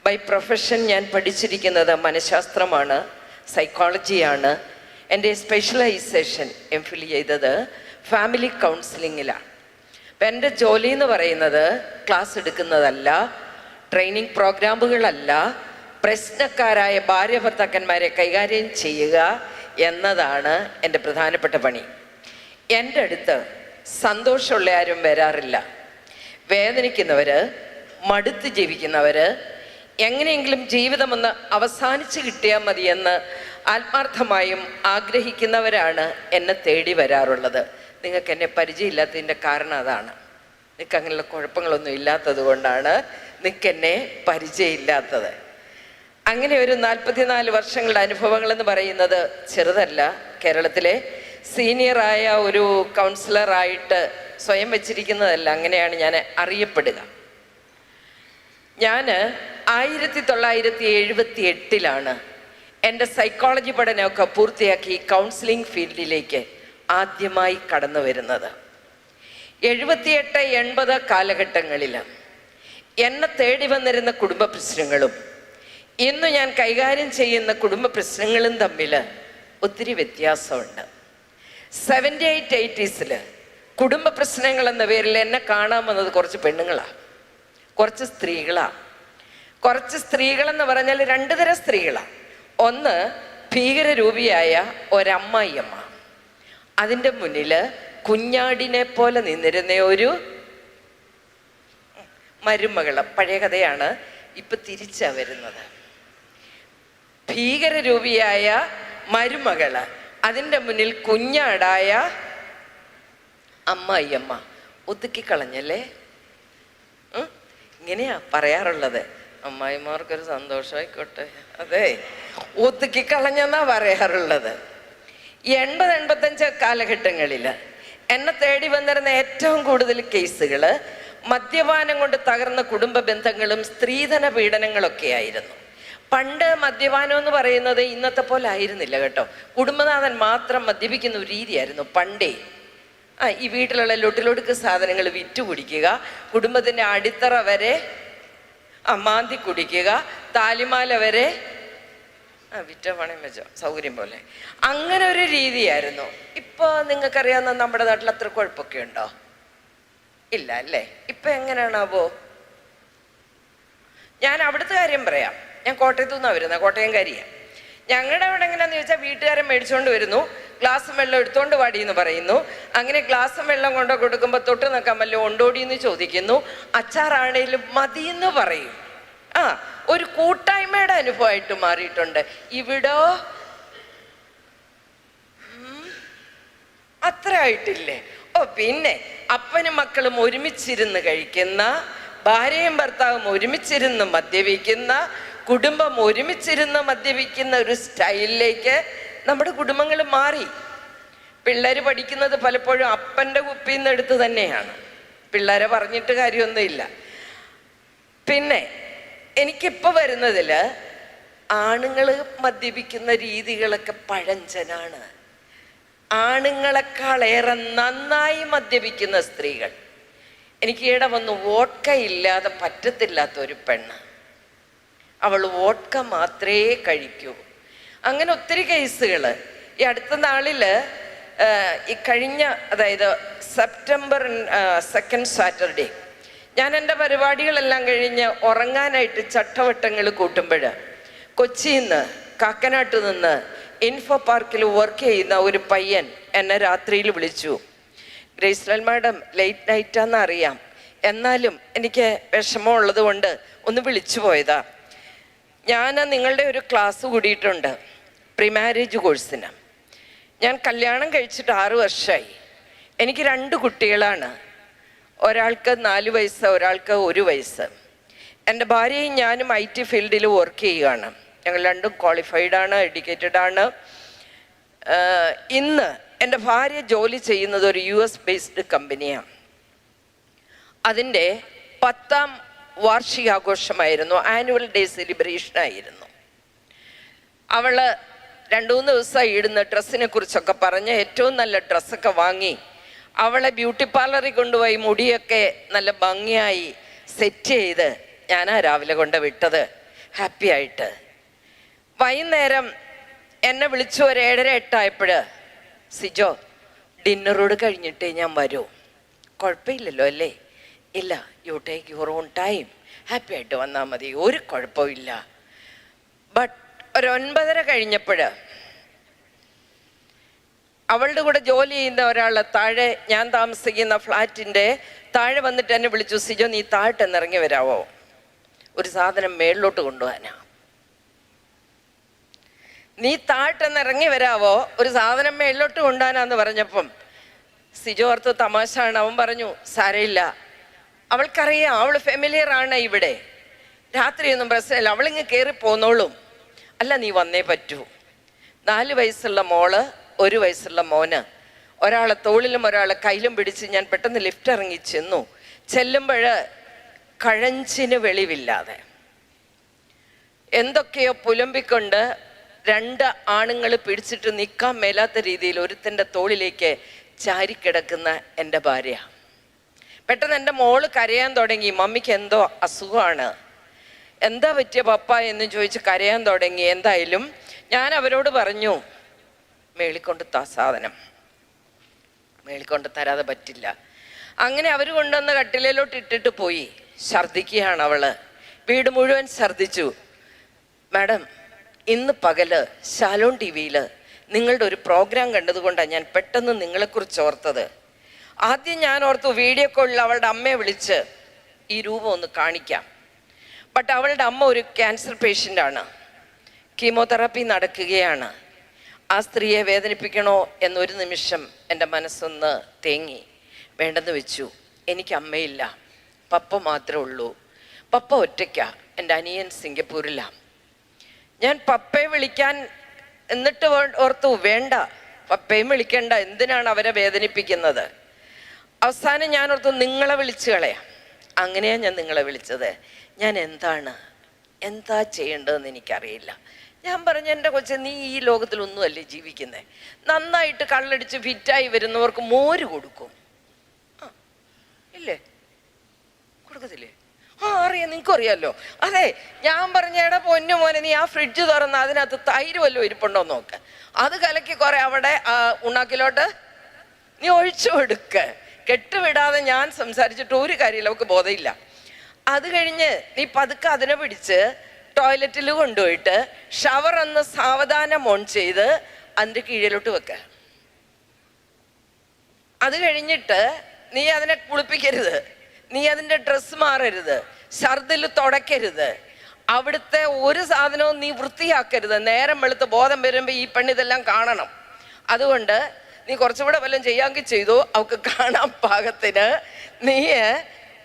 By profession ഞാൻ പഠിച്ചിരിക്കുന്നത് മനഃശാസ്ത്രമാണ്, സൈക്കോളജിയാണ്. എൻ്റെ specialisation MPhil ചെയ്തത് ഫാമിലി കൗൺസിലിങ്ങിലാണ്. അപ്പം എൻ്റെ ജോലി എന്ന് പറയുന്നത് ക്ലാസ് എടുക്കുന്നതല്ല, ട്രെയിനിങ് പ്രോഗ്രാമുകളല്ല, പ്രശ്നക്കാരായ ഭാര്യ ഭർത്താക്കന്മാരെ കൈകാര്യം ചെയ്യുക എന്നതാണ് എൻ്റെ പ്രധാനപ്പെട്ട പണി. എൻ്റെ അടുത്ത് സന്തോഷമുള്ള ആരും വരാറില്ല. വേദനിക്കുന്നവർ, മടുത്ത് ജീവിക്കുന്നവർ, എങ്ങനെയെങ്കിലും ജീവിതമൊന്ന് അവസാനിച്ച് കിട്ടിയാൽ മതിയെന്ന് ആത്മാർത്ഥമായും ആഗ്രഹിക്കുന്നവരാണ് എന്നെ തേടി വരാറുള്ളത്. നിങ്ങൾക്ക് എന്നെ പരിചയമില്ലാത്തതിൻ്റെ കാരണം അതാണ്. നിങ്ങൾക്ക് അങ്ങനെയുള്ള കുഴപ്പങ്ങളൊന്നും ഇല്ലാത്തത് കൊണ്ടാണ് നിങ്ങൾക്ക് എന്നെ പരിചയമില്ലാത്തത്. അങ്ങനെ ഒരു 44 വർഷങ്ങളുടെ അനുഭവങ്ങളെന്ന് പറയുന്നത് ചെറുതല്ല. കേരളത്തിലെ സീനിയറായ ഒരു കൗൺസിലറായിട്ട് സ്വയം വെച്ചിരിക്കുന്നതല്ല, അങ്ങനെയാണ് ഞാൻ അറിയപ്പെടുക. ഞാൻ 1978 എൻ്റെ സൈക്കോളജി പഠനമൊക്കെ പൂർത്തിയാക്കി കൗൺസിലിംഗ് ഫീൽഡിലേക്ക് ആദ്യമായി കടന്നു വരുന്നത്. 78-80 കാലഘട്ടങ്ങളിൽ എന്നെ തേടി വന്നിരുന്ന കുടുംബ പ്രശ്നങ്ങളും ഇന്ന് ഞാൻ കൈകാര്യം ചെയ്യുന്ന കുടുംബ പ്രശ്നങ്ങളും തമ്മിൽ ഒത്തിരി വ്യത്യാസമുണ്ട്. 78-80s കുടുംബ പ്രശ്നങ്ങൾ എന്ന പേരിൽ എന്നെ കാണാൻ വന്നത് കുറച്ച് പെണ്ണുങ്ങളാണ്, കുറച്ച് സ്ത്രീകളാണ്. കുറച്ച് സ്ത്രീകളെന്ന് പറഞ്ഞാൽ 2 തരം സ്ത്രീകളാണ്. ഒന്ന് ഭീകരരൂപിയായ ഒരമ്മായിയമ്മ, അതിൻ്റെ മുന്നിൽ കുഞ്ഞാടിനെ പോലെ നിന്നിരുന്ന ഒരു മരുമകള്. പഴയ കഥയാണ്, ഇപ്പം തിരിച്ചാ വരുന്നത്. ഭീകരരൂപിയായ മരുമകള്, അതിൻ്റെ മുന്നിൽ കുഞ്ഞാടായ അമ്മായിയമ്മ. ഒതുക്കിക്കളഞ്ഞല്ലേ? ഇങ്ങനെയാ പറയാറുള്ളത്. അമ്മായിമാർക്കൊരു സന്തോഷമായിക്കോട്ടെ. അതെ, ഒതുക്കിക്കളഞ്ഞെന്നാ പറയാറുള്ളത്. 80-85 കാലഘട്ടങ്ങളിൽ എന്നെ തേടി വന്നിരുന്ന ഏറ്റവും കൂടുതൽ കേസുകൾ മദ്യപാനം കൊണ്ട് തകർന്ന കുടുംബ ബന്ധങ്ങളും സ്ത്രീധന പീഡനങ്ങളൊക്കെ ആയിരുന്നു. പണ്ട് മദ്യപാനം എന്ന് പറയുന്നത് ഇന്നത്തെ പോലെ ആയിരുന്നില്ല കേട്ടോ. കുടുംബനാഥൻ മാത്രം മദ്യപിക്കുന്ന ഒരു രീതിയായിരുന്നു പണ്ടേ. ഈ വീട്ടിലുള്ള ലൊട്ടിലൊടുക്ക് സാധനങ്ങൾ വിറ്റു കുടിക്കുക, കുടുംബത്തിൻ്റെ അടിത്തറ വരെ മാന്തി കുടിക്കുക, താലിമാല വരെ വിറ്റ പണയം വെച്ചോ സൗകര്യം പോലെ, അങ്ങനെ ഒരു രീതിയായിരുന്നു. ഇപ്പോൾ നിങ്ങൾക്കറിയാവുന്ന നമ്മുടെ നാട്ടിൽ അത്ര കുഴപ്പമൊക്കെ ഉണ്ടോ? ഇല്ല അല്ലേ? ഇപ്പം എങ്ങനെയാണാവോ? ഞാൻ അവിടുത്തെ കാര്യം പറയാം. ഞാൻ കോട്ടയത്തു നിന്നാണ് വരുന്നത്, കോട്ടയംകാരിയാണ്. ഞങ്ങളുടെ അവിടെ എങ്ങനെയാണെന്ന് ചോദിച്ചാൽ വീട്ടുകാരൻ മേടിച്ചുകൊണ്ട് വരുന്നു, ഗ്ലാസും വെള്ളം എടുത്തോണ്ട് വാടി എന്ന് പറയുന്നു. അങ്ങനെ ഗ്ലാസും വെള്ളം കൊണ്ട് കൊടുക്കുമ്പോൾ തൊട്ട് നിൽക്കാൻ വല്ലോ ഉണ്ടോടി എന്ന് ചോദിക്കുന്നു. അച്ചാറാണേലും മതിയെന്ന് പറയും. ഒരു കൂട്ടായ്മയുടെ അനുഭവമായിട്ട് മാറിയിട്ടുണ്ട്. ഇവിടോ അത്ര ആയിട്ടില്ലേ? പിന്നെ അപ്പനും മക്കളും ഒരുമിച്ചിരുന്ന് കഴിക്കുന്ന, ഭാര്യയും ഭർത്താവും ഒരുമിച്ചിരുന്ന് മദ്യപിക്കുന്ന, കുടുംബം ഒരുമിച്ചിരുന്ന് മദ്യപിക്കുന്ന ഒരു സ്റ്റൈലിലേക്ക് നമ്മുടെ കുടുംബങ്ങൾ മാറി. പിള്ളേർ പഠിക്കുന്നത് പലപ്പോഴും അപ്പൻ്റെ കുപ്പിയിൽ നിന്ന് എടുത്ത് തന്നെയാണ്. പിള്ളേരെ പറഞ്ഞിട്ട് കാര്യമൊന്നുമില്ല. പിന്നെ എനിക്കിപ്പോൾ വരുന്നതിൽ ആണുങ്ങൾ മദ്യപിക്കുന്ന രീതികളൊക്കെ പഴഞ്ചനാണ്. ആണുങ്ങളെക്കാളേറെ നന്നായി മദ്യപിക്കുന്ന സ്ത്രീകൾ. എനിക്ക് ഈയിടെ വന്നു വോഡ്ക ഇല്ലാതെ പറ്റത്തില്ലാത്ത ഒരു പെണ്ണ്. അവൾ വോഡ്ക മാത്രമേ കഴിക്കൂ. അങ്ങനെ ഒത്തിരി കേസുകൾ. ഈ അടുത്ത നാളിൽ ഈ കഴിഞ്ഞ, അതായത് സെപ്റ്റംബർ 2nd സാറ്റർഡേ ഞാൻ എൻ്റെ പരിപാടികളെല്ലാം കഴിഞ്ഞ് ഉറങ്ങാനായിട്ട് ചട്ടവട്ടങ്ങൾ കൂട്ടുമ്പോൾ കൊച്ചിയിൽ നിന്ന്, കാക്കനാട്ട് നിന്ന് ഇൻഫോ പാർക്കിൽ വർക്ക് ചെയ്യുന്ന ഒരു പയ്യൻ എന്നെ രാത്രിയിൽ വിളിച്ചു. ഗ്രേസ്ലാൽ മാഡം ലേറ്റ് നൈറ്റാന്ന് അറിയാം, എന്നാലും എനിക്ക് വിഷമമുള്ളത് കൊണ്ട് ഒന്ന് വിളിച്ചു പോയതാ. ഞാൻ നിങ്ങളുടെ ഒരു ക്ലാസ് കൂടിയിട്ടുണ്ട് പ്രീ മാരേജ് കോഴ്സിന്. ഞാൻ കല്യാണം കഴിച്ചിട്ട് 6 വർഷമായി. എനിക്ക് 2 കുട്ടികളാണ്. ഒരാൾക്ക് 4 വയസ്സ്, ഒരാൾക്ക് 1 വയസ്സ്. എൻ്റെ ഭാര്യയും ഞാനും IT ഫീൽഡിൽ വർക്ക് ചെയ്യുകയാണ്. ഞങ്ങൾ രണ്ടും ക്വാളിഫൈഡാണ്, എഡ്യൂക്കേറ്റഡ് ആണ്. ഇന്ന് എൻ്റെ ഭാര്യ ജോലി ചെയ്യുന്നത് ഒരു US ബേസ്ഡ് കമ്പനിയാണ്. അതിൻ്റെ 10ാം വാർഷികാഘോഷമായിരുന്നു, ആനുവൽ ഡേ സെലിബ്രേഷൻ ആയിരുന്നു. അവൾ 2-3 ദിവസമായി ഇടുന്ന ഡ്രസ്സിനെ കുറിച്ചൊക്കെ പറഞ്ഞ് ഏറ്റവും നല്ല ഡ്രസ്സൊക്കെ വാങ്ങി അവളെ ബ്യൂട്ടി പാർലറിൽ കൊണ്ടുപോയി മുടിയൊക്കെ നല്ല ഭംഗിയായി സെറ്റ് ചെയ്ത് ഞാനാ രാവിലെ കൊണ്ട് വിട്ടത്. ഹാപ്പി ആയിട്ട്. വൈകുന്നേരം എന്നെ വിളിച്ചു ഒരു 7:30 സിജോ ഡിന്നറോട് കഴിഞ്ഞിട്ടേ ഞാൻ വരൂ. കുഴപ്പമില്ലല്ലോ അല്ലേ? ഇല്ല, you take your own time, happy ആയിട്ട് വന്നാൽ മതി, ഒരു കുഴപ്പമില്ല. ബട്ട് ഒരു 9:30 കഴിഞ്ഞപ്പോൾ അവളുടെ കൂടെ ജോലി ചെയ്യുന്ന ഒരാൾ താഴെ, ഞാൻ താമസിക്കുന്ന ഫ്ലാറ്റിൻ്റെ താഴെ വന്നിട്ട് എന്നെ വിളിച്ചു, സിജോ നീ താഴെന്ന് ഇറങ്ങി വരാവോ, ഒരു സാധനം മേളിലോട്ട് കൊണ്ടുപോകാനാ. നീ താഴെന്ന് ഇറങ്ങി വരാവോ, ഒരു സാധനം മേളിലോട്ട് കൊണ്ടുപോകാനാന്ന് പറഞ്ഞപ്പം സിജോ ഓർത്ത് തമാശയാണ്. അവൻ പറഞ്ഞു സാരയില്ല, അവൾക്കറിയാം, അവൾ ഫെമിലിയർ ആണ് ഇവിടെ, രാത്രിയൊന്നും പ്രശ്നമില്ല, അവളിങ്ങ് കയറി പോന്നോളും. അല്ല, നീ വന്നേ പറ്റൂ. 4 വയസ്സുള്ള മോള്, 1 വയസ്സുള്ള മോന്, ഒരാളെ തോളിലും ഒരാളെ കയ്യിലും പിടിച്ച് ഞാൻ പെട്ടെന്ന് ലിഫ്റ്റ് ഇറങ്ങി ചെല്ലുമ്പോൾ കഴഞ്ചിന് വെളിവില്ലാതെ എന്തൊക്കെയോ പുലമ്പിക്കൊണ്ട് 2 ആണുങ്ങൾ പിടിച്ചിട്ട് നിൽക്കാൻ മേലാത്ത രീതിയിൽ ഒരുത്തൻ്റെ തോളിലേക്ക് ചാരിക്കിടക്കുന്ന എൻ്റെ ഭാര്യ. പെട്ടെന്ന് എൻ്റെ മോള് കരയാൻ തുടങ്ങി. മമ്മിക്ക് എന്തോ അസുഖമാണ്, എന്താ പറ്റിയ പപ്പ എന്ന് ചോദിച്ച് കരയാൻ തുടങ്ങി. എന്തായാലും ഞാൻ അവരോട് പറഞ്ഞു, മേളിക്കൊണ്ട് താ സാധനം, മേളിക്കൊണ്ട് തരാതെ പറ്റില്ല. അങ്ങനെ അവർ കൊണ്ടുവന്ന് കട്ടിലേലോട്ട് ഇട്ടിട്ട് പോയി. ഛർദിക്കുകയാണ് അവള്, വീട് മുഴുവൻ ഛർദിച്ചു. മാഡം, ഇന്ന് പകല് ശാലോൺ TV-യിൽ നിങ്ങളുടെ ഒരു പ്രോഗ്രാം കണ്ടതുകൊണ്ടാണ് ഞാൻ പെട്ടെന്ന് നിങ്ങളെക്കുറിച്ച് ഓർത്തത്. ആദ്യം ഞാൻ ഓർത്തു വീഡിയോ കോളിൽ അവളുടെ അമ്മയെ വിളിച്ച് ഈ രൂപം ഒന്ന് കാണിക്കാം. ബട്ട് അവളുടെ അമ്മ ഒരു ക്യാൻസർ പേഷ്യൻ്റാണ്, കീമോതെറാപ്പി നടക്കുകയാണ്. ആ സ്ത്രീയെ വേദനിപ്പിക്കണോ എന്നൊരു നിമിഷം എൻ്റെ മനസ്സൊന്ന് തേങ്ങി. വേണ്ടെന്ന് വെച്ചു. എനിക്ക് അമ്മയില്ല, പപ്പ മാത്രമേ ഉള്ളൂ. പപ്പ ഒറ്റയ്ക്കാ, എൻ്റെ അനിയൻ സിംഗപ്പൂരിലാണ്. ഞാൻ പപ്പയെ വിളിക്കാൻ എന്നിട്ട് ഓർത്തു വേണ്ട, പപ്പയും വിളിക്കണ്ട, എന്തിനാണ് അവരെ വേദനിപ്പിക്കുന്നത്. അവസാനം ഞാൻ ഓർത്തു നിങ്ങളെ വിളിച്ചു കളയാം. അങ്ങനെയാണ് ഞാൻ നിങ്ങളെ വിളിച്ചത്. ഞാൻ എന്താ ചെയ്യേണ്ടതെന്ന് എനിക്കറിയില്ല. ഞാൻ പറഞ്ഞു, എൻ്റെ കൊച്ചെ, നീ ഈ ലോകത്തിലൊന്നുമല്ലേ ജീവിക്കുന്നത്, നന്നായിട്ട് കള്ളടിച്ച് ഫിറ്റായി വരുന്നവർക്ക് മോര് കൊടുക്കും. ഇല്ലേ, കൊടുക്കത്തില്ലേ? അറിയാം, നിനക്കും അറിയാമല്ലോ. അതെ, ഞാൻ പറഞ്ഞ എടാ പൊന്നു മോനെ, നീ ആ ഫ്രിഡ്ജ് തുറന്ന് അതിനകത്ത് തൈര് വല്ലതും ഇരിപ്പുണ്ടോ നോക്ക്, അത് കലക്കി കുറെ അവിടെ ഉണ്ണാക്കിലോട്ട് നീ ഒഴിച്ചു കൊടുക്ക. കെട്ടുവിടാതെ ഞാൻ സംസാരിച്ചിട്ട് ഒരു കാര്യമില്ല, അവൾക്ക് ബോധമില്ല. അത് കഴിഞ്ഞ് നീ പതുക്കെ അതിനെ പിടിച്ച് ടോയ്ലറ്റിൽ കൊണ്ടുപോയിട്ട് ഷവർ ഒന്ന് സാവധാനം ഓൺ ചെയ്ത് അതിൻ്റെ കീഴിലോട്ട് വെക്ക. അത് കഴിഞ്ഞിട്ട് നീ അതിനെ കുളിപ്പിക്കരുത്, നീ അതിൻ്റെ ഡ്രസ്സ് മാറരുത്, ഛർദിൽ തുടയ്ക്കരുത്, അവിടുത്തെ ഒരു സാധനവും നീ വൃത്തിയാക്കരുത്. നേരം വെളുത്ത് ബോധം വരുമ്പോൾ ഈ പെണ്ണിതെല്ലാം കാണണം. അതുകൊണ്ട് നീ കുറച്ചുകൂടെ വല്ലതും ചെയ്യാമെങ്കിൽ ചെയ്തു, അവൾക്ക് കാണാൻ പാകത്തിന് നീ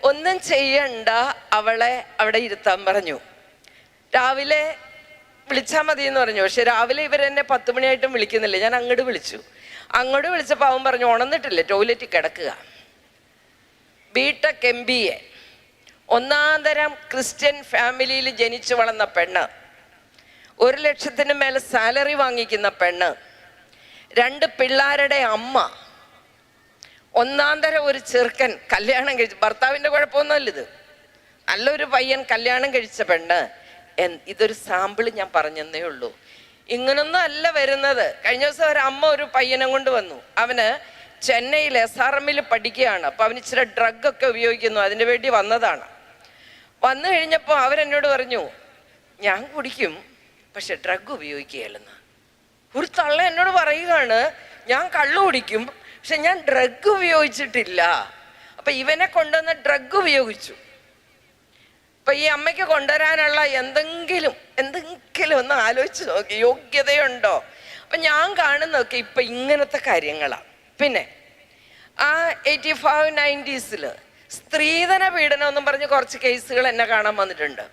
ഒന്നും ചെയ്യണ്ട, അവളെ അവിടെ ഇരുത്താൻ പറഞ്ഞു. രാവിലെ വിളിച്ചാൽ മതി എന്ന് പറഞ്ഞു. പക്ഷെ രാവിലെ ഇവരെന്നെ 10 മണിയായിട്ടും വിളിക്കുന്നില്ല. ഞാൻ അങ്ങോട്ട് വിളിച്ചപ്പോൾ അവൻ പറഞ്ഞു ഉണർന്നിട്ടില്ലേ, ടോയ്ലറ്റിൽ കിടക്കുക. B.Tech MBA, 1ാം തരം ക്രിസ്ത്യൻ ഫാമിലിയിൽ ജനിച്ചു വളർന്ന പെണ്ണ്, 1 ലക്ഷത്തിന് മേലെ സാലറി വാങ്ങിക്കുന്ന പെണ്ണ്, 2 പിള്ളേരുടെ അമ്മ, 1ാം തരം ഒരു ചെറുക്കൻ കല്യാണം കഴിച്ചു. ഭർത്താവിൻ്റെ കുഴപ്പമൊന്നുമല്ല ഇത്, നല്ലൊരു പയ്യൻ കല്യാണം കഴിച്ച പെണ്ണ്. ഇതൊരു സാമ്പിൾ ഞാൻ പറഞ്ഞതേ ഉള്ളൂ. ഇങ്ങനൊന്നും അല്ല വരുന്നത്. കഴിഞ്ഞ ദിവസം ഒരു അമ്മ ഒരു പയ്യനെ കൊണ്ട് വന്നു. അവന് ചെന്നൈയിൽ SRM-ൽ പഠിക്കുകയാണ്. അപ്പം അവന് ഇച്ചിരി ഡ്രഗൊക്കെ ഉപയോഗിക്കുന്നു, അതിന് വേണ്ടി വന്നതാണ്. വന്നു കഴിഞ്ഞപ്പോൾ അവരെന്നോട് പറഞ്ഞു, ഞാൻ കുടിക്കും പക്ഷെ ഡ്രഗ് ഉപയോഗിക്കുകയല്ലെന്ന്. ഒരു തള്ള എന്നോട് പറയുകയാണ്, ഞാൻ കള്ളു കുടിക്കും പക്ഷെ ഞാൻ ഡ്രഗ് ഉപയോഗിച്ചിട്ടില്ല. അപ്പം ഇവനെ കൊണ്ടുവന്ന് ഡ്രഗ് ഉപയോഗിച്ചു. അപ്പം ഈ അമ്മയ്ക്ക് കൊണ്ടുവരാനുള്ള എന്തെങ്കിലും ഒന്ന് ആലോചിച്ച് നോക്കി, യോഗ്യതയുണ്ടോ? അപ്പം ഞാൻ കാണുന്നതൊക്കെ ഇപ്പം ഇങ്ങനത്തെ കാര്യങ്ങളാണ്. പിന്നെ ആ 85, 90s സ്ത്രീധന പീഡനം എന്നും പറഞ്ഞ് കുറച്ച് കേസുകൾ എന്നെ കാണാൻ വന്നിട്ടുണ്ട്.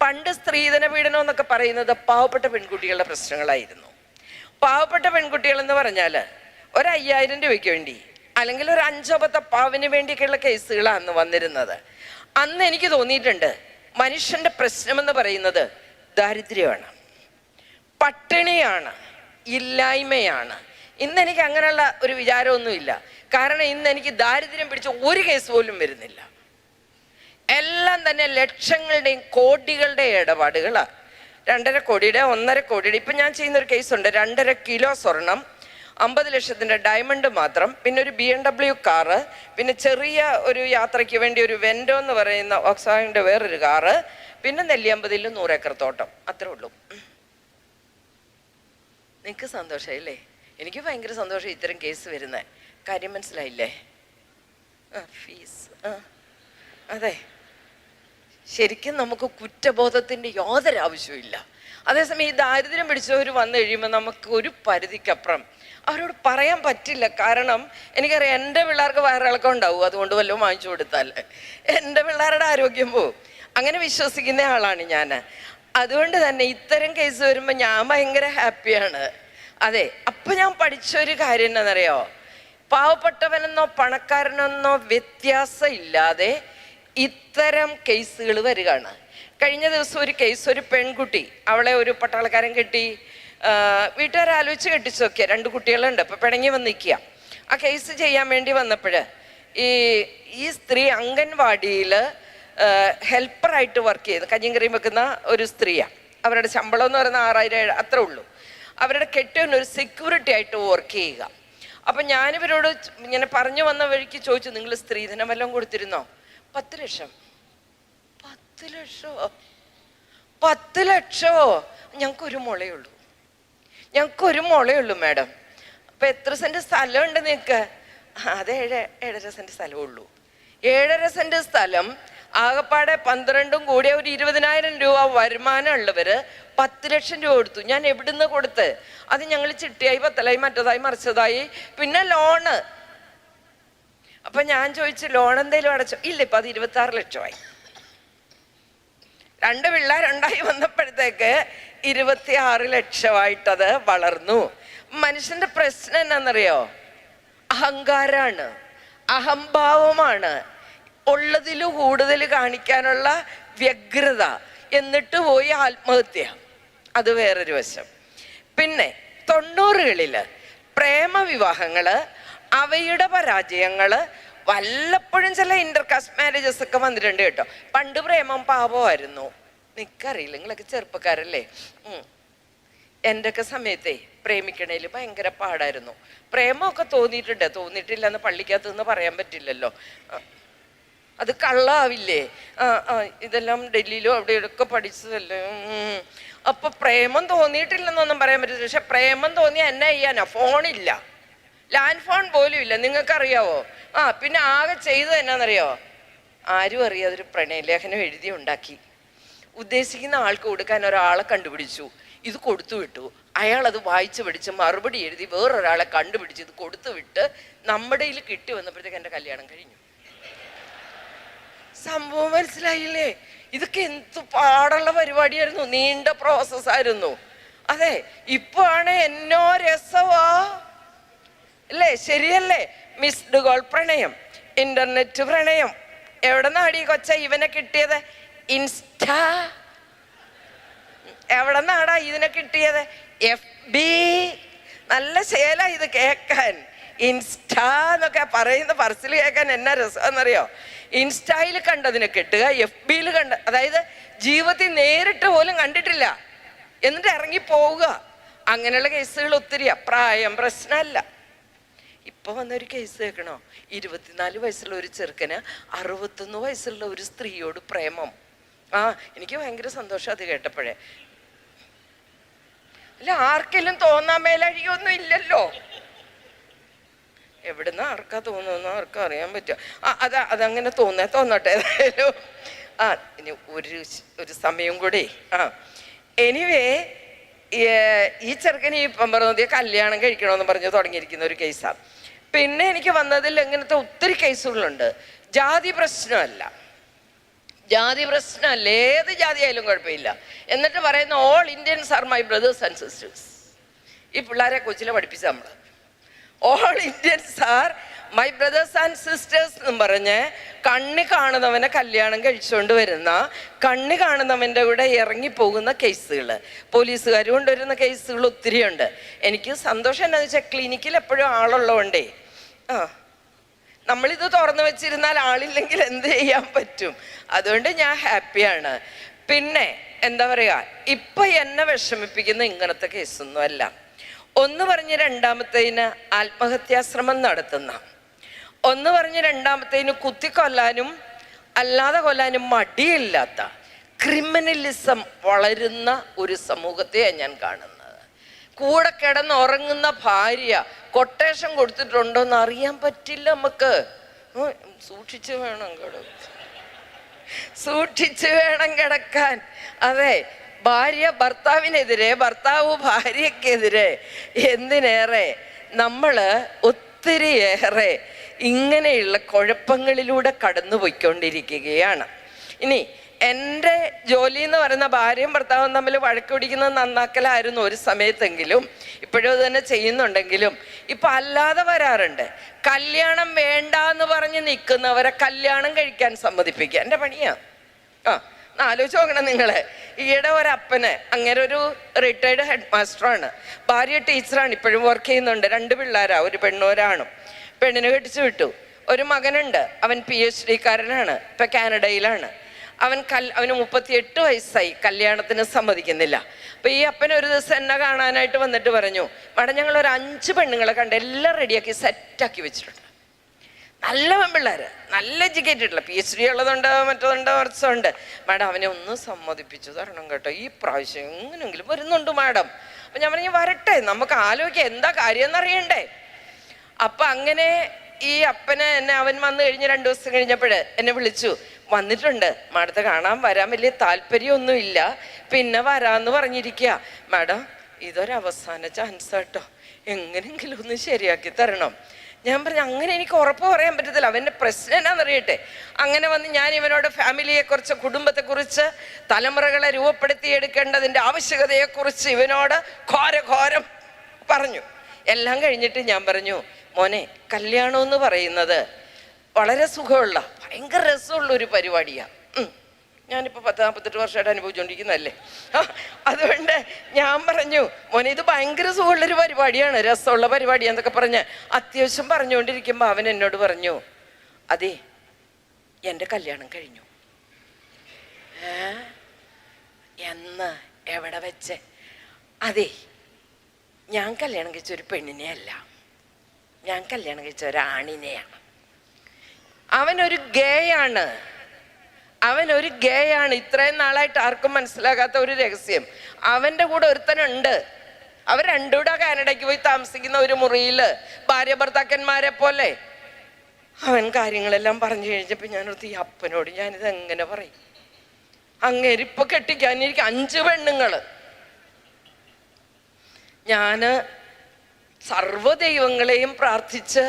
പണ്ട് സ്ത്രീധന പീഡനം എന്നൊക്കെ പറയുന്നത് പാവപ്പെട്ട പെൺകുട്ടികളുടെ പ്രശ്നങ്ങളായിരുന്നു. പാവപ്പെട്ട പെൺകുട്ടികൾ എന്ന് പറഞ്ഞാൽ ഒരു 5000 രൂപയ്ക്ക് വേണ്ടി അല്ലെങ്കിൽ ഒരു 5-10 പാവിന് വേണ്ടിയൊക്കെയുള്ള കേസുകളാണ് അന്ന് വന്നിരുന്നത്. അന്ന് എനിക്ക് തോന്നിയിട്ടുണ്ട് മനുഷ്യന്റെ പ്രശ്നമെന്ന് പറയുന്നത് ദാരിദ്ര്യമാണ്, പട്ടിണിയാണ്, ഇല്ലായ്മയാണ്. ഇന്ന് എനിക്ക് അങ്ങനെയുള്ള ഒരു വിചാരമൊന്നുമില്ല. കാരണം ഇന്ന് എനിക്ക് ദാരിദ്ര്യം പിടിച്ച ഒരു കേസ് പോലും വരുന്നില്ല. എല്ലാം തന്നെ ലക്ഷങ്ങളുടെയും കോടികളുടെയും ഇടപാടുകളാണ്. 2.5 കോടിയുടെ 1.5 കോടിയുടെ. ഇപ്പം ഞാൻ ചെയ്യുന്നൊരു കേസുണ്ട്. 2.5 കിലോ സ്വർണം, 50 ലക്ഷത്തിൻ്റെ ഡയമണ്ട് മാത്രം, പിന്നെ ഒരു BMW കാറ്, പിന്നെ ചെറിയ ഒരു യാത്രയ്ക്ക് വേണ്ടി ഒരു വെൻഡോ എന്ന് പറയുന്ന ഓക്സാഗിൻ്റെ വേറൊരു കാറ്, പിന്നെ നെല്ലിയമ്പതിൽ 100 ഏക്കർ തോട്ടം. അത്രേ ഉള്ളൂ. നിങ്ങൾക്ക് സന്തോഷമായില്ലേ? എനിക്ക് ഭയങ്കര സന്തോഷം ഇത്തരം കേസ് വരുന്നത്. കാര്യം മനസ്സിലായില്ലേ? ഫീസ് അതെ, ശരിക്കും നമുക്ക് കുറ്റബോധത്തിൻ്റെ യാതൊരു ആവശ്യമില്ല. അതേസമയം ഈ ദാരിദ്ര്യം പിടിച്ചവർ വന്നു കഴിയുമ്പോൾ നമുക്ക് ഒരു പരിധിക്കപ്പുറം അവരോട് പറയാൻ പറ്റില്ല. കാരണം എനിക്കറിയാം എൻ്റെ പിള്ളേർക്ക് വയറിളക്കം ഉണ്ടാവും, അതുകൊണ്ട് വല്ലതും വാങ്ങിച്ചു കൊടുത്താൽ എൻ്റെ പിള്ളേരുടെ ആരോഗ്യം പോവും. അങ്ങനെ വിശ്വസിക്കുന്ന ആളാണ് ഞാൻ. അതുകൊണ്ട് തന്നെ ഇത്തരം കേസ് വരുമ്പോൾ ഞാൻ ഭയങ്കര ഹാപ്പിയാണ്. അതെ, അപ്പം ഞാൻ പഠിച്ചൊരു കാര്യം എന്താണെന്നറിയോ? പാവപ്പെട്ടവനെന്നോ പണക്കാരനെന്നോ വ്യത്യാസം ഇല്ലാതെ ഇത്തരം കേസുകൾ വരികയാണ്. കഴിഞ്ഞ ദിവസം ഒരു കേസ്, ഒരു പെൺകുട്ടി, അവളെ ഒരു പട്ടാളക്കാരൻ കെട്ടി, വീട്ടുകാരാലോചിച്ച് കെട്ടിച്ചൊക്കെ 2 കുട്ടികളുണ്ട്, ഇപ്പം പിണങ്ങി വന്ന് നിൽക്കുക. ആ കേസ് ചെയ്യാൻ വേണ്ടി വന്നപ്പോൾ ഈ സ്ത്രീ അംഗൻവാടിയിൽ ഹെൽപ്പറായിട്ട് വർക്ക് ചെയ്ത് കഞ്ഞിക്കറിയും വെക്കുന്ന ഒരു സ്ത്രീയാണ്. അവരുടെ ശമ്പളം എന്ന് പറയുന്നത് 6000 അത്രേ ഉള്ളൂ. അവരുടെ കെട്ടിയവനൊരു സെക്യൂരിറ്റി ആയിട്ട് വർക്ക് ചെയ്യുക. അപ്പം ഞാനിവരോട് ഇങ്ങനെ പറഞ്ഞു വന്ന വഴിക്ക് ചോദിച്ചു, നിങ്ങൾ സ്ത്രീധനം വല്ലതും കൊടുത്തിരുന്നോ? 10 ലക്ഷം. 10 ലക്ഷമോ? 10 ലക്ഷമോ? ഞങ്ങൾക്കൊരു മുളയേ ഉള്ളൂ മാഡം. അപ്പം എത്ര സെൻറ്റ് സ്ഥലമുണ്ട് നിങ്ങൾക്ക്? അത് 7.5 സെൻറ്റ് സ്ഥലമേ ഉള്ളൂ. 7.5 സെൻറ്റ് സ്ഥലം ആകപ്പാടെ 12ഉം കൂടി ഒരു 20,000 രൂപ വരുമാനം ഉള്ളവർ 10 ലക്ഷം രൂപ കൊടുത്തു. ഞാൻ എവിടുന്ന് കൊടുത്ത്? അത് ഞങ്ങൾ ചിട്ടിയായി, പത്തലായി, മറ്റതായി, മറിച്ചതായി, പിന്നെ ലോണ്. അപ്പം ഞാൻ ചോദിച്ചു, ലോൺ എന്തേലും അടച്ചോ? ഇല്ല, ഇപ്പം അത് 26 ലക്ഷമായി. 2 പിള്ളേരുണ്ടായി വന്നപ്പോഴത്തേക്ക് 26 ലക്ഷമായിട്ടത് വളർന്നു. മനുഷ്യന്റെ പ്രശ്നം എന്നാന്നറിയോ? അഹങ്കാരാണ്, അഹംഭാവമാണ്, ഉള്ളതിൽ കൂടുതൽ കാണിക്കാനുള്ള വ്യഗ്രത, എന്നിട്ട് പോയി ആത്മഹത്യ. അത് വേറൊരു വശം. പിന്നെ 90കളിൽ പ്രേമവിവാഹങ്ങള്, അവയുടെ പരാജയങ്ങള്, വല്ലപ്പോഴും ചില ഇന്റർകാസ്റ്റ് മാരേജസ് ഒക്കെ വന്നിട്ടുണ്ട് കേട്ടോ. പണ്ട് പ്രേമം പാപമായിരുന്നു. നിനക്കറിയില്ല, നിങ്ങളൊക്കെ ചെറുപ്പക്കാരല്ലേ. എൻ്റെയൊക്കെ സമയത്തെ പ്രേമിക്കണേൽ ഭയങ്കര പാടായിരുന്നു. പ്രേമമൊക്കെ തോന്നിയിട്ടില്ല എന്ന് പള്ളിക്കകത്ത് നിന്ന് പറയാൻ പറ്റില്ലല്ലോ. അത് കള്ളാവില്ലേ? ഇതെല്ലാം ഡൽഹിയിലും അവിടെയൊക്കെ പഠിച്ചതല്ലേ. അപ്പൊ പ്രേമം തോന്നിയിട്ടില്ലെന്നൊന്നും പറയാൻ പറ്റില്ല. പക്ഷെ പ്രേമം തോന്നിയാൽ എന്നാ ചെയ്യാനാ? ഫോണില്ല, ലാൻഡ് ഫോൺ പോലും ഇല്ല. നിങ്ങൾക്കറിയാവോ? പിന്നെ ആകെ ചെയ്തത് എന്നാന്നറിയോ? ആരും അറിയാതൊരു പ്രണയലേഖനം എഴുതി ഉണ്ടാക്കി. ഉദ്ദേശിക്കുന്ന ആൾക്ക് കൊടുക്കാൻ ഒരാളെ കണ്ടുപിടിച്ചു, ഇത് കൊടുത്തു വിട്ടു. അയാൾ അത് വായിച്ച് പഠിച്ച് മറുപടി എഴുതി വേറൊരാളെ കണ്ടുപിടിച്ച് ഇത് കൊടുത്തു വിട്ട് നമ്മുടെ കയ്യിൽ കിട്ടി വന്നപ്പോഴത്തേക്ക് എൻ്റെ കല്യാണം കഴിഞ്ഞു. സംഭവം മനസ്സിലായില്ലേ? ഇതൊക്കെ എന്ത് പാടുള്ള പരിപാടിയായിരുന്നു, നീണ്ട പ്രോസസ്സായിരുന്നു. അതെ, ഇപ്പൊ ആണ് എന്നോ രസവാ അല്ലേ? ശരിയല്ലേ? മിസ്ഡ് കോൾ പ്രണയം, ഇന്റർനെറ്റ് പ്രണയം. എവിടെ നിന്നാടി കൊച്ച ഇവനെ കിട്ടിയത്? ഇൻസ്റ്റാ. എവിടെ നിന്നാടാ ഇതിനെ കിട്ടിയത്? FB. നല്ല ശേല ഇത് കേൾക്കാൻ. ഇൻസ്റ്റാ എന്നൊക്കെ പറയുന്ന പറച്ചിൽ കേൾക്കാൻ എന്നാ രസമെന്നറിയോ? ഇൻസ്റ്റയിൽ കണ്ടതിനെ കിട്ടുക, FBയിൽ കണ്ട, അതായത് ജീവിതത്തിൽ നേരിട്ട് പോലും കണ്ടിട്ടില്ല, എന്നിട്ട് ഇറങ്ങി പോവുക. അങ്ങനെയുള്ള കേസുകൾ ഒത്തിരിയാ. പ്രായം പ്രശ്നമല്ല. ഇപ്പൊ വന്നൊരു കേസ് കേൾക്കണോ? 24 വയസ്സുള്ള ഒരു ചെറുക്കന് 61 വയസ്സുള്ള ഒരു സ്ത്രീയോട് പ്രേമം. എനിക്ക് ഭയങ്കര സന്തോഷം അത് കേട്ടപ്പോഴേ. അല്ല, ആർക്കെങ്കിലും തോന്നാൻ മേലഴിയൊന്നും ഇല്ലല്ലോ. എവിടുന്ന് ആർക്കാ തോന്നുന്ന ആർക്കും അറിയാൻ പറ്റുക. അതങ്ങനെ തോന്നട്ടെ. ഏതായാലും ഇനി ഒരു സമയം കൂടി. എനിവേ, ഈ ചെറുക്കന് ഇപ്പം പറഞ്ഞ കല്യാണം കഴിക്കണമെന്ന് പറഞ്ഞ് തുടങ്ങിയിരിക്കുന്ന ഒരു കേസാണ്. പിന്നെ എനിക്ക് വന്നതിൽ ഇങ്ങനത്തെ ഒത്തിരി കേസുകളുണ്ട്. ജാതി പ്രശ്നമല്ല, ഏത് ജാതി ആയാലും കുഴപ്പമില്ല. എന്നിട്ട് പറയുന്ന all Indians are my brothers and sisters. ഈ പിള്ളേരെ കൊച്ചിലെ പഠിപ്പിച്ച നമ്മൾ all Indians are my brothers and sisters എന്നും പറഞ്ഞ് കണ്ണി കാണുന്നവനെ കല്യാണം കഴിച്ചുകൊണ്ട് വരുന്ന, കണ്ണി കാണുന്നവൻ്റെ കൂടെ ഇറങ്ങിപ്പോകുന്ന കേസുകൾ, പോലീസുകാർ കൊണ്ടുവരുന്ന കേസുകൾ ഒത്തിരിയുണ്ട്. എനിക്ക് സന്തോഷം എന്താണെന്ന് വെച്ചാൽ ക്ലിനിക്കിൽ എപ്പോഴും ആളുള്ളതുകൊണ്ടേ നമ്മളിത് തുറന്നു വെച്ചിരുന്നാൽ ആളില്ലെങ്കിൽ എന്ത് ചെയ്യാൻ പറ്റും? അതുകൊണ്ട് ഞാൻ ഹാപ്പിയാണ്. പിന്നെ എന്താ പറയുക, ഇപ്പൊ എന്നെ വിഷമിപ്പിക്കുന്ന ഇങ്ങനത്തെ കേസൊന്നും അല്ല. ഒന്ന് പറഞ്ഞ് രണ്ടാമത്തേന് ആത്മഹത്യാശ്രമം നടത്തുന്ന, ഒന്ന് പറഞ്ഞ് രണ്ടാമത്തേന് കുത്തിക്കൊല്ലാനും അല്ലാതെ കൊല്ലാനും മടിയില്ലാത്ത ക്രിമിനലിസം വളരുന്ന ഒരു സമൂഹത്തെയാണ് ഞാൻ കാണുന്നത്. കൂടെ കിടന്നുറങ്ങുന്ന ഭാര്യ കൊട്ടേഷൻ കൊടുത്തിട്ടുണ്ടോന്ന് അറിയാൻ പറ്റില്ല നമുക്ക്. സൂക്ഷിച്ചു വേണം സൂക്ഷിച്ചു വേണം കിടക്കാൻ. അതെ, ഭാര്യ ഭർത്താവിനെതിരെ, ഭർത്താവ് ഭാര്യക്കെതിരെ, എന്തിനേറെ നമ്മള് ഒത്തിരിയേറെ ഇങ്ങനെയുള്ള കുഴപ്പങ്ങളിലൂടെ കടന്നു പോയിക്കൊണ്ടിരിക്കുകയാണ്. ഇനി എൻ്റെ ജോലി എന്ന് പറയുന്ന ഭാര്യയും ഭർത്താവും തമ്മിൽ വഴക്ക് പിടിക്കുന്നത് നന്നാക്കലായിരുന്നു ഒരു സമയത്തെങ്കിലും. ഇപ്പോഴും തന്നെ ചെയ്യുന്നുണ്ടെങ്കിലും ഇപ്പൊ അല്ലാതെ വരാറുണ്ട്. കല്യാണം വേണ്ട എന്ന് പറഞ്ഞ് നിൽക്കുന്നവരെ കല്യാണം കഴിക്കാൻ സമ്മതിപ്പിക്കുക എൻ്റെ പണിയാ. ആലോചിച്ച് നോക്കണം നിങ്ങള്. ഈയിടെ ഒരപ്പന്, അങ്ങനെ ഒരു റിട്ടയർഡ് ഹെഡ് മാസ്റ്ററാണ്, ഭാര്യ ടീച്ചറാണ്, ഇപ്പോഴും വർക്ക് ചെയ്യുന്നുണ്ട്. 2 പിള്ളേരാ, ഒരു പെണ്ണും ഒരാണും. പെണ്ണിനെ കെട്ടിച്ചു വിട്ടു. ഒരു മകനുണ്ട്, അവൻ PhD കാരനാണ്, ഇപ്പൊ കാനഡയിലാണ്. അവന് 38 വയസ്സായി, കല്യാണത്തിന് സമ്മതിക്കുന്നില്ല. അപ്പൊ ഈ അപ്പൻ ഒരു ദിവസം എന്നെ കാണാനായിട്ട് വന്നിട്ട് പറഞ്ഞു, മാഡം ഞങ്ങൾ ഒരു 5 പെണ്ണുങ്ങളെ കണ്ട് എല്ലാം റെഡിയാക്കി സെറ്റാക്കി വെച്ചിട്ടുണ്ട്. നല്ല പെൺപിള്ളേര്, നല്ല എഡ്യൂക്കേറ്റഡ്, PhD ഉള്ളതുണ്ട്, മറ്റതുണ്ട്, മറിച്ചുണ്ട്. മാഡം അവനെ ഒന്ന് സമ്മതിപ്പിച്ചു തരണം കേട്ടോ, ഈ പ്രാവശ്യം എങ്ങനെയെങ്കിലും വരുന്നുണ്ട് മാഡം. അപ്പൊ ഞാൻ പറഞ്ഞു വരട്ടെ, നമുക്ക് ആലോചിക്കാം എന്താ കാര്യം എന്നറിയണ്ടേ. അപ്പൊ അങ്ങനെ ഈ അപ്പനെ അവൻ വന്നു കഴിഞ്ഞ് 2 ദിവസം കഴിഞ്ഞപ്പോൾ എന്നെ വിളിച്ചു, വന്നിട്ടുണ്ട്, മാഡത്തെ കാണാൻ വരാൻ വലിയ താല്പര്യമൊന്നുമില്ല, പിന്നെ വരാന്ന് പറഞ്ഞിരിക്കുക. മാഡം ഇതൊരവസാന ചാൻസ് കേട്ടോ, എങ്ങനെയെങ്കിലും ഒന്ന് ശരിയാക്കി തരണം. ഞാൻ പറഞ്ഞു അങ്ങനെ എനിക്ക് ഉറപ്പ് പറയാൻ പറ്റത്തില്ല, അവൻ്റെ പ്രശ്നം എന്നാന്നറിയട്ടെ. അങ്ങനെ വന്ന് ഞാൻ ഇവനോട് ഫാമിലിയെക്കുറിച്ച്, കുടുംബത്തെക്കുറിച്ച്, തലമുറകളെ രൂപപ്പെടുത്തിയെടുക്കേണ്ടതിൻ്റെ ആവശ്യകതയെക്കുറിച്ച് ഇവനോട് ഘോരം പറഞ്ഞു. എല്ലാം കഴിഞ്ഞിട്ട് ഞാൻ പറഞ്ഞു, മോനെ കല്യാണം എന്ന് പറയുന്നത് വളരെ സുഖമുള്ള, ഭയങ്കര രസമുള്ള ഒരു പരിപാടിയാണ്. ഞാനിപ്പോൾ 40-48 വർഷമായിട്ട് അനുഭവിച്ചുകൊണ്ടിരിക്കുന്നതല്ലേ. അതുകൊണ്ട് ഞാൻ പറഞ്ഞു, മോനെ ഇത് ഭയങ്കര സുഖമുള്ളൊരു പരിപാടിയാണ്, രസമുള്ള പരിപാടി എന്നൊക്കെ പറഞ്ഞ് അത്യാവശ്യം പറഞ്ഞുകൊണ്ടിരിക്കുമ്പോൾ അവൻ എന്നോട് പറഞ്ഞു, അതെ എൻ്റെ കല്യാണം കഴിഞ്ഞു. എന്ന്? എവിടെ വെച്ച്? അതെ, ഞാൻ കല്യാണം കഴിച്ച ഒരു പെണ്ണിനെ അല്ല, ഞാൻ കല്യാണം കഴിച്ച ഒരാണിനെയാണ്. അവനൊരു ഗേയാണ്, അവനൊരു ഗേയാണ്. ഇത്രയും നാളായിട്ട് ആർക്കും മനസ്സിലാകാത്ത ഒരു രഹസ്യം. അവൻ്റെ കൂടെ ഒരുത്തനുണ്ട്. അവർ രണ്ടുകൂടെ കാനഡയ്ക്ക് പോയി താമസിക്കുന്ന ഒരു മുറിയിൽ ഭാര്യ ഭർത്താക്കന്മാരെ പോലെ. അവൻ കാര്യങ്ങളെല്ലാം പറഞ്ഞു കഴിഞ്ഞപ്പോൾ ഞാനോർത്ത്, ഈ അപ്പനോട് ഞാനിത് എങ്ങനെ പറയും? അങ്ങേരിപ്പൊ കെട്ടിക്കാൻ എനിക്ക് 5 പെണ്ണുങ്ങള്. ഞാന് സർവ്വദൈവങ്ങളെയും പ്രാർത്ഥിച്ച്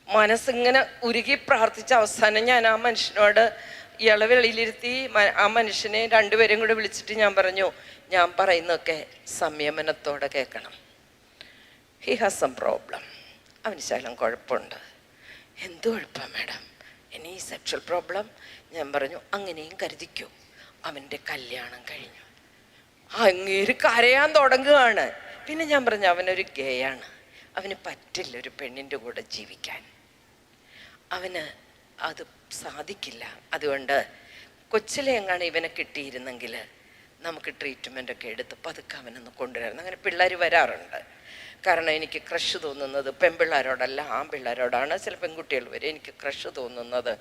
മനസ്സിങ്ങനെ ഉരുകി പ്രാർത്ഥിച്ച അവസാനം ഞാൻ ആ മനുഷ്യനോട് ഇളവിളിയിലിരുത്തി ആ മനുഷ്യനെ 2 പേരെയും കൂടെ വിളിച്ചിട്ട് ഞാൻ പറഞ്ഞു, ഞാൻ പറയുന്നതൊക്കെ സംയമനത്തോടെ കേൾക്കണം. He has some problem. അവന് ശകലം കുഴപ്പമുണ്ട്. എന്ത് കുഴപ്പം മാഡം? Any sexual problem? ഞാൻ പറഞ്ഞു, അങ്ങനെയും കരുതിക്കൂ, അവൻ്റെ കല്യാണം കഴിഞ്ഞു. അങ്ങേര് കരയാൻ തുടങ്ങുകയാണ്. പിന്നെ ഞാൻ പറഞ്ഞു, അവനൊരു ഗേയാണ്, അവന് പറ്റില്ല ഒരു പെണ്ണിൻ്റെ കൂടെ ജീവിക്കാൻ, അവന് അത് സാധിക്കില്ല. അതുകൊണ്ട് കൊച്ചിലെ എങ്ങാണ് ഇവനെ കിട്ടിയിരുന്നെങ്കിൽ നമുക്ക് ട്രീറ്റ്മെൻറ്റൊക്കെ എടുത്ത് പതുക്കെ അവനൊന്ന് കൊണ്ടുവരായിരുന്നു. അങ്ങനെ പിള്ളേർ വരാറുണ്ട്. കാരണം എനിക്ക് ക്രഷ് തോന്നുന്നത് പെൺപിള്ളേരോടല്ല ആൺപിള്ളേരോടാണ്. ചില പെൺകുട്ടികൾ വരെ എനിക്ക് ക്രഷ് തോന്നുന്നത്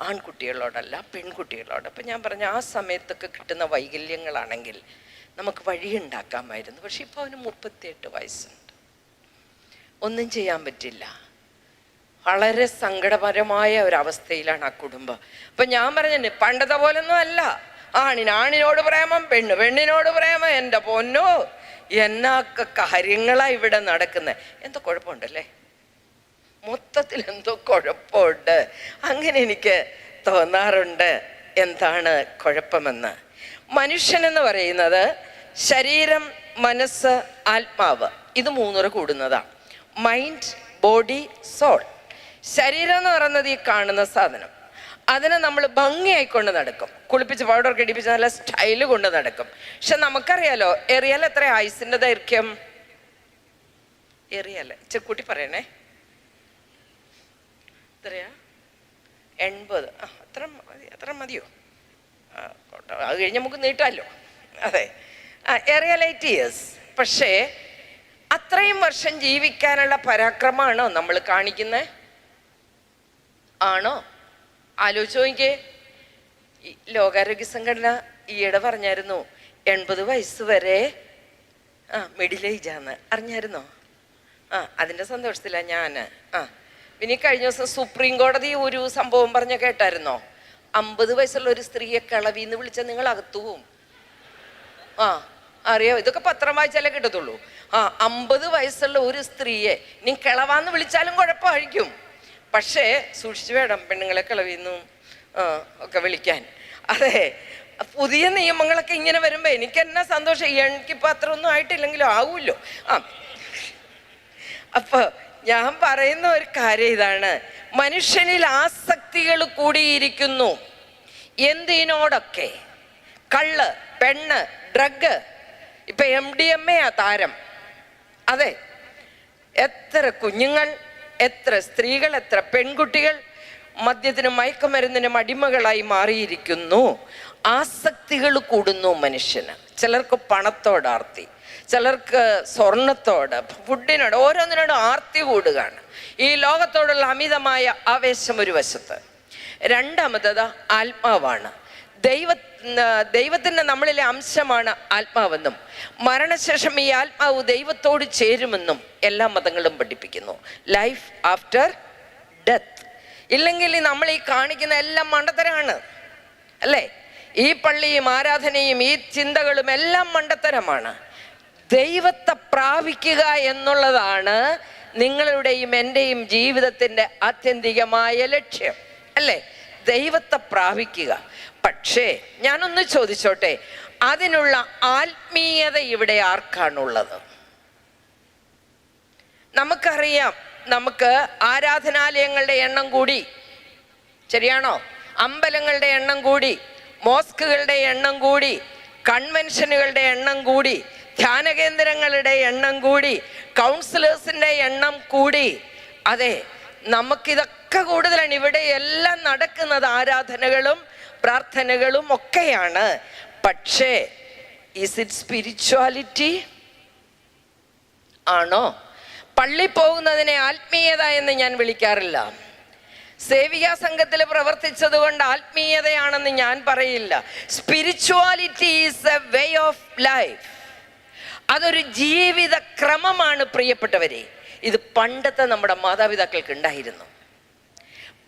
ആൺകുട്ടികളോടല്ല പെൺകുട്ടികളോട്. അപ്പം ഞാൻ പറഞ്ഞു, ആ സമയത്തൊക്കെ കിട്ടുന്ന വൈകല്യങ്ങളാണെങ്കിൽ നമുക്ക് വഴിയുണ്ടാക്കാമായിരുന്നു. പക്ഷെ ഇപ്പോൾ അവന് 38 വയസ്സുണ്ട്, ഒന്നും ചെയ്യാൻ പറ്റില്ല. വളരെ സങ്കടപരമായ ഒരവസ്ഥയിലാണ് ആ കുടുംബം. അപ്പം ഞാൻ പറഞ്ഞു, പണ്ടത്തെ പോലൊന്നും അല്ല, ആണിനോട് പ്രേമം, പെണ്ണിനോട് പ്രേമം. എൻ്റെ പൊന്നോ, എന്നൊക്കെ കാര്യങ്ങളാണ് ഇവിടെ നടക്കുന്നത്. എന്തോ കുഴപ്പമുണ്ടല്ലേ, മൊത്തത്തിൽ എന്തോ കുഴപ്പമുണ്ട്. അങ്ങനെ എനിക്ക് തോന്നാറുണ്ട്. എന്താണ് കുഴപ്പമെന്ന്? മനുഷ്യനെന്ന് പറയുന്നത് ശരീരം, മനസ്സ്, ആത്മാവ്, ഇത് 3 കൂടുന്നതാണ്. Mind, body, soul. ശരീരം എന്ന് പറയുന്നത് ഈ കാണുന്ന സാധനം. അതിനെ നമ്മൾ ഭംഗിയായിക്കൊണ്ട് നടക്കും, കുളിപ്പിച്ച് പൗഡർ ഇടിപ്പിച്ച് നല്ല സ്റ്റൈല് കൊണ്ട് നടക്കും. പക്ഷെ നമുക്കറിയാലോ, എറിയാൽ എത്ര ആയുസിൻ്റെ ദൈർഘ്യം? എറിയാല് ചെക്കൂട്ടി പറയണേ, എത്രയാ? 80. അത്ര മതിയോ? അത് കഴിഞ്ഞ് നമുക്ക് നീട്ടാമല്ലോ. അതെ, ഏറിയ 8 years. പക്ഷേ അത്രയും വർഷം ജീവിക്കാനുള്ള പരാക്രമമാണോ നമ്മൾ കാണിക്കുന്നത്? ആണോ? ആലോചിച്ച് നോക്കിക്കേ. ഈ ലോകാരോഗ്യ സംഘടന ഈയിടെ പറഞ്ഞായിരുന്നു 80 വയസ്സ് വരെ മിഡിൽ ഏജാന്ന്. അറിഞ്ഞായിരുന്നോ? അതിൻ്റെ സന്തോഷത്തിലാണ് ഞാൻ. പിന്നെ കഴിഞ്ഞ ദിവസം സുപ്രീം കോടതി ഒരു സംഭവം പറഞ്ഞ കേട്ടായിരുന്നോ? 50 വയസ്സുള്ള ഒരു സ്ത്രീയെ കിളവിന്ന് വിളിച്ചാൽ നിങ്ങൾ അകത്തു പോവും. അറിയാം, ഇതൊക്കെ പത്രം വായിച്ചാലേ കിട്ടത്തുള്ളൂ. 50 വയസ്സുള്ള ഒരു സ്ത്രീയെ നീ കിളവാന്ന് വിളിച്ചാലും കുഴപ്പമായിരിക്കും. പക്ഷേ സൂക്ഷിച്ചു വേണം പെണ്ണുങ്ങളെ കിളവിന്നും ഒക്കെ വിളിക്കാൻ. അതെ, പുതിയ നിയമങ്ങളൊക്കെ ഇങ്ങനെ വരുമ്പോൾ എനിക്ക് എന്നാ സന്തോഷം. എനിക്കിപ്പോൾ അത്ര ഒന്നും ആയിട്ടില്ലെങ്കിലും ആവുമല്ലോ. അപ്പൊ ഞാൻ പറയുന്ന ഒരു കാര്യം ഇതാണ്, മനുഷ്യനിൽ ആസക്തികൾ കൂടിയിരിക്കുന്നു. എന്തിനോടൊക്കെ? കള്ള്, പെണ്ണ്, ഡ്രഗ്. ഇപ്പൊ MDMA താരം. അതെ, എത്ര കുഞ്ഞുങ്ങൾ, എത്ര സ്ത്രീകൾ, എത്ര പെൺകുട്ടികൾ മദ്യത്തിനും മയക്കുമരുന്നിനും അടിമകളായി മാറിയിരിക്കുന്നു. ആസക്തികൾ കൂടുന്നു മനുഷ്യന്. ചിലർക്ക് പണത്തോട് ആർത്തി, ചിലർക്ക് സ്വർണത്തോട്, ഫുഡിനോട്, ഓരോന്നിനോടും ആർത്തി കൂടുകയാണ്. ഈ ലോകത്തോടുള്ള അമിതമായ ആവേശം ഒരു വശത്ത്. രണ്ടാമത്തത് ആത്മാവാണ്. ദൈവത്തിൻ്റെ നമ്മളിലെ അംശമാണ് ആത്മാവെന്നും മരണശേഷം ഈ ആത്മാവ് ദൈവത്തോട് ചേരുമെന്നും എല്ലാ മതങ്ങളും പഠിപ്പിക്കുന്നു. Life after death. ഇല്ലെങ്കിൽ നമ്മൾ ഈ കാണിക്കുന്ന എല്ലാം മണ്ടത്തരമാണ്, അല്ലേ? ഈ പള്ളിയും ആരാധനയും ഈ ചിന്തകളും എല്ലാം മണ്ടത്തരമാണ്. ദൈവത്തെ പ്രാപിക്കുക എന്നുള്ളതാണ് നിങ്ങളുടെയും എൻ്റെയും ജീവിതത്തിൻ്റെ ആത്യന്തികമായ ലക്ഷ്യം, അല്ലേ? ദൈവത്തെ പ്രാപിക്കുക. പക്ഷേ ഞാനൊന്ന് ചോദിച്ചോട്ടെ, അതിനുള്ള ആത്മീയത ഇവിടെ ആർക്കാണുള്ളത്? നമുക്കറിയാം, നമുക്ക് ആരാധനാലയങ്ങളുടെ എണ്ണം കൂടി, ശരിയാണോ? അമ്പലങ്ങളുടെ എണ്ണം കൂടി, മോസ്കുകളുടെ എണ്ണം കൂടി, കൺവെൻഷനുകളുടെ എണ്ണം കൂടി, ധ്യാന കേന്ദ്രങ്ങളുടെ എണ്ണം കൂടി, കൗൺസിലേഴ്സിൻ്റെ എണ്ണം കൂടി. അതെ, നമുക്കിതൊക്കെ കൂടുതലാണ്. ഇവിടെ എല്ലാം നടക്കുന്നത് ആരാധനകളും പ്രാർത്ഥനകളും ഒക്കെയാണ്. പക്ഷേ ഈസ് ഇറ്റ് സ്പിരിച്വാലിറ്റി ആണോ? പള്ളി പോകുന്നതിനെ ആത്മീയത എന്ന് ഞാൻ വിളിക്കാറില്ല. സേവികാ സംഘത്തിൽ പ്രവർത്തിച്ചത് കൊണ്ട് ആത്മീയതയാണെന്ന് ഞാൻ പറയില്ല. Spirituality is a way of life. അതൊരു ജീവിത ക്രമമാണ് പ്രിയപ്പെട്ടവരെ. ഇത് പണ്ടത്തെ നമ്മുടെ മാതാപിതാക്കൾക്ക് ഉണ്ടായിരുന്നു.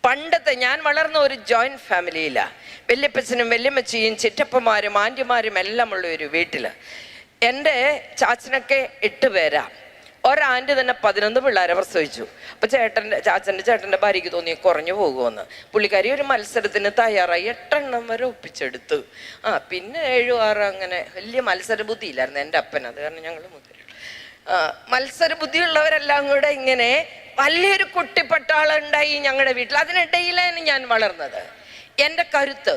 പണ്ടത്തെ, ഞാൻ വളർന്ന ഒരു ജോയിന്റ് ഫാമിലിയിലാണ്. വല്യപ്പച്ചനും വല്യമ്മച്ചിയും ചിറ്റപ്പന്മാരും ആൻറ്റിമാരും എല്ലാം ഉള്ള ഒരു വീട്ടിൽ. എൻ്റെ ചാച്ചനൊക്കെ 8 പേരാ. ഒരാൻറ്റി തന്നെ 11 പിള്ളേരെ പ്രസവിച്ചു. അപ്പോൾ ചാച്ചൻ്റെ ഭാര്യയ്ക്ക് തോന്നി കുറഞ്ഞു പോകുമെന്ന്. പുള്ളിക്കാരി ഒരു മത്സരത്തിന് തയ്യാറായി 8 എണ്ണം വരെ ഒപ്പിച്ചെടുത്തു. പിന്നെ 7, 6 അങ്ങനെ. വലിയ മത്സര ബുദ്ധിയില്ലായിരുന്നു എൻ്റെ അപ്പൻ. അത് കാരണം ഞങ്ങൾ മത്സര ബുദ്ധിയുള്ളവരെല്ലാം കൂടെ ഇങ്ങനെ വലിയൊരു കുട്ടിപ്പട്ടാളുണ്ടായി ഞങ്ങളുടെ വീട്ടിൽ. അതിനിടയിലാണ് ഞാൻ വളർന്നത്. എൻ്റെ കരുത്ത്,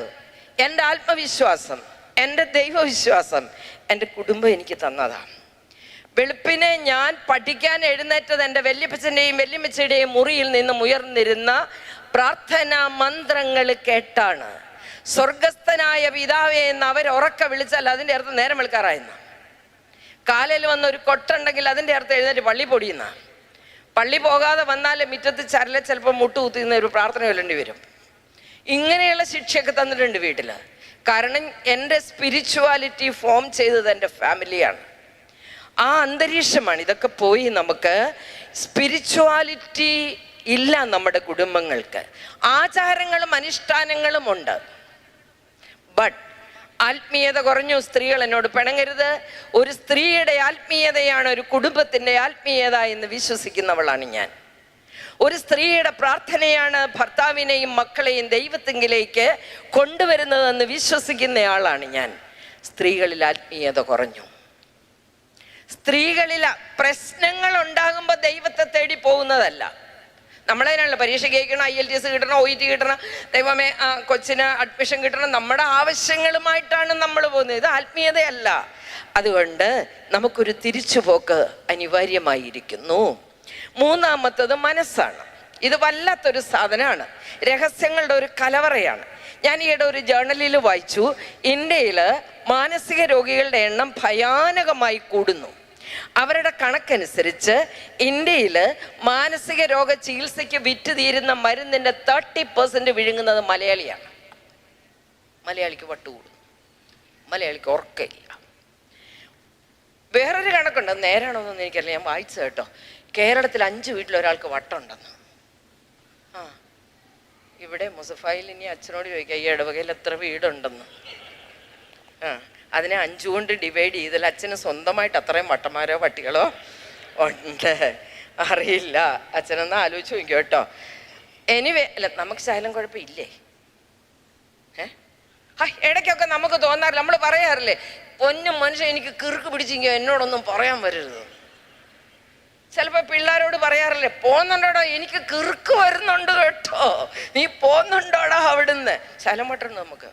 എൻ്റെ ആത്മവിശ്വാസം, എൻ്റെ ദൈവവിശ്വാസം എൻ്റെ കുടുംബം എനിക്ക് തന്നതാണ്. വെളുപ്പിനെ ഞാൻ പഠിക്കാൻ എഴുന്നേറ്റത് എൻ്റെ വല്യപ്പച്ചൻ്റെയും വല്യമ്മച്ചയുടെയും മുറിയിൽ നിന്നും ഉയർന്നിരുന്ന പ്രാർത്ഥനാ മന്ത്രങ്ങൾ കേട്ടാണ്. സ്വർഗസ്ഥനായ പിതാവേ എന്ന് അവർ ഉറക്കെ വിളിച്ചാൽ അതിൻ്റെ അർത്ഥം നേരം വിളിക്കാറായിരുന്നു. കാലയിൽ വന്ന ഒരു കൊട്ടുണ്ടെങ്കിൽ അതിൻ്റെ അർത്ഥം എഴുന്നേറ്റ് പള്ളി പൊടിയുന്ന. പള്ളി പോകാതെ വന്നാൽ മുറ്റത്ത് ചരല ചിലപ്പോൾ മുട്ടുകുത്തിന്ന് ഒരു പ്രാർത്ഥന ചൊല്ലേണ്ടി വരും. ഇങ്ങനെയുള്ള ശിക്ഷയൊക്കെ തന്നിട്ടുണ്ട് വീട്ടിൽ. കാരണം എൻ്റെ സ്പിരിച്വാലിറ്റി ഫോം ചെയ്തത് എൻ്റെ ഫാമിലിയാണ്. ആ അന്തരീക്ഷമാണ്. ഇതൊക്കെ പോയി നമുക്ക് സ്പിരിച്വാലിറ്റി ഇല്ല നമ്മുടെ കുടുംബങ്ങൾക്ക്. ആചാരങ്ങളും അനുഷ്ഠാനങ്ങളും ഉണ്ട്, ബട്ട് ആത്മീയത കുറഞ്ഞു. സ്ത്രീകൾ എന്നോട് പിണങ്ങരുത്. ഒരു സ്ത്രീയുടെ ആത്മീയതയാണ് ഒരു കുടുംബത്തിൻ്റെ ആത്മീയത എന്ന് വിശ്വസിക്കുന്നവളാണ് ഞാൻ. ഒരു സ്ത്രീയുടെ പ്രാർത്ഥനയാണ് ഭർത്താവിനെയും മക്കളെയും ദൈവത്തിങ്കിലേക്ക് കൊണ്ടുവരുന്നതെന്ന് വിശ്വസിക്കുന്നയാളാണ് ഞാൻ. സ്ത്രീകളിൽ ആത്മീയത കുറഞ്ഞു. സ്ത്രീകളിൽ പ്രശ്നങ്ങൾ ഉണ്ടാകുമ്പോൾ ദൈവത്തെ തേടി പോകുന്നതല്ല. നമ്മളതിനുള്ള പരീക്ഷ കേൾക്കണം, IELTS കിട്ടണം, OET കിട്ടണം, ദൈവമേ കൊച്ചിന് അഡ്മിഷൻ കിട്ടണം, നമ്മുടെ ആവശ്യങ്ങളുമായിട്ടാണ് നമ്മൾ പോകുന്നത്. ഇത് ആത്മീയതയല്ല. അതുകൊണ്ട് നമുക്കൊരു തിരിച്ചുപോക്ക് അനിവാര്യമായിരിക്കുന്നു. മൂന്നാമത്തത് മനസ്സാണ്. ഇത് വല്ലാത്തൊരു സാധനമാണ്. രഹസ്യങ്ങളുടെ ഒരു കലവറയാണ്. ഞാൻ ഈയിടെ ഒരു ജേർണലിൽ വായിച്ചു, ഇന്ത്യയിൽ മാനസിക രോഗികളുടെ എണ്ണം ഭയാനകമായി കൂടുന്നു. അവരുടെ കണക്കനുസരിച്ച് ഇന്ത്യയിൽ മാനസിക രോഗ ചികിത്സയ്ക്ക് വിറ്റ് തീരുന്ന മരുന്നിൻ്റെ 30% വിഴുങ്ങുന്നത് മലയാളിയാണ്. മലയാളിക്ക് വട്ടുകൂടും, മലയാളിക്ക് ഉറക്കമില്ല. വേറൊരു കണക്കുണ്ട്, നേരാണോന്നൊന്നും എനിക്കറിയില്ല, ഞാൻ വായിച്ചത് കേട്ടോ. കേരളത്തിൽ 5 വീട്ടിലൊരാൾക്ക് വട്ടുണ്ടെന്ന്. ഇവിടെ മുസഫായിൽ ഇനി അച്ഛനോട് ചോദിക്കാം, ഈ ഇടവകയിൽ എത്ര വീടുണ്ടെന്ന്. അതിനെ 5 കൊണ്ട് ഡിവൈഡ് ചെയ്താൽ അച്ഛന് സ്വന്തമായിട്ട് അത്രയും വട്ടന്മാരോ പട്ടികളോ ഉണ്ട്, അറിയില്ല. അച്ഛനൊന്ന് ആലോചിച്ച് നോക്കിയോ കേട്ടോ. എനിവേ, അല്ല, നമുക്ക് ശകലം കുഴപ്പമില്ലേ? ഇടയ്ക്കൊക്കെ നമുക്ക് തോന്നാറില്ല, നമ്മൾ പറയാറില്ലേ, പൊന്നും മനുഷ്യൻ എനിക്ക് കിറുക്ക് പിടിച്ചെങ്കിൽ എന്നോടൊന്നും പറയാൻ വരരുത്. ചിലപ്പോൾ പിള്ളേരോട് പറയാറില്ലേ, പോന്നുണ്ടോടാ, എനിക്ക് കിറുക്ക് വരുന്നുണ്ട് കേട്ടോ, നീ പോന്നുണ്ടോടാ അവിടുന്ന്. ശകലം വട്ടുണ്ട് നമുക്ക്.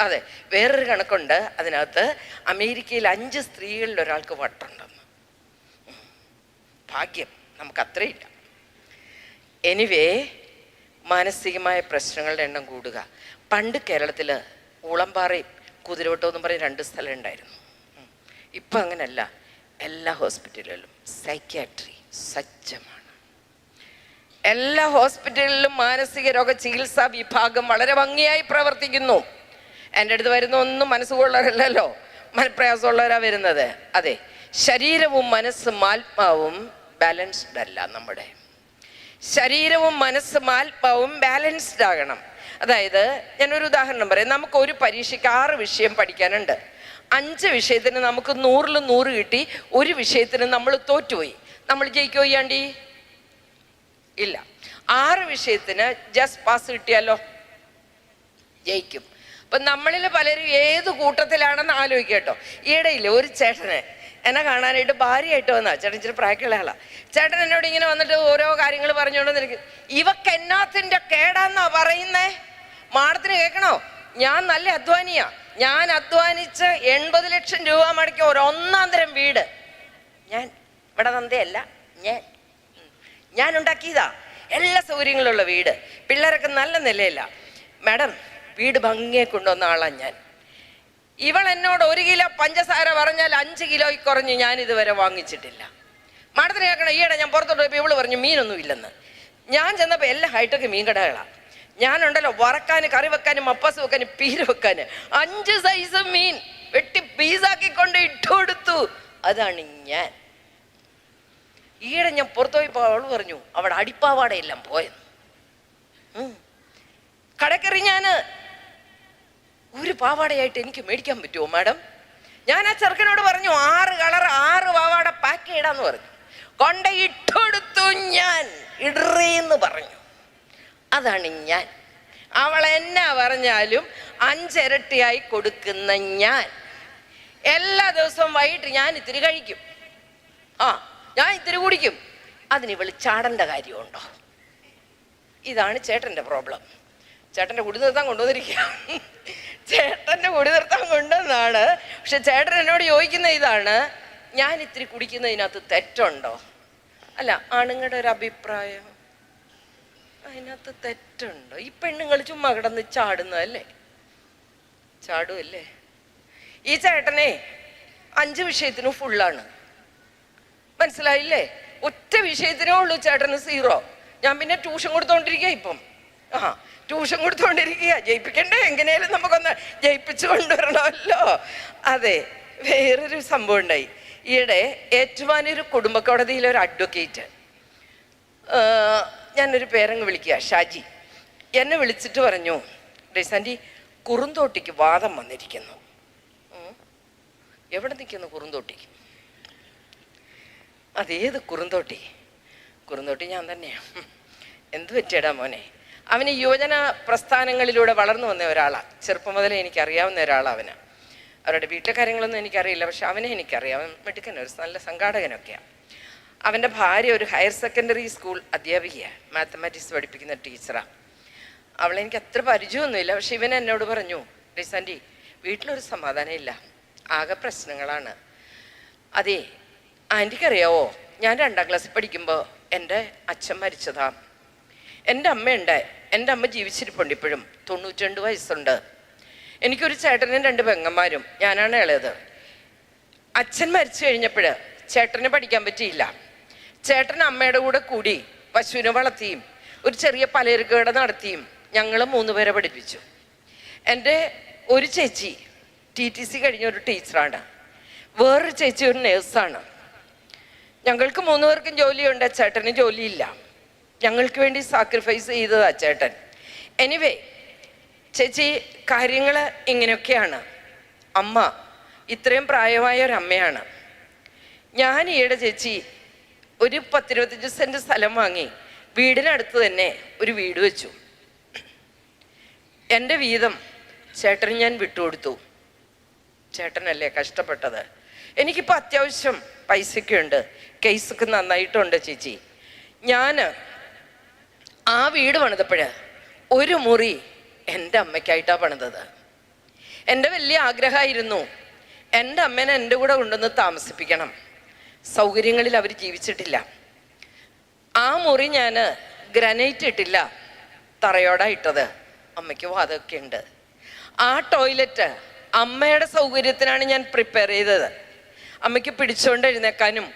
അതെ, വേറൊരു കണക്കുണ്ട്, അതിനകത്ത് അമേരിക്കയിൽ 5 സ്ത്രീകളിൽ ഒരാൾക്ക് വട്ടുണ്ടെന്ന്. ഭാഗ്യം, നമുക്ക് അത്രയില്ല. എനിവേ, മാനസികമായ പ്രശ്നങ്ങളുടെ എണ്ണം കൂടുക. പണ്ട് കേരളത്തിൽ ഊളംപാറയും കുതിരവട്ടമെന്നും പറഞ്ഞ് 2 സ്ഥലം ഉണ്ടായിരുന്നു. ഇപ്പം അങ്ങനല്ല, എല്ലാ ഹോസ്പിറ്റലുകളിലും സൈക്യാട്രി സജ്ജമാണ്. എല്ലാ ഹോസ്പിറ്റലിലും മാനസിക രോഗ ചികിത്സാ വിഭാഗം വളരെ ഭംഗിയായി പ്രവർത്തിക്കുന്നു. എൻ്റെ അടുത്ത് വരുന്ന ഒന്നും മനസ്സുകൊള്ളവരല്ലോ, മനപ്രയാസമുള്ളവരാ വരുന്നത്. അതെ, ശരീരവും മനസ്സും ആത്മാവും ബാലൻസ്ഡ് അല്ല. നമ്മുടെ ശരീരവും മനസ്സും ആത്മാവും ബാലൻസ്ഡ് ആകണം. അതായത്, ഞാനൊരു ഉദാഹരണം പറയാം. നമുക്ക് ഒരു പരീക്ഷയ്ക്ക് 6 വിഷയം പഠിക്കാനുണ്ട്. 5 വിഷയത്തിന് നമുക്ക് 100-ൽ 100 കിട്ടി, ഒരു വിഷയത്തിന് നമ്മൾ തോറ്റുപോയി. നമ്മൾ ജയിക്കോ ചെയ്യാണ്ടി? ഇല്ല. 6 വിഷയത്തിന് ജസ്റ്റ് പാസ് കിട്ടിയാലോ ജയിക്കും. അപ്പം നമ്മളിൽ പലരും ഏത് കൂട്ടത്തിലാണെന്ന് ആലോചിക്കട്ടോ. ഈയിടയിൽ ഒരു ചേട്ടന് എന്നെ കാണാനായിട്ട് ഭാര്യയായിട്ട് വന്നാ. ചേട്ടൻ ഇച്ചിരി പ്രായമുള്ള ആളാ. ചേട്ടൻ എന്നോട് ഇങ്ങനെ വന്നിട്ട് ഓരോ കാര്യങ്ങൾ പറഞ്ഞുകൊണ്ട് നിനക്ക് ഇവക്ക് എന്നാത്തിൻ്റെ കേടാന്നാ പറയുന്നേ. മാഡത്തിന് കേൾക്കണോ, ഞാൻ നല്ല അധ്വാനിയാ. ഞാൻ അധ്വാനിച്ച് 80 ലക്ഷം രൂപ മുടക്കിയ ഒരു 1-ാം തരം വീട് ഞാൻ ഇവിടെ നന്ദയല്ല, ഞാൻ ഉണ്ടാക്കിയതാ. എല്ലാ സൗകര്യങ്ങളുള്ള വീട്, പിള്ളേരൊക്കെ നല്ല നിലയില്ല. മാഡം, വീട് ഭംഗിയെ കൊണ്ടുവന്ന ആളാണ് ഞാൻ. ഇവൾ എന്നോട് 1 കിലോ പഞ്ചസാര പറഞ്ഞാൽ 5 കിലോയിൽ കുറഞ്ഞ് ഞാൻ ഇതുവരെ വാങ്ങിച്ചിട്ടില്ല. മാഡത്തിന് കേൾക്കണം, ഈയിടെ ഞാൻ പുറത്തോട്ട് പോയപ്പോൾ ഇവള് പറഞ്ഞു മീനൊന്നും ഇല്ലെന്ന്. ഞാൻ ചെന്നപ്പോൾ എല്ലാ ഹൈടെക് മീൻ കടകളാണ്. ഞാനുണ്ടല്ലോ വറക്കാനും കറി വെക്കാനും മപ്പാസ് വെക്കാനും പീര് വെക്കാനും 5 സൈസ് മീൻ വെട്ടി പീസാക്കിക്കൊണ്ട് ഇട്ടു കൊടുത്തു. അതാണ് ഞാൻ. ഈയിടെ ഞാൻ പുറത്തു പോയപ്പോൾ അവള് പറഞ്ഞു അവിടെ അടിപ്പാവാടയെല്ലാം പോയെന്ന്. കടക്കറി ഞാൻ ഒരു പാവാടയായിട്ട് എനിക്ക് മേടിക്കാൻ പറ്റുമോ മാഡം? ഞാൻ ആ ചെറുക്കനോട് പറഞ്ഞു 6 കളർ 6 പാവാട പാക്ക് ചെയ്യടാന്ന് പറഞ്ഞു. കൊണ്ട ഇട്ടുകൊടുത്തു. ഞാൻ ഇടറേന്ന് പറഞ്ഞു. അതാണ് ഞാൻ. അവൾ എന്നാ പറഞ്ഞാലും 5 ഇരട്ടിയായി കൊടുക്കുന്ന ഞാൻ. എല്ലാ ദിവസവും വൈകിട്ട് ഞാൻ ഇത്തിരി കഴിക്കും, ഞാൻ ഇത്തിരി കുടിക്കും. അതിന് ഇവള് ചാടേണ്ട കാര്യമുണ്ടോ? ഇതാണ് ചേട്ടൻ്റെ പ്രോബ്ലം. ചേട്ടൻ്റെ കുടി നിർത്താൻ കൊണ്ടുവന്നിരിക്കുക. ചേട്ടൻ്റെ കുടി നിർത്താൻ കൊണ്ടുവന്നാണ്. പക്ഷെ ചേട്ടൻ എന്നോട് ചോദിക്കുന്ന ഇതാണ്, ഞാൻ ഇത്തിരി കുടിക്കുന്നതിനകത്ത് തെറ്റുണ്ടോ? അല്ല, ആണുങ്ങളുടെ ഒരു അഭിപ്രായം, അതിനകത്ത് തെറ്റുണ്ടോ? ഈ പെണ്ണുങ്ങൾ ചുമ്മാ കിടന്ന് ചാടുന്നതല്ലേ, ചാടുമല്ലേ? ഈ ചേട്ടനെ 5 വിഷയത്തിനും ഫുള്ളാണ്, മനസ്സിലായില്ലേ? ഒറ്റ വിഷയത്തിനേ ഉള്ളൂ ചേട്ടന് 0. ഞാൻ പിന്നെ ട്യൂഷൻ കൊടുത്തോണ്ടിരിക്കുക. ഇപ്പം ട്യൂഷൻ കൊടുത്തോണ്ടിരിക്കുക. ജയിപ്പിക്കണ്ടേ? എങ്ങനെയാലും നമുക്കൊന്ന് ജയിപ്പിച്ചു കൊണ്ടുവരണമല്ലോ. അതെ, വേറൊരു സംഭവം ഉണ്ടായി. ഈയിടെ ഏറ്റുമാനൂർ കുടുംബ കോടതിയിലെ ഒരു അഡ്വക്കേറ്റ്, ഞാനൊരു പേരങ്ങ് വിളിക്കുക, ഷാജി, എന്നെ വിളിച്ചിട്ട് പറഞ്ഞു, ഡേസാൻറ്റി, കുറുന്തോട്ടിക്ക് വാദം വന്നിരിക്കുന്നു. എവിടെ നിൽക്കുന്നു കുറുന്തോട്ടി? അതേത് കുറുന്തോട്ടി? കുറുന്തോട്ടി ഞാൻ തന്നെയാണ്. എന്ത് പറ്റിയടാ മോനെ? അവന് യുവജന പ്രസ്ഥാനങ്ങളിലൂടെ വളർന്നു വന്ന ഒരാളാണ്. ചെറുപ്പം മുതലേ എനിക്കറിയാവുന്ന ഒരാളാണ് അവന്. അവരുടെ വീട്ടിലെ കാര്യങ്ങളൊന്നും എനിക്കറിയില്ല, പക്ഷെ അവനെ എനിക്കറിയാം. അവൻ മിടുക്കൻ, ഒരു നല്ല സംഘാടകനൊക്കെയാണ്. അവൻ്റെ ഭാര്യ ഒരു ഹയർ സെക്കൻഡറി സ്കൂൾ അധ്യാപികയാണ്, മാത്തമാറ്റിക്സ് പഠിപ്പിക്കുന്ന ടീച്ചറാണ്. അവളെനിക്ക് അത്ര പരിചയമൊന്നുമില്ല. പക്ഷെ ഇവൻ എന്നോട് പറഞ്ഞു, ഡേസാൻറ്റി, വീട്ടിലൊരു സമാധാനം ഇല്ല, ആകെ പ്രശ്നങ്ങളാണ്. അതെ, ആൻറ്റിക്കറിയാവോ, ഞാൻ 2ാം ക്ലാസ്സിൽ പഠിക്കുമ്പോൾ എൻ്റെ അച്ഛൻ മരിച്ചതാ. എൻ്റെ അമ്മയുണ്ട് എൻ്റെ അമ്മ ജീവിച്ചിരിപ്പുണ്ട് ഇപ്പോഴും, 92 വയസ്സുണ്ട്. എനിക്കൊരു ചേട്ടനും 2 പെങ്ങന്മാരും, ഞാനാണ് ഇളയത്. അച്ഛൻ മരിച്ചു കഴിഞ്ഞപ്പോൾ ചേട്ടന് പഠിക്കാൻ പറ്റിയില്ല. ചേട്ടൻ അമ്മയുടെ കൂടെ കൂടി പശുവിനെ വളർത്തിയും ഒരു ചെറിയ പലചരക്ക് നടത്തിയും ഞങ്ങൾ 3 പേരെ പഠിപ്പിച്ചു. എൻ്റെ ഒരു ചേച്ചി TTC കഴിഞ്ഞ ഒരു ടീച്ചറാണ്, വേറൊരു ചേച്ചി ഒരു നേഴ്സാണ്. ഞങ്ങൾക്ക് 3 പേർക്കും ജോലിയുണ്ട്, ചേട്ടന് ജോലിയില്ല. ഞങ്ങൾക്ക് വേണ്ടി സാക്രിഫൈസ് ചെയ്തതാ ചേട്ടൻ. എനിവേ, ചേച്ചി കാര്യങ്ങൾ ഇങ്ങനെയൊക്കെയാണ്. അമ്മ ഇത്രയും പ്രായമായ ഒരമ്മയാണ്. ഞാൻ ഈയിടെ ചേച്ചി ഒരു 10-25 സെൻറ്റ് സ്ഥലം വാങ്ങി വീടിനടുത്ത് തന്നെ ഒരു വീട് വെച്ചു. എൻ്റെ വീതം ചേട്ടന് ഞാൻ വിട്ടുകൊടുത്തു. ചേട്ടനല്ലേ കഷ്ടപ്പെട്ടത്. എനിക്കിപ്പോൾ അത്യാവശ്യം പൈസയൊക്കെ ഉണ്ട്, കേസൊക്കെ നന്നായിട്ടുണ്ട് ചേച്ചി. ഞാൻ ആ വീട് പണിതപ്പോൾ ഒരു മുറി എൻ്റെ അമ്മയ്ക്കായിട്ടാണ് പണിതത്. എൻ്റെ വലിയ ആഗ്രഹമായിരുന്നു എൻ്റെ അമ്മേനെ എൻ്റെ കൂടെ കൊണ്ടുവന്ന് താമസിപ്പിക്കണം. സൗകര്യങ്ങളിൽ അവർ ജീവിച്ചിട്ടില്ല. ആ മുറി ഞാൻ ഗ്രാനൈറ്റ് ഇട്ടില്ല, തറയോടായിട്ടത്. അമ്മയ്ക്ക് വാതമൊക്കെ ഉണ്ട്. ആ ടോയ്ലറ്റ് അമ്മയുടെ സൗകര്യത്തിനാണ് ഞാൻ പ്രിപ്പയർ ചെയ്തത്. അമ്മയ്ക്ക് പിടിച്ചുകൊണ്ട് എഴുന്നേക്കാനും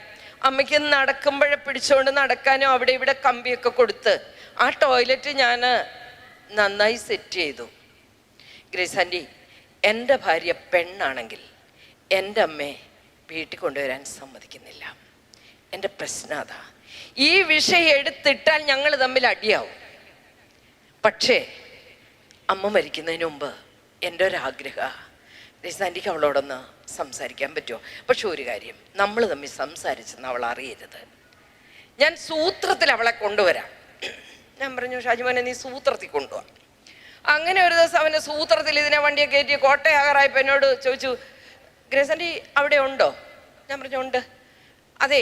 അമ്മയ്ക്ക് നടക്കുമ്പോഴേ പിടിച്ചുകൊണ്ട് നടക്കാനും അവിടെ ഇവിടെ കമ്പിയൊക്കെ കൊടുത്ത് ആ ടോയ്ലറ്റ് ഞാൻ നന്നായി സെറ്റ് ചെയ്തു. ഗ്രേസ് ആൻറ്റി, എൻ്റെ ഭാര്യ പെണ്ണാണെങ്കിൽ എൻ്റെ അമ്മയെ വീട്ടിൽ കൊണ്ടുവരാൻ സമ്മതിക്കുന്നില്ല. എൻ്റെ പ്രശ്നം അതാ. ഈ വിഷയം എടുത്തിട്ടാൽ ഞങ്ങൾ തമ്മിൽ അടിയാവും. പക്ഷേ അമ്മ മരിക്കുന്നതിന് മുമ്പ് എൻ്റെ ഒരാഗ്രഹം, ഗ്രേസ് ആൻറ്റിക്ക് അവളോടൊന്ന് സംസാരിക്കാൻ പറ്റുമോ? പക്ഷെ ഒരു കാര്യം, നമ്മൾ തമ്മിൽ സംസാരിച്ചെന്ന് അവൾ അറിയരുത്. ഞാൻ സൂത്രത്തിൽ അവളെ കൊണ്ടുവരാം. ഞാൻ പറഞ്ഞു, ഷാജിമോനെ നീ സൂത്രത്തിൽ കൊണ്ടുപോവാ. അങ്ങനെ ഒരു ദിവസം അവൻ്റെ സൂത്രത്തിൽ ഇതിനെ വണ്ടിയെ കയറ്റി കോട്ടയാകാറായപ്പോൾ എന്നോട് ചോദിച്ചു, ഗ്രേസ് ആൻറ്റി അവിടെ ഉണ്ടോ? ഞാൻ പറഞ്ഞു ഉണ്ട്. അതെ,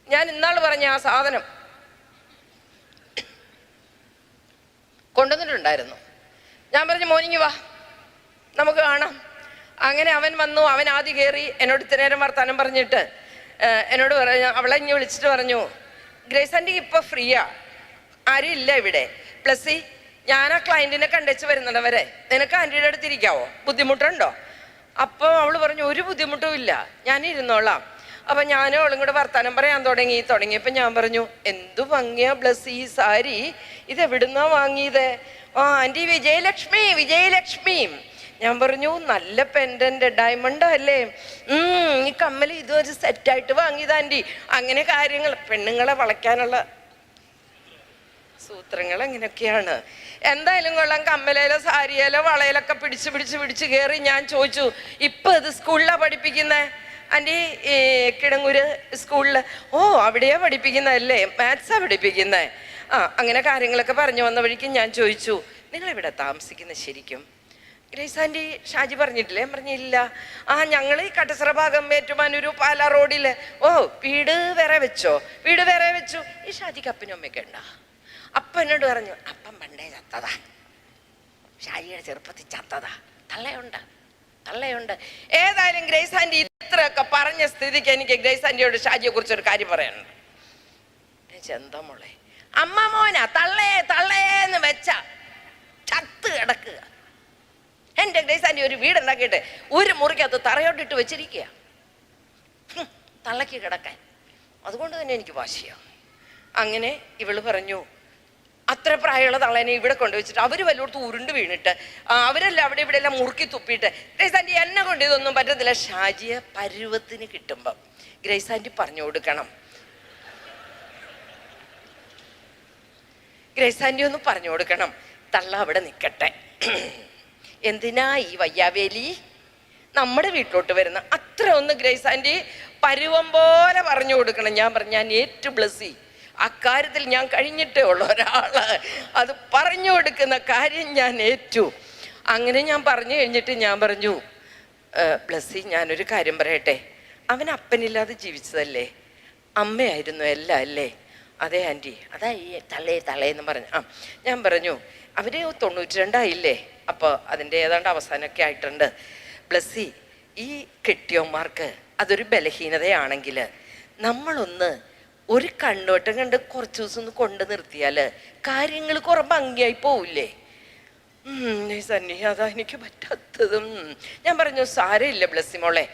ഞാൻ ഇന്നാൾ പറഞ്ഞ ആ സാധനം കൊണ്ടുവന്നിട്ടുണ്ടായിരുന്നു. ഞാൻ പറഞ്ഞു മോർണിംഗ് വാ നമുക്ക് കാണാം. അങ്ങനെ അവൻ വന്നു. അവൻ ആദ്യം കയറി എന്നോട് ഇത്ര നേരം വർത്താനം പറഞ്ഞിട്ട് എന്നോട് പറഞ്ഞു, അവളെ ഇനി വിളിച്ചിട്ട് പറഞ്ഞു, ഗ്രേസ് ആൻറ്റി ഇപ്പോൾ ഫ്രീയാ, ആരും ഇല്ല ഇവിടെ. പ്ലസ് ഞാൻ ആ ക്ലയൻറ്റിനെ കണ്ടേച്ച് വരുന്നുണ്ടവരെ, നിനക്ക് ആൻറ്റിയുടെ അടുത്ത് ഇരിക്കാവോ? ബുദ്ധിമുട്ടുണ്ടോ? അപ്പോൾ അവൾ പറഞ്ഞു ഒരു ബുദ്ധിമുട്ടും ഇല്ല, ഞാൻ ഇരുന്നോളാം. അപ്പം ഞാനും അവളും കൂടെ വർത്താനം പറയാൻ തുടങ്ങിയപ്പോൾ ഞാൻ പറഞ്ഞു, എന്തു ഭംഗിയാ ബ്ലസ് ഈ സാരി, ഇത് എവിടുന്നാ വാങ്ങിയത്? ആ ആൻറ്റി വിജയലക്ഷ്മി. ഞാൻ പറഞ്ഞു നല്ല പെൻഡന്റ്, ഡയമണ്ട് അല്ലേ? ഈ കമ്മൽ ഇതൊരു സെറ്റായിട്ട് വാങ്ങിയത് ആൻറ്റി. അങ്ങനെ കാര്യങ്ങൾ, പെണ്ണുങ്ങളെ വളയ്ക്കാനുള്ള സൂത്രങ്ങൾ എങ്ങനെയൊക്കെയാണ്. എന്തായാലും കൊള്ളാം, കമ്മലേലോ സാരിയേലോ വളയിലൊക്കെ പിടിച്ച് കയറി. ഞാൻ ചോദിച്ചു, ഇപ്പം ഇത് സ്കൂളിലാണ് പഠിപ്പിക്കുന്നത് ആൻറ്റി? കിടങ്ങൂര് സ്കൂളിൽ. ഓ അവിടെയാ പഠിപ്പിക്കുന്നതല്ലേ, മാത്സാ പഠിപ്പിക്കുന്നത്? ആ അങ്ങനെ കാര്യങ്ങളൊക്കെ പറഞ്ഞു വന്ന വഴിക്ക് ഞാൻ ചോദിച്ചു, നിങ്ങളിവിടെ താമസിക്കുന്നത് ശരിക്കും? ഗ്രേസ് ആൻറ്റി ഷാജി പറഞ്ഞിട്ടില്ലേ? പറഞ്ഞില്ല. ആ ഞങ്ങൾ ഈ കട്ടച്ചിറ ഭാഗം ഏറ്റുമാനൂർ പാലാ റോഡിൽ. ഓ വീട് വേറെ വെച്ചോ? വീട് വേറെ വെച്ചു. ഈ ഷാജിക്ക് അപ്പനും അമ്മയൊക്കെ ഉണ്ടാ? അപ്പം എന്നോട് പറഞ്ഞു, അപ്പം പണ്ടേ ചത്തതാ, ഷാജിയുടെ ചെറുപ്പത്തിൽ ചത്തതാ, തള്ളയുണ്ട്. ഏതായാലും ഗ്രേസ് ആൻറ്റി ഇത്രയൊക്കെ പറഞ്ഞ സ്ഥിതിക്ക് എനിക്ക് ഗ്രേസ് ആൻറ്റിയോട് ഷാജിയെ കുറിച്ചൊരു കാര്യം പറയാനുണ്ട്. എന്താ മോളെ? അമ്മ മോനാ തള്ളേന്ന് വെച്ച ചത്ത് കിടക്കുക. എൻ്റെ ഗ്രേസ് ആൻറ്റി ഒരു വീടുണ്ടാക്കിയിട്ട് ഒരു മുറിക്കകത്ത് തറയോട്ടിട്ട് വെച്ചിരിക്കുക, തള്ളയ്ക്ക് കിടക്കാൻ. അതുകൊണ്ട് തന്നെ എനിക്ക് വാശിയാ. അങ്ങനെ ഇവള് പറഞ്ഞു, അത്ര പ്രായമുള്ള തള്ളേനെ ഇവിടെ കൊണ്ടുവച്ചിട്ട് അവർ വല്ലയിടത്തും ഉരുണ്ട് വീണിട്ട് അവരെല്ലാം അവിടെ ഇവിടെ എല്ലാം മുറുക്കി തുപ്പിയിട്ട്, ഗ്രേസ് ആൻറ്റി എന്നെ കൊണ്ട് ഇതൊന്നും പറ്റത്തില്ല. ഷാജിയെ പരുവത്തിന് കിട്ടുമ്പം ഗ്രേസ് ആൻറ്റി പറഞ്ഞു കൊടുക്കണം, ഗ്രേസ് ആൻറ്റി ഒന്ന് പറഞ്ഞു കൊടുക്കണം, തള്ള അവിടെ നിൽക്കട്ടെ. എന്തിനാ ഈ വയ്യാവേലി നമ്മുടെ വീട്ടിലോട്ട് വരുന്ന? അത്ര ഒന്ന് ഗ്രേസ് ആൻറ്റി പരുവം പോലെ പറഞ്ഞു കൊടുക്കണം. ഞാൻ പറഞ്ഞു, ഞാൻ ഏറ്റു ബ്ലസ്സി, അക്കാര്യത്തിൽ ഞാൻ കഴിഞ്ഞിട്ടേ ഉള്ള ഒരാള്, അത് പറഞ്ഞു കൊടുക്കുന്ന കാര്യം ഞാൻ ഏറ്റു. അങ്ങനെ ഞാൻ പറഞ്ഞു കഴിഞ്ഞിട്ട് ഞാൻ പറഞ്ഞു, ബ്ലസ്സി ഞാനൊരു കാര്യം പറയട്ടെ, അവൻ അപ്പനില്ലാതെ ജീവിച്ചതല്ലേ, അമ്മയായിരുന്നു എല്ലാം അല്ലേ? അതെ ആൻറ്റി, അതാ ഈ തള്ളേന്ന് പറഞ്ഞു. ഞാൻ പറഞ്ഞു, അവര് 92 ആയില്ലേ, അപ്പോൾ അതിൻ്റെ ഏതാണ്ട് അവസാനമൊക്കെ ആയിട്ടുണ്ട്. ബ്ലസ്സി, ഈ കെട്ടിയോന്മാർക്ക് അതൊരു ബലഹീനതയാണെങ്കിൽ നമ്മളൊന്ന് ഒരു കണ്ണോട്ടം കണ്ട് കുറച്ച് ദിവസം ഒന്ന് കൊണ്ടു നിർത്തിയാൽ കാര്യങ്ങൾ കുറെ ഭംഗിയായി പോവില്ലേ? സന്നി, അതാ എനിക്ക് പറ്റാത്തതും. ഞാൻ പറഞ്ഞു, സാരമില്ല ബ്ലസ്സി മോളെ,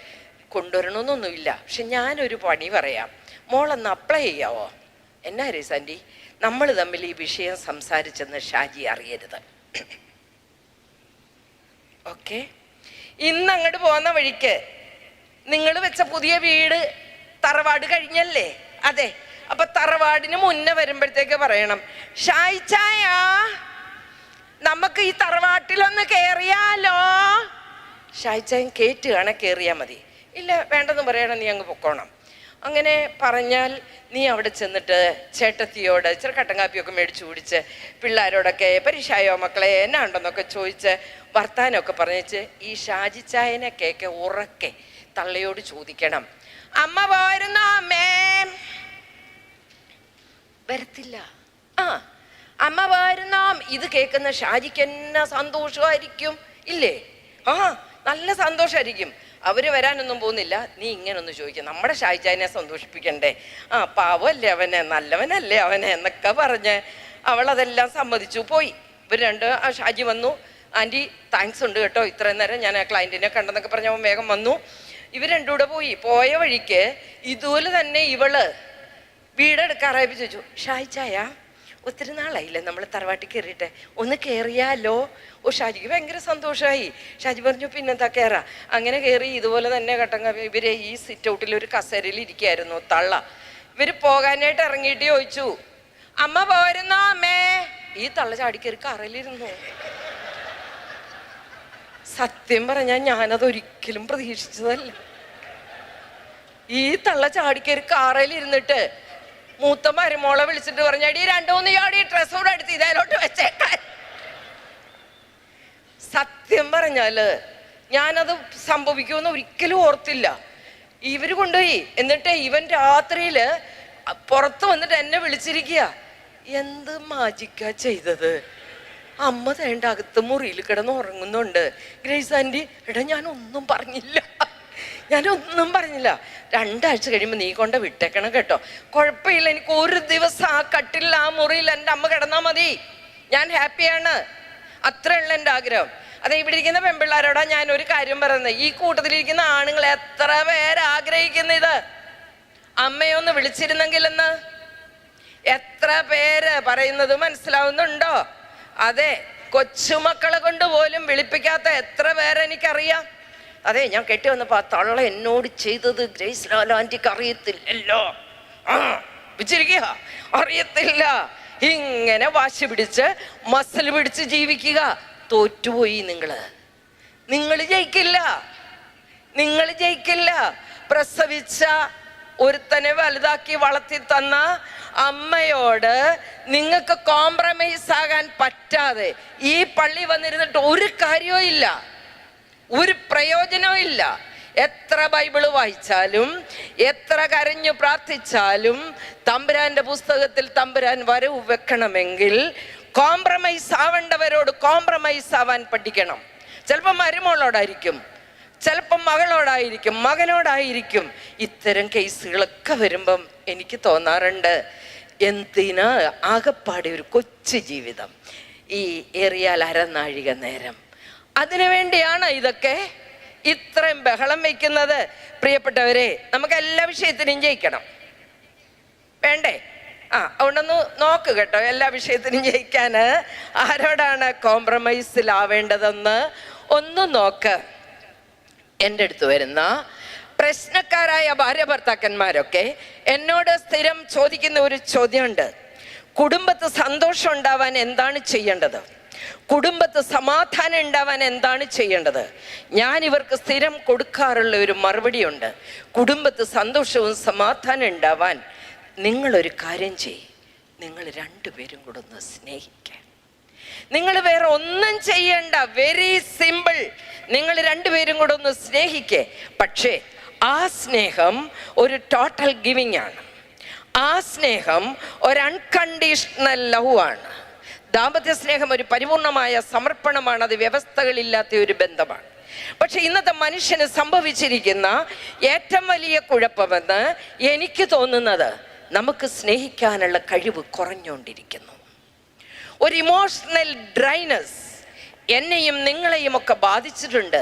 കൊണ്ടുവരണമെന്നൊന്നുമില്ല. പക്ഷെ ഞാനൊരു പണി പറയാം, മോളൊന്ന് അപ്ലൈ ചെയ്യാവോ? എന്നാ സന്നി, നമ്മൾ തമ്മിൽ ഈ വിഷയം സംസാരിച്ചെന്ന് ഷാജി അറിയരുത്. ഓക്കെ? ഇന്ന് അങ്ങോട്ട് പോകുന്ന വഴിക്ക് നിങ്ങൾ വെച്ച പുതിയ വീട് തറവാട് കഴിഞ്ഞല്ലേ? അതെ. അപ്പൊ തറവാടിന് മുന്നേ വരുമ്പോഴത്തേക്ക് പറയണം, ഷായിച്ചായ നമുക്ക് ഈ തറവാട്ടിലൊന്ന് കേറിയാലോ? ഷായിച്ചായൻ കേറ്റുകയാണെ കേറിയാൽ മതി. ഇല്ല വേണ്ടെന്ന് പറയണം, നീ അങ്ങ് പൊക്കോണം. അങ്ങനെ പറഞ്ഞാൽ നീ അവിടെ ചെന്നിട്ട് ചേട്ടത്തിയോട് ഇച്ചിരി കട്ടൻ കാപ്പിയൊക്കെ മേടിച്ചു കുടിച്ച് പിള്ളേരോടൊക്കെ പരീക്ഷായോ മക്കളെ എന്നാ ഉണ്ടെന്നൊക്കെ ചോദിച്ച് വർത്താനമൊക്കെ പറഞ്ഞിച്ച് ഈ ഷാജിച്ചായനെ കേക്ക് ഉറക്കെ തള്ളയോട് ചോദിക്കണം, അമ്മ പോരുന്നോ അമ്മേ? വരത്തില്ല. അമ്മ പോരുന്നോ? ഇത് കേൾക്കുന്ന ഷാജിക്ക് എന്നാ സന്തോഷമായിരിക്കും ഇല്ലേ? നല്ല സന്തോഷമായിരിക്കും. അവര് വരാനൊന്നും പോകുന്നില്ല, നീ ഇങ്ങനൊന്ന് ചോദിക്കും, നമ്മുടെ ഷായിച്ചായനെ സന്തോഷിപ്പിക്കണ്ടേ? പാവല്ലേ അവനെ, നല്ലവനല്ലേ അവനെ എന്നൊക്കെ പറഞ്ഞ് അവളതെല്ലാം സമ്മതിച്ചു പോയി. ഇവർ രണ്ട് ഷാജി വന്നു, ആൻറ്റി താങ്ക്സ് ഉണ്ട് കേട്ടോ, ഇത്രയും നേരം ഞാൻ ആ ക്ലയൻറ്റിനെ കണ്ടെന്നൊക്കെ പറഞ്ഞ അവൻ വേഗം വന്നു. ഇവർ രണ്ടും കൂടെ പോയി. പോയ വഴിക്ക് ഇതുപോലെ തന്നെ ഇവള് വീടെടുക്കാറായപ്പോ ചോദിച്ചു, ഷായിച്ചായ ഒത്തിരി നാളായില്ലേ നമ്മൾ തറവാട്ടിൽ കയറിയിട്ട്, ഒന്ന് കയറിയാലോ? ഷാജിക്ക് ഭയങ്കര സന്തോഷമായി. ഷാജി പറഞ്ഞു, പിന്നെന്താ കയറാ. അങ്ങനെ കയറി. ഇതുപോലെ തന്നെ ഇവര് ഈ സിറ്റ് ഔട്ടിൽ ഒരു കസേരയിൽ ഇരിക്കുകയായിരുന്നു തള്ള. ഇവര് പോകാനായിട്ട് ഇറങ്ങിയിട്ട് ചോദിച്ചു, അമ്മ പോരുന്നോ അമ്മേ? ഈ തള്ള ചാടിക്കയറി കറയിലിരുന്നു. സത്യം പറഞ്ഞാൽ ഞാനത് ഒരിക്കലും പ്രതീക്ഷിച്ചതല്ല. ഈ തള്ള ചാടിക്കയറി കാറയിലിരുന്നിട്ട് മൂത്ത മരുമോളെ വിളിച്ചിട്ട് പറഞ്ഞു, അടി 2-3 ജോഡി ഡ്രസ്സ് കൂടെ എടുത്ത് ഇതിലോട്ട് വെച്ചേക്കാൻ. സത്യം പറഞ്ഞാല് ഞാനത് സംഭവിക്കുമെന്ന് ഒരിക്കലും ഓർത്തില്ല. ഇവര് കൊണ്ടുപോയി. എന്നിട്ട് ഇവൻ രാത്രിയില് പുറത്ത് വന്നിട്ട് എന്നെ വിളിച്ചിരിക്കുക, എന്ത് മാജിക്കാ ചെയ്തത്? അമ്മ തേണ്ട അകത്ത് മുറിയിൽ കിടന്ന് ഉറങ്ങുന്നുണ്ട്. ഗ്രേസ് ആൻറ്റി, എടാ ഞാനൊന്നും പറഞ്ഞില്ല, 2 ആഴ്ച കഴിയുമ്പോൾ നീ കൊണ്ട് വിട്ടേക്കണം കേട്ടോ. കുഴപ്പമില്ല, എനിക്ക് ഒരു ദിവസം ആ കട്ടിൽ ആ മുറിയിൽ എൻ്റെ അമ്മ കിടന്നാൽ മതി, ഞാൻ ഹാപ്പിയാണ്. അത്രയുള്ള എൻ്റെ ആഗ്രഹം. അതെ, ഇവിടെ ഇരിക്കുന്ന പെൺപിള്ളേരോടാ ഞാൻ ഒരു കാര്യം പറയുന്നത്, ഈ കൂട്ടത്തിലിരിക്കുന്ന ആണുങ്ങൾ എത്ര പേര് ആഗ്രഹിക്കുന്ന ഇത് അമ്മയൊന്ന് വിളിച്ചിരുന്നെങ്കിലെന്ന്? എത്ര പേര് പറയുന്നത് മനസ്സിലാവുന്നുണ്ടോ? അതെ, കൊച്ചുമക്കളെ കൊണ്ട് പോലും വിളിപ്പിക്കാത്ത എത്ര പേരെനിക്കറിയാം. അതെ, ഞാൻ കെട്ടി വന്നപ്പോ ആ തള്ള എന്നോട് ചെയ്തത് ഗ്രേസ് ലാൽ ആന്റിക്ക് അറിയത്തില്ലല്ലോ. വിചാരിക്കുക അറിയത്തില്ല. ഇങ്ങനെ വാശി പിടിച്ച് മസിൽ പിടിച്ച് ജീവിക്കുക. തോറ്റുപോയി. നിങ്ങൾ ജയിക്കില്ല. പ്രസവിച്ച ഒരുത്തനെ വലുതാക്കി വളർത്തി തന്ന അമ്മയോട് നിങ്ങൾക്ക് കോംപ്രമൈസ് ആകാൻ പറ്റാതെ ഈ പള്ളി വന്നിരുന്നിട്ട് ഒരു കാര്യവും ഇല്ല, ഒരു പ്രയോജനവും ഇല്ല. എത്ര ബൈബിള് വായിച്ചാലും എത്ര കരഞ്ഞു പ്രാർത്ഥിച്ചാലും തമ്പുരാന്റെ പുസ്തകത്തിൽ തമ്പുരാൻ വരവ് വെക്കണമെങ്കിൽ കോംപ്രമൈസ് ആവേണ്ടവരോട് കോംപ്രമൈസ് ആവാൻ പഠിക്കണം. ചിലപ്പോൾ മരുമോളോടായിരിക്കും, ചിലപ്പം മകളോടായിരിക്കും, മകനോടായിരിക്കും. ഇത്തരം കേസുകളൊക്കെ വരുമ്പം എനിക്ക് തോന്നാറുണ്ട്, എന്തിനാ ആകപ്പാടെ ഒരു കൊച്ചു ജീവിതം, ഈ ഏറിയാൽ അരനാഴിക നേരം, അതിനു വേണ്ടിയാണ് ഇതൊക്കെ ഇത്രയും ബഹളം വയ്ക്കുന്നത്. പ്രിയപ്പെട്ടവരെ, നമുക്ക് എല്ലാ വിഷയത്തിനും ജയിക്കണം വേണ്ടേ? അതുകൊണ്ടൊന്ന് നോക്ക് കേട്ടോ, എല്ലാ വിഷയത്തിനും ജയിക്കാൻ ആരോടാണ് കോംപ്രമൈസിലാവേണ്ടതെന്ന് ഒന്ന് നോക്ക്. എൻ്റെ അടുത്ത് വരുന്ന പ്രശ്നക്കാരായ ഭാര്യ ഭർത്താക്കന്മാരൊക്കെ എന്നോട് സ്ഥിരം ചോദിക്കുന്ന ഒരു ചോദ്യമുണ്ട്, കുടുംബത്ത് സന്തോഷം ഉണ്ടാവാൻ എന്താണ് ചെയ്യേണ്ടത്? കുടുംബത്ത് സമാധാനം ഉണ്ടാവാൻ എന്താണ് ചെയ്യേണ്ടത്? ഞാൻ ഇവർക്ക് സ്ഥിരം കൊടുക്കാറുള്ള ഒരു മറുപടിയുണ്ട്, കുടുംബത്ത് സന്തോഷവും സമാധാനം ഉണ്ടാവാൻ നിങ്ങളൊരു കാര്യം ചെയ്യ്, നിങ്ങൾ രണ്ടുപേരും കൂടെ ഒന്ന് സ്നേഹിക്കാൻ. നിങ്ങൾ വേറെ ഒന്നും ചെയ്യണ്ട, വെരി സിമ്പിൾ. നിങ്ങൾ രണ്ടുപേരും കൂടെ ഒന്ന് സ്നേഹിക്കേ. പക്ഷേ ആ സ്നേഹം ഒരു ടോട്ടൽ ഗിവിങ് ആണ്. ആ സ്നേഹം ഒരു അൺകണ്ടീഷണൽ ലവ് ആണ്. ദാമ്പത്യ സ്നേഹം ഒരു പരിപൂർണമായ സമർപ്പണമാണ്. അത് വ്യവസ്ഥകളില്ലാത്ത ഒരു ബന്ധമാണ്. പക്ഷെ ഇന്നത്തെ മനുഷ്യന് സംഭവിച്ചിരിക്കുന്ന ഏറ്റവും വലിയ കുഴപ്പമെന്ന് എനിക്ക് തോന്നുന്നത്, നമുക്ക് സ്നേഹിക്കാനുള്ള കഴിവ് കുറഞ്ഞുകൊണ്ടിരിക്കുന്നു. ഒരു ഇമോഷണൽ ഡ്രൈനസ് എന്നെയും നിങ്ങളെയും ഒക്കെ ബാധിച്ചിട്ടുണ്ട്.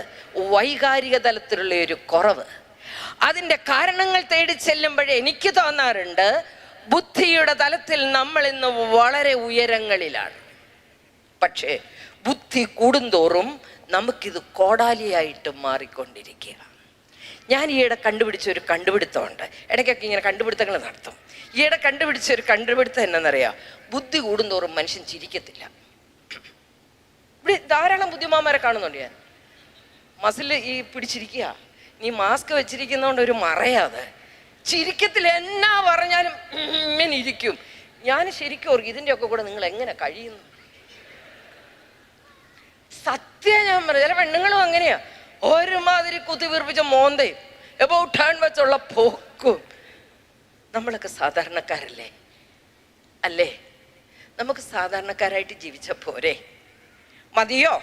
വൈകാരിക തലത്തിലുള്ള ഒരു കുറവ്. അതിൻ്റെ കാരണങ്ങൾ തേടി ചെല്ലുമ്പോഴേ എനിക്ക് തോന്നാറുണ്ട്, ബുദ്ധിയുടെ തലത്തിൽ നമ്മൾ ഇന്ന് വളരെ ഉയരങ്ങളിലാണ്. പക്ഷേ ബുദ്ധി കൂടുന്തോറും നമുക്കിത് കോടാലിയായിട്ട് മാറിക്കൊണ്ടിരിക്കുക. ഞാൻ ഈയിടെ കണ്ടുപിടിച്ച ഒരു കണ്ടുപിടുത്തമുണ്ട്. ഇടയ്ക്കൊക്കെ ഇങ്ങനെ കണ്ടുപിടുത്തങ്ങൾ നടത്തും. ഈയിടെ കണ്ടുപിടിച്ച ഒരു കണ്ടുപിടുത്തം എന്നറിയാം, ബുദ്ധി കൂടുന്തോറും മനുഷ്യൻ ചിരിക്കത്തില്ല. ഇവിടെ ധാരാളം ബുദ്ധിമാന്മാരെ കാണുന്നുണ്ട് ഞാൻ. മസിൽ ഈ പിടിച്ചിരിക്കുക, നീ മാസ്ക് വെച്ചിരിക്കുന്നതുകൊണ്ട് ഒരു മറയാതെ ചിരിക്കത്തില്ല. എന്നാ പറഞ്ഞാലും ഇങ്ങനെ ഇരിക്കും. ഞാൻ ശരിക്കും ഓർക്കും, ഇതിൻ്റെ ഒക്കെ കൂടെ നിങ്ങൾ എങ്ങനെ കഴിയുന്നു? സത്യം ഞാൻ പറയാം. ചില പെണ്ണുങ്ങളും അങ്ങനെയാ, ഒരുമാതിരി കുത്തിവീർപ്പിച്ച മോന്തയും എബൌട്ട് ടേൺ വെച്ചുള്ള പോക്കും. നമ്മളൊക്കെ സാധാരണക്കാരല്ലേ? അല്ലേ? നമുക്ക് സാധാരണക്കാരായിട്ട് ജീവിച്ച പോരെ? മതിയോ?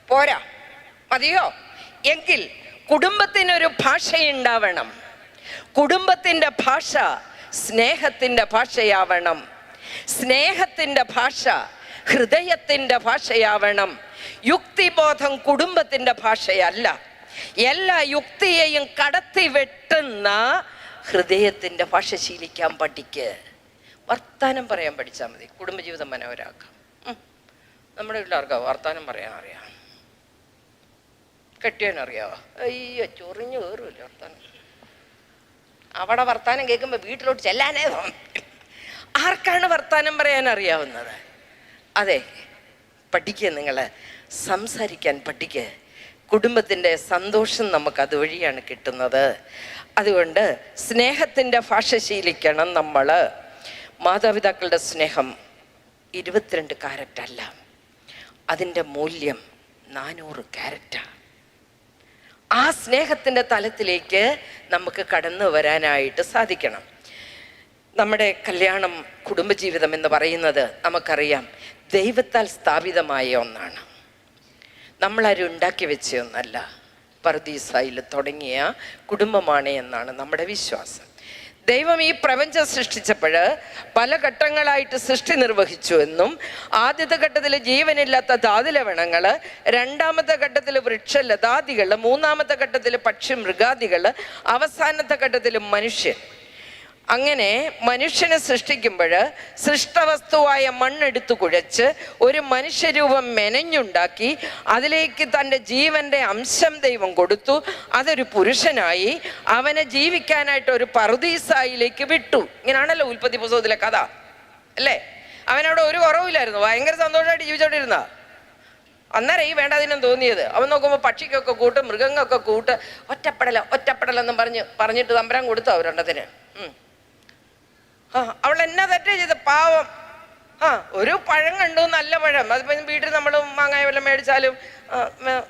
പോരാ? മതിയോ? എങ്കിൽ കുടുംബത്തിനൊരു ഭാഷയുണ്ടാവണം. കുടുംബത്തിൻ്റെ ഭാഷ സ്നേഹത്തിൻ്റെ ഭാഷയാവണം. സ്നേഹത്തിൻ്റെ ഭാഷ ഹൃദയത്തിൻ്റെ ഭാഷയാവണം. യുക്തിബോധം കുടുംബത്തിൻ്റെ ഭാഷയല്ല. എല്ലാ യുക്തിയെയും കടത്തി വെട്ടുന്ന ഹൃദയത്തിൻ്റെ ഭാഷ ശീലിക്കാൻ പഠിക്ക്. വർത്താനം പറയാൻ പഠിച്ചാൽ മതി, കുടുംബജീവിതം മനോഹരാക്കാം. നമ്മുടെ വീട്ടിലാർക്കാ വർത്താനം പറയാൻ അറിയാം? കെട്ടിയാനറിയാവോ? അയ്യോ, ചൊറിഞ്ഞു കയറുമല്ലോ വർത്താനം. അവിടെ വർത്താനം കേൾക്കുമ്പോൾ വീട്ടിലോട്ട് ചെല്ലാനേ തോന്നും. ആർക്കാണ് വർത്താനം പറയാൻ അറിയാവുന്നത്? അതെ, പഠിക്കുക. നിങ്ങൾ സംസാരിക്കാൻ പഠിക്കുക. കുടുംബത്തിൻ്റെ സന്തോഷം നമുക്ക് അതുവഴിയാണ് കിട്ടുന്നത്. അതുകൊണ്ട് സ്നേഹത്തിൻ്റെ ഭാഷ ശീലിക്കണം നമ്മൾ. മാതാപിതാക്കളുടെ സ്നേഹം 22 കാരറ്റ് അല്ല, അതിൻ്റെ മൂല്യം 400 കാരറ്റാണ്. ആ സ്നേഹത്തിൻ്റെ തലത്തിലേക്ക് നമുക്ക് കടന്നു വരാനായിട്ട് സാധിക്കണം. നമ്മുടെ കല്യാണം, കുടുംബജീവിതം എന്ന് പറയുന്നത് നമുക്കറിയാം, ദൈവത്താൽ സ്ഥാപിതമായ ഒന്നാണ്. നമ്മളാരും ഉണ്ടാക്കി വെച്ച ഒന്നല്ല. പർദീസായിൽ തുടങ്ങിയ കുടുംബമാണ് എന്നാണ് നമ്മുടെ വിശ്വാസം. ദൈവം ഈ പ്രപഞ്ചം സൃഷ്ടിച്ചപ്പോൾ പല ഘട്ടങ്ങളായിട്ട് സൃഷ്ടി നിർവഹിച്ചു എന്നും, ആദ്യത്തെ ഘട്ടത്തിൽ ജീവനില്ലാത്ത ധാതുലവണങ്ങൾ, രണ്ടാമത്തെ ഘട്ടത്തിൽ വൃക്ഷലതാദികൾ, മൂന്നാമത്തെ ഘട്ടത്തിൽ പക്ഷി മൃഗാദികൾ, അവസാനത്തെ ഘട്ടത്തിൽ മനുഷ്യൻ. അങ്ങനെ മനുഷ്യനെ സൃഷ്ടിക്കുമ്പോൾ സൃഷ്ടവസ്തുവായ മണ്ണെടുത്ത് കുഴച്ച് ഒരു മനുഷ്യരൂപം മെനഞ്ഞുണ്ടാക്കി അതിലേക്ക് തൻ്റെ ജീവൻ്റെ അംശം ദൈവം കൊടുത്തു. അതൊരു പുരുഷനായി അവനെ ജീവിക്കാനായിട്ട് ഒരു പറുദീസായിലേക്ക് വിട്ടു. ഇങ്ങനെയാണല്ലോ ഉൽപ്പത്തി പുസ്തകത്തിലെ കഥ, അല്ലേ? അവനവിടെ ഒരു കുറവില്ലായിരുന്നു, ഭയങ്കര സന്തോഷമായിട്ട് ജീവിച്ചോണ്ടിരുന്ന. അന്നേരം ഈ വേണ്ടതിനും തോന്നിയത്. അവൻ നോക്കുമ്പോൾ പക്ഷിക്കൊക്കെ കൂട്ട്, മൃഗങ്ങൾക്കൊക്കെ കൂട്ട്, ഒറ്റപ്പെടലെന്നും പറഞ്ഞിട്ട് തമ്പരാൻ കൊടുത്തു അവരുണ്ടതിന്. അവൾ എന്നാ തെറ്റേ ചെയ്ത് പാവം. ഒരു പഴം കണ്ടു, നല്ല പഴം. അതിപ്പോൾ വീട്ടിൽ നമ്മൾ മാങ്ങായ വല്ലതും മേടിച്ചാലും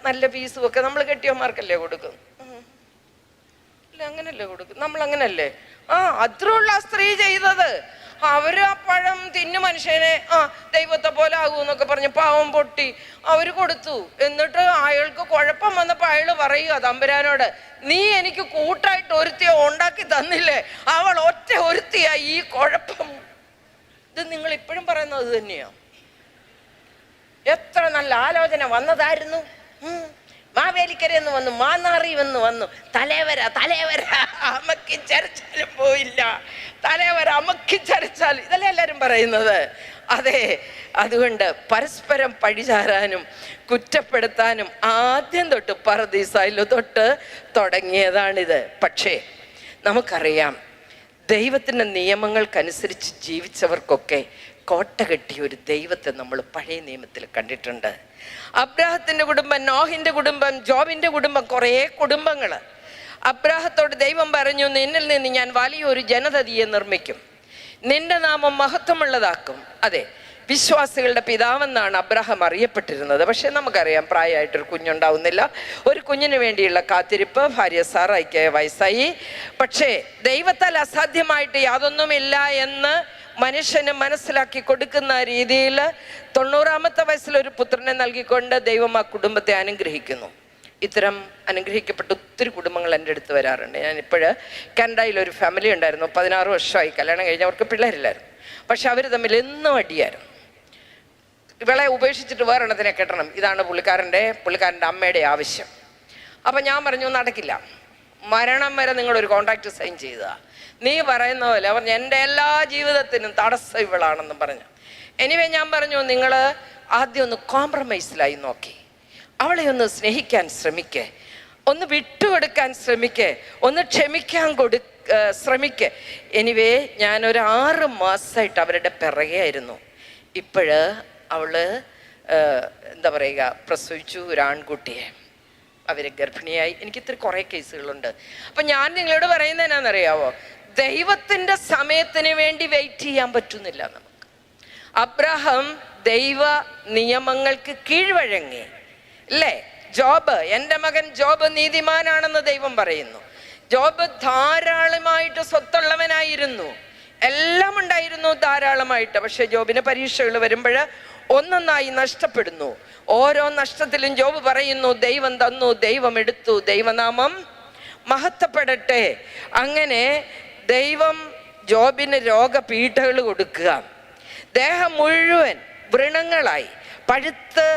നല്ല പീസും ഒക്കെ നമ്മൾ കെട്ടിയന്മാർക്കല്ലേ കൊടുക്കും? അല്ല, അങ്ങനല്ലേ കൊടുക്കും? നമ്മൾ അങ്ങനല്ലേ? അത്രയുള്ള ആ സ്ത്രീ ചെയ്തത്. അവര് ആ പഴം തിന്നു മനുഷ്യനെ ദൈവത്തെ പോലെ ആകൂന്നൊക്കെ പറഞ്ഞ് പാവം പൊട്ടി അവര് കൊടുത്തു. എന്നിട്ട് അയാൾക്ക് കുഴപ്പം വന്നപ്പോൾ അയാൾ പറയുക തമ്പുരാനോട്, നീ എനിക്ക് കൂട്ടായിട്ട് ഒരുത്തിയെ ഉണ്ടാക്കി തന്നില്ലേ, അവൾ ഒറ്റ ഒരുത്തിയാ ഈ കുഴപ്പം. ഇത് നിങ്ങൾ ഇപ്പോഴും പറയുന്നത് തന്നെയാ. എത്ര നല്ല ആലോചന വന്നതായിരുന്നു. മാവേലിക്കരയെന്ന് വന്നു, മാന്നാറിവെന്ന് വന്നു, തലേവര അമ്മക്കി ചരച്ചാലും പോയില്ല, തലേവര അമ്മക്കി ചരച്ചാലും, ഇതല്ലേ എല്ലാവരും പറയുന്നത്. അതെ, അതുകൊണ്ട് പരസ്പരം പഴിചാരാനും കുറ്റപ്പെടുത്താനും ആദ്യം തൊട്ട് പറുദീസായിൽ തൊട്ട് തുടങ്ങിയതാണിത്. പക്ഷേ നമുക്കറിയാം, ദൈവത്തിൻ്റെ നിയമങ്ങൾക്കനുസരിച്ച് ജീവിച്ചവർക്കൊക്കെ കോട്ട കെട്ടിയ ഒരു ദൈവത്തെ നമ്മൾ പഴയ നിയമത്തിൽ കണ്ടിട്ടുണ്ട്. അബ്രാഹത്തിൻ്റെ കുടുംബം, നോഹിൻ്റെ കുടുംബം, ജോബിൻ്റെ കുടുംബം, കുറേ കുടുംബങ്ങൾ. അബ്രാഹത്തോട് ദൈവം പറഞ്ഞു, നിന്നിൽ നിന്ന് ഞാൻ വലിയൊരു ജനതയെ നിർമ്മിക്കും, നിന്റെ നാമം മഹത്വമുള്ളതാക്കും. അതെ, വിശ്വാസികളുടെ പിതാവെന്നാണ് അബ്രാഹാം അറിയപ്പെട്ടിരുന്നത്. പക്ഷെ നമുക്കറിയാം, പ്രായമായിട്ടൊരു കുഞ്ഞുണ്ടാവുന്നില്ല. ഒരു കുഞ്ഞിന് വേണ്ടിയുള്ള കാത്തിരിപ്പ്. ഭാര്യ സാറായിക്ക് വയസ്സായി. പക്ഷേ ദൈവത്താൽ അസാധ്യമായിട്ട് യാതൊന്നുമില്ല എന്ന് മനുഷ്യന് മനസ്സിലാക്കി കൊടുക്കുന്ന രീതിയിൽ 90-ാമത്തെ വയസ്സിൽ ഒരു പുത്രനെ നൽകിക്കൊണ്ട് ദൈവം ആ കുടുംബത്തെ അനുഗ്രഹിക്കുന്നു. ഇത്തരം അനുഗ്രഹിക്കപ്പെട്ട ഒത്തിരി കുടുംബങ്ങൾ എൻ്റെ അടുത്ത് വരാറുണ്ട്. ഞാനിപ്പോഴ് കാനഡയിലൊരു ഫാമിലി ഉണ്ടായിരുന്നു. 16 വർഷമായി കല്യാണം കഴിഞ്ഞ്, അവർക്ക് പിള്ളേരില്ലായിരുന്നു. പക്ഷെ അവർ തമ്മിൽ എന്നും അടിയായിരുന്നു. ഇവളെ ഉപേക്ഷിച്ചിട്ട് വേറെണ്ണത്തിനെ കെട്ടണം, ഇതാണ് പുള്ളിക്കാരൻ്റെ അമ്മയുടെ ആവശ്യം. അപ്പം ഞാൻ പറഞ്ഞു, നടക്കില്ല, മരണം വരെ നിങ്ങളൊരു കോൺട്രാക്റ്റ് സൈൻ ചെയ്തതാ, നീ പറയുന്ന പോലെ. അവർ എൻ്റെ എല്ലാ ജീവിതത്തിനും തടസ്സം ഇവളാണെന്നും പറഞ്ഞു. എനിവേ ഞാൻ പറഞ്ഞു, നിങ്ങൾ ആദ്യം ഒന്ന് കോംപ്രമൈസിലായി നോക്കി, അവളെ ഒന്ന് സ്നേഹിക്കാൻ ശ്രമിക്കേ, ഒന്ന് വിട്ടുകൊടുക്കാൻ ശ്രമിക്കേ, ഒന്ന് ക്ഷമിക്കാൻ ശ്രമിക്കേ. എനിവേ ഞാനൊരു 6 മാസമായിട്ട് അവരുടെ പിറകെയായിരുന്നു. ഇപ്പോഴ് അവള് എന്താ പറയുക, പ്രസവിച്ചു ഒരു ആൺകുട്ടിയെ, അവർ ഗർഭിണിയായി. എനിക്ക് ഇത്തിരി കുറേ കേസുകളുണ്ട്. അപ്പം ഞാൻ നിങ്ങളോട് പറയുന്നത് എന്നാണെന്നറിയാവോ, ദൈവത്തിൻ്റെ സമയത്തിന് വേണ്ടി വെയിറ്റ് ചെയ്യാൻ പറ്റുന്നില്ല നമുക്ക്. അബ്രഹാം ദൈവ നിയമങ്ങൾക്ക് കീഴ്വഴങ്ങി അല്ലേ? ജോബ്, എൻ്റെ മകൻ ജോബ് നീതിമാനാണെന്ന് ദൈവം പറയുന്നു. ജോബ് ധാരാളമായിട്ട് സ്വത്തുള്ളവനായിരുന്നു, എല്ലാം ഉണ്ടായിരുന്നു ധാരാളമായിട്ട്. പക്ഷെ ജോബിന് പരീക്ഷകൾ വരുമ്പോൾ ഒന്നൊന്നായി നഷ്ടപ്പെടുന്നു. ഓരോ നഷ്ടത്തിലും ജോബ് പറയുന്നു, ദൈവം തന്നു, ദൈവം എടുത്തു, ദൈവനാമം മഹത്വപ്പെടട്ടെ. അങ്ങനെ ദൈവം ജോബിന് രോഗപീഠകൾ കൊടുക്കുക. ദേഹം മുഴുവൻ വ്രണങ്ങളായി, പഴുത്ത്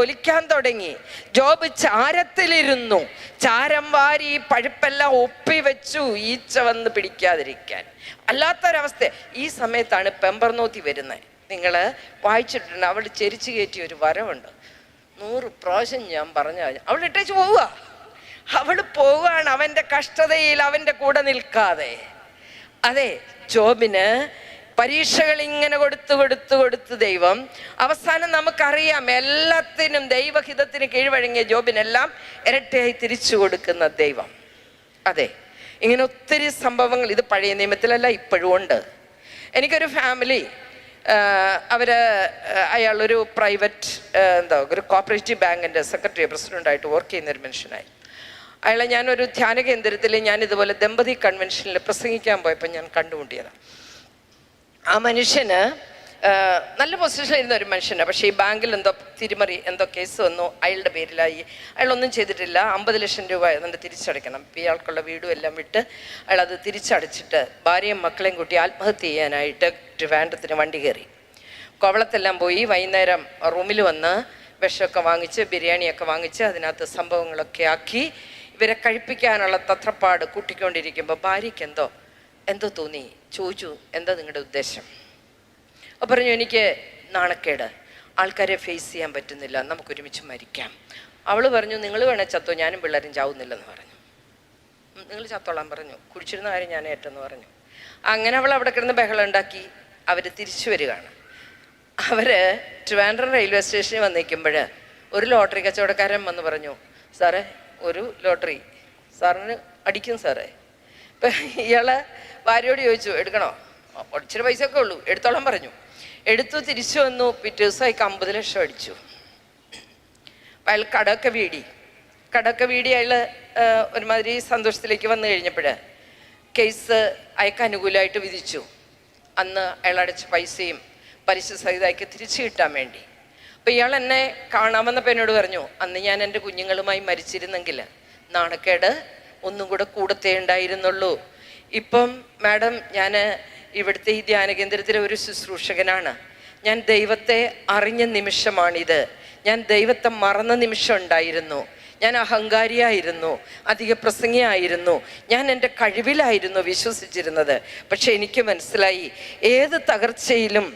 ഒലിക്കാൻ തുടങ്ങി. ജോബ് ചാരത്തിലിരുന്നു, ചാരം വാരി പഴുപ്പെല്ലാം ഒപ്പി വെച്ചു, ഈച്ച വന്ന് പിടിക്കാതിരിക്കാൻ. അല്ലാത്തൊരവസ്ഥ. ഈ സമയത്താണ് പെമ്പർനോത്തി വരുന്നത്. നിങ്ങൾ വായിച്ചിട്ടുണ്ട്, അവൾ ചെരിച്ചു കയറ്റിയ ഒരു വരവുണ്ട്. 100 പ്രാവശ്യം ഞാൻ പറഞ്ഞ അവൾ ഇട്ടേച്ച് പോവുക. അവൾ പോവുകയാണ് അവൻ്റെ കഷ്ടതയിൽ അവൻ്റെ കൂടെ നിൽക്കാതെ. അതെ, ജോബിന് പരീക്ഷകൾ ഇങ്ങനെ കൊടുത്ത് ദൈവം അവസാനം നമുക്കറിയാം, എല്ലാത്തിനും ദൈവഹിതത്തിന് കീഴ്വഴങ്ങിയ ജോബിനെല്ലാം ഇരട്ടയായി തിരിച്ചു കൊടുക്കുന്ന ദൈവം. അതെ, ഇങ്ങനെ ഒത്തിരി സംഭവങ്ങൾ ഇത് പഴയ നിയമത്തിലല്ല, ഇപ്പോഴും ഉണ്ട്. എനിക്കൊരു ഫാമിലി, അയാളൊരു പ്രൈവറ്റ് ഒരു കോപ്പറേറ്റീവ് ബാങ്കിൻ്റെ സെക്രട്ടറി പ്രസിഡൻ്റായിട്ട് വർക്ക് ചെയ്യുന്നൊരു മനുഷ്യനായി. അയാളെ ഞാനൊരു ധ്യാന കേന്ദ്രത്തിൽ ഇതുപോലെ ദമ്പതി കൺവെൻഷനിൽ പ്രസംഗിക്കാൻ പോയപ്പോൾ ഞാൻ കണ്ടുമുട്ടിയതാണ്. ആ മനുഷ്യന് നല്ല പൊസിഷനിലിരുന്ന ഒരു മനുഷ്യനാണ്. പക്ഷേ ഈ ബാങ്കിൽ തിരിമറി കേസ് വന്നു, അയാളുടെ പേരിലായി. അയാളൊന്നും ചെയ്തിട്ടില്ല. 50 ലക്ഷം രൂപ അതിൻ്റെ തിരിച്ചടയ്ക്കണം. ഇയാൾക്കുള്ള വീടും എല്ലാം വിട്ട് അയാളത് തിരിച്ചടച്ചിട്ട് ഭാര്യയും മക്കളെയും കൂട്ടി ആത്മഹത്യ ചെയ്യാനായിട്ട് ട്രിവാൻഡ്രത്തിന് വണ്ടി കയറി. കോവളത്തെല്ലാം പോയി. വൈകുന്നേരം റൂമിൽ വന്ന് വിഷമൊക്കെ വാങ്ങിച്ച്, ബിരിയാണിയൊക്കെ വാങ്ങിച്ച്, അതിനകത്ത് സംഭവങ്ങളൊക്കെ ആക്കി ഇവരെ കഴിപ്പിക്കാനുള്ള തത്രപ്പാട് കൂട്ടിക്കൊണ്ടിരിക്കുമ്പോൾ ഭാര്യയ്ക്ക് എന്തോ തോന്നി. ചോദിച്ചു, എന്താ നിങ്ങളുടെ ഉദ്ദേശം? അപ്പോൾ പറഞ്ഞു, എനിക്ക് നാണക്കേട്, ആൾക്കാരെ ഫേസ് ചെയ്യാൻ പറ്റുന്നില്ല, നമുക്കൊരുമിച്ച് മരിക്കാം. അവൾ പറഞ്ഞു, നിങ്ങൾ വേണേൽ ചത്തോ, ഞാനും പിള്ളേരും ചാവുന്നില്ലെന്ന് പറഞ്ഞു. നിങ്ങൾ ചത്തോളാൻ പറഞ്ഞു, കുടിച്ചിരുന്ന കാര്യം ഞാൻ ഏറ്റെന്ന് പറഞ്ഞു. അങ്ങനെ അവൾ അവിടെ കിടന്ന് ബഹളം ഉണ്ടാക്കി. അവർ തിരിച്ചു വരികയാണ്. അവർ ട്രിവാൻഡ്രം റെയിൽവേ സ്റ്റേഷനിൽ വന്നിരിക്കുമ്പോൾ ഒരു ലോട്ടറി കച്ചവടക്കാരൻ വന്ന് പറഞ്ഞു, സാറേ ഒരു ലോട്ടറി സാറിന് അടിക്കും സാറേ. ഇപ്പം ഇയാള് ഭാര്യയോട് ചോദിച്ചു, എടുക്കണോ? ഇച്ചിരി പൈസയൊക്കെ ഉള്ളൂ, എടുത്തോളം പറഞ്ഞു. എടുത്തു, തിരിച്ചു വന്നു. പിറ്റേ ദിവസമായി 50 ലക്ഷം അടിച്ചു. അയാൾ കടമൊക്കെ വീടി അയാൾ ഒരുമാതിരി സന്തോഷത്തിലേക്ക് വന്നു കഴിഞ്ഞപ്പോൾ കേസ് അയാൾക്ക് അനുകൂലമായിട്ട് വിധിച്ചു. അന്ന് അയാൾ അടച്ച പൈസയും പലിശ സഹിതമാക്കി തിരിച്ചു കിട്ടാൻ വേണ്ടി. അപ്പം ഇയാൾ എന്നെ കാണാമെന്നപ്പോൾ എന്നോട് പറഞ്ഞു, അന്ന് ഞാൻ എൻ്റെ കുഞ്ഞുങ്ങളുമായി മരിച്ചിരുന്നെങ്കിൽ നാണക്കേട് ഒന്നും കൂടത്തേ ഉണ്ടായിരുന്നുള്ളൂ. ഇപ്പം മാഡം, ഞാൻ ഇവിടുത്തെ ഈ ധ്യാന കേന്ദ്രത്തിലെ ഒരു ശുശ്രൂഷകനാണ്. ഞാൻ ദൈവത്തെ അറിഞ്ഞ നിമിഷമാണിത്. ഞാൻ ദൈവത്തെ മറന്ന നിമിഷം ഉണ്ടായിരുന്നു. ഞാൻ അഹങ്കാരിയായിരുന്നു, അധിക പ്രസംഗിയായിരുന്നു, ഞാൻ എൻ്റെ കഴിവിലായിരുന്നു വിശ്വസിച്ചിരുന്നത്. പക്ഷെ എനിക്ക് മനസ്സിലായി, ഏത് തകർച്ചയിലും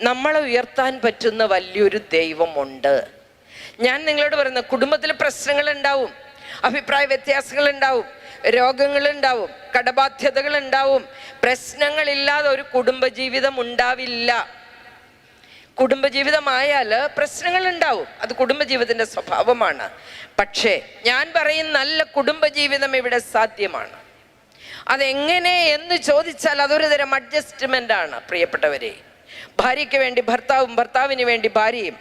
നമ്മളെ ഉയർത്താൻ പറ്റുന്ന വലിയൊരു ദൈവമുണ്ട്. ഞാൻ നിങ്ങളോട് പറയുന്നത്, കുടുംബത്തിൽ പ്രശ്നങ്ങളുണ്ടാവും, അഭിപ്രായ വ്യത്യാസങ്ങളുണ്ടാവും, രോഗങ്ങളുണ്ടാവും, കടബാധ്യതകളുണ്ടാവും. പ്രശ്നങ്ങളില്ലാതെ ഒരു കുടുംബജീവിതം ഉണ്ടാവില്ല. കുടുംബജീവിതമായാൽ പ്രശ്നങ്ങളുണ്ടാവും, അത് കുടുംബജീവിതത്തിൻ്റെ സ്വഭാവമാണ്. പക്ഷേ ഞാൻ പറയും, നല്ല കുടുംബജീവിതം ഇവിടെ സാധ്യമാണ്. അതെങ്ങനെ എന്ന് ചോദിച്ചാൽ അതൊരു തരം അഡ്ജസ്റ്റ്മെൻ്റ് ആണ് പ്രിയപ്പെട്ടവരെ. ഭാര്യയ്ക്ക് വേണ്ടി ഭർത്താവും, ഭർത്താവിന് വേണ്ടി ഭാര്യയും,